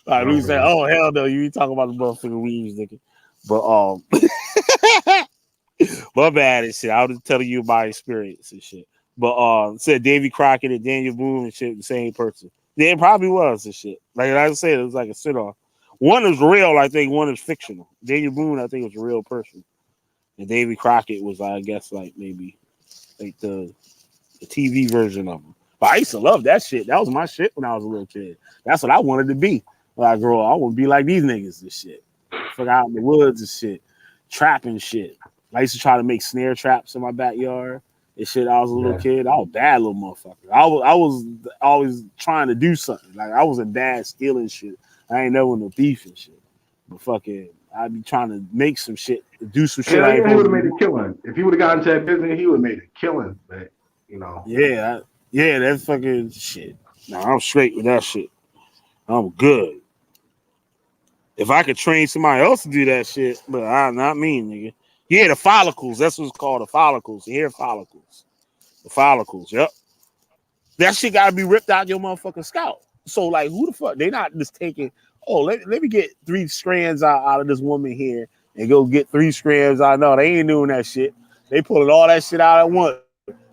Like we say, oh hell no, you ain't talking about the motherfucking weaves, nigga. But my bad and shit. I was just telling you my experience and shit. But said Davy Crockett and Daniel Boone and shit, the same person. Yeah, it probably was and shit. Like I said, it was like a sit-off. One is real, I think. One is fictional. Daniel Boone, I think, was a real person. And Davy Crockett was, I guess, like maybe like the TV version of him. But I used to love that shit. That was my shit when I was a little kid. That's what I wanted to be when I grow up. I want to be like these niggas and shit. Fuck out in the woods and shit. Trapping shit. I used to try to make snare traps in my backyard and shit. I was a little kid. I was a bad little motherfucker. I was always trying to do something. Like I wasn't bad stealing shit. I ain't never no thief and shit. But fucking I'd be trying to make some shit, do some shit. Yeah, he would have made a killing. If he would have gotten into that business, he would have made a killing. But you know, yeah, that's fucking shit. Nah, I'm straight with that shit. I'm good. If I could train somebody else to do that shit, but not me, nigga. Yeah, the follicles. That's what's called, the follicles. The hair follicles. The follicles. Yep. That shit gotta be ripped out your motherfucking scalp. So like, who the fuck? They not just taking. Oh, let me get 3 strands out of this woman here and go get 3 strands out. No, they ain't doing that shit. They pulling all that shit out at once,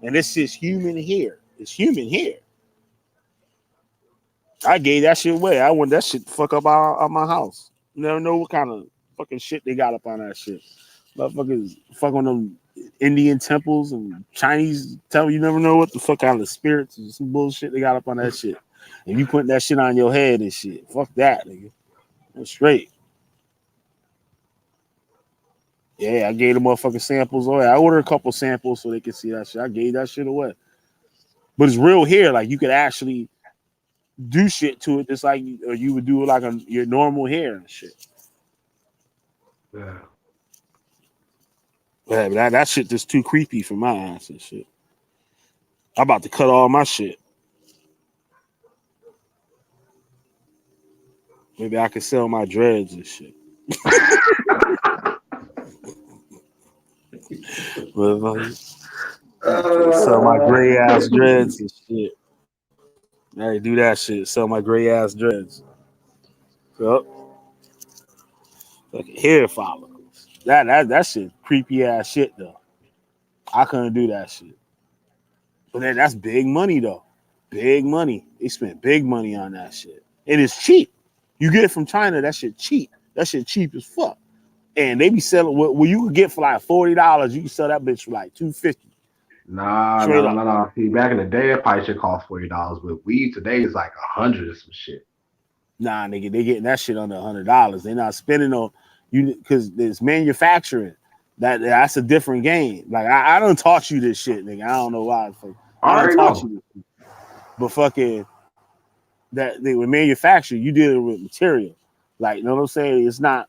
and this shit's human hair. It's human hair. I gave that shit away. I want that shit to fuck up out my house. You never know what kind of fucking shit they got up on that shit. Motherfuckers fuck on them Indian temples and Chinese temple. You never know what the fuck kind of spirits and some bullshit they got up on that shit. And you putting that shit on your head and shit. Fuck that, nigga. That's straight. Yeah, I gave the motherfucking samples away. I ordered a couple samples so they could see that shit. I gave that shit away. But it's real hair. Like, you could actually do shit to it just like you would do like your normal hair and shit. Yeah. Yeah, but that shit just too creepy for my ass and shit. I'm about to cut all my shit. Maybe I could sell my dreads and shit. Sell my gray ass dreads and shit. Hey, do that shit. Sell my gray ass dreads. Yup. Like hair follicles. That shit creepy ass shit though. I couldn't do that shit. But then that's big money though. Big money. They spent big money on that shit. And it's cheap. You get it from China, that shit cheap. That shit cheap as fuck. And they be selling what you could get for like $40, you can sell that bitch for like $250. Nah. See, back in the day, that probably should cost $40. But weed today is like $100 or some shit. Nah, nigga, they getting that shit under $100. They're not spending on you because it's manufacturing. That's a different game. Like I don't taught you this shit, nigga. I don't know why. I don't taught you this shit. But fucking that they were manufactured, you dealing with material. Like, you know what I'm saying? It's not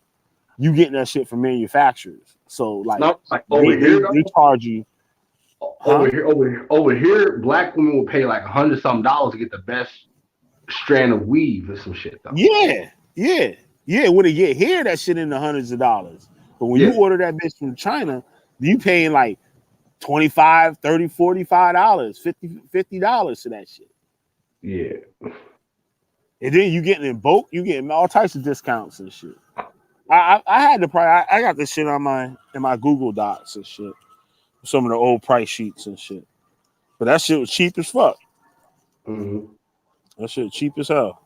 you getting that shit from manufacturers. So like, they charge you. Over here, black women will pay like $100 something to get the best strand of weave or some shit though. Yeah. When they get here, that shit in the hundreds of dollars. But when you order that bitch from China, you paying like $25, $30, $45, $50 to that shit. Yeah. And then you getting in bulk, you getting all types of discounts and shit. I had the price. I got this shit in my Google Docs and shit. Some of the old price sheets and shit. But that shit was cheap as fuck. Mm-hmm. That shit cheap as hell.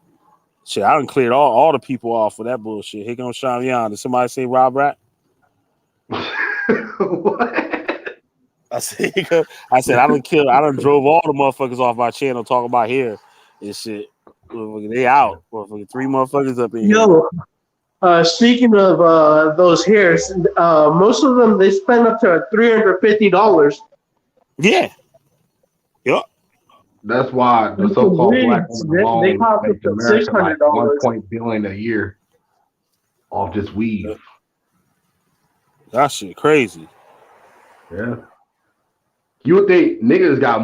Shit, I done cleared all the people off for that bullshit. Here comes Shamian. Did somebody say Rob Rat? What? I said I done drove all the motherfuckers off my channel talking about hair and shit. They out. 3 motherfuckers up in here. Speaking of those hairs, most of them they spend up to $350. Yeah. Yep. That's why the so-called black woman alone they cost makes up to America like $600. $1 billion a year off just weave. That shit crazy. Yeah. You would think niggas got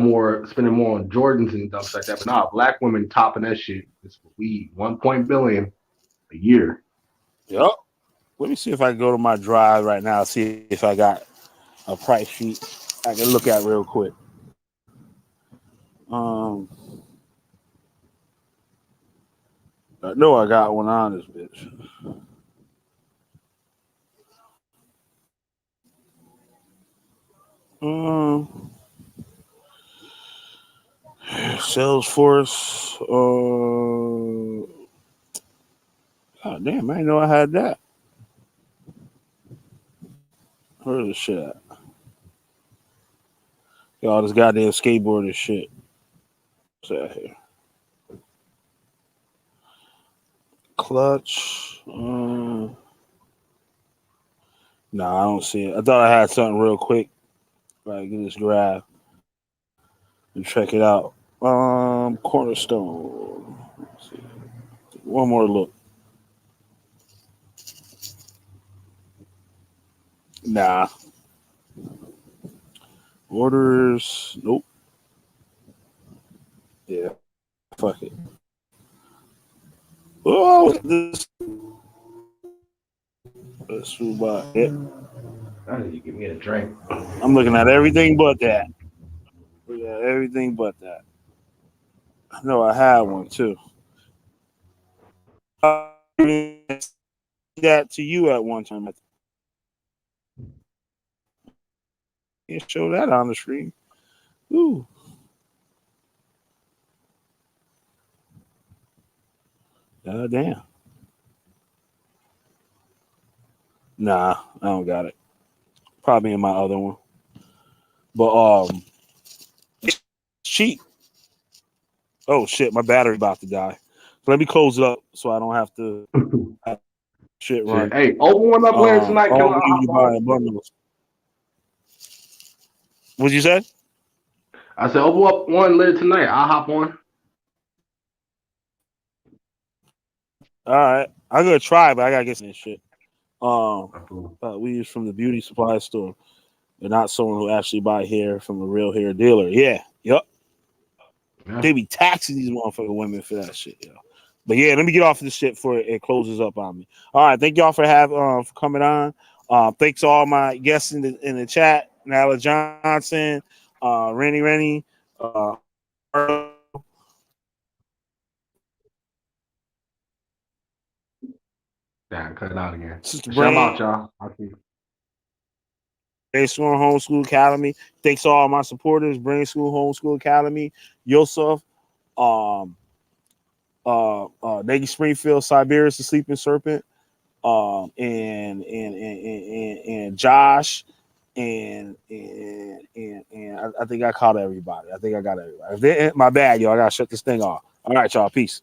spending more on Jordans and stuff like that, but nah, black women topping that shit. It's weed. $1 billion a year. Yep. Let me see if I can go to my drive right now, see if I got a price sheet I can look at real quick. I know I got one on this bitch. Salesforce. God damn, I didn't know I had that. Where's the shit at? All this goddamn skateboard and shit. What's that here? Clutch. Nah, I don't see it. I thought I had something real quick. Right, get this grab and check it out. Cornerstone. Let's see. One more look. Nah. Orders. Nope. Yeah. Fuck it. Oh, this. Let's move by it. I need you give me a drink. I'm looking at everything but that. Everything but that. I know I had one too. That to you at one time. You show that on the screen. Ooh. Damn. Nah, I don't got it. Probably in my other one. But it's cheap. Oh shit, my battery about to die. So let me close it up so I don't have to shit run. Hey, open one up later tonight, All killer. I'll you hop buy on. in bundles. What'd you say? I said open up one later tonight. I'll hop on. All right, I'm gonna try, but I gotta get some shit. We use from the beauty supply store. They're not someone who actually buy hair from a real hair dealer. Yeah, yep. Yeah. They be taxing these motherfucking women for that shit, yo. But yeah, let me get off of this shit before it closes up on me. All right, thank y'all for coming on. Thanks to all my guests in the chat, Nala Johnson, Rennie, Damn, cut it out again. Sister Shout Brain, out, y'all. I'll see you. Brain School Homeschool Academy. Thanks to all my supporters, Brain School Homeschool Academy, Yosef, Nagy Springfield, Siberius the Sleeping Serpent, and Josh, and I think I caught everybody. I think I got everybody. My bad, y'all. I gotta shut this thing off. All right, y'all. Peace.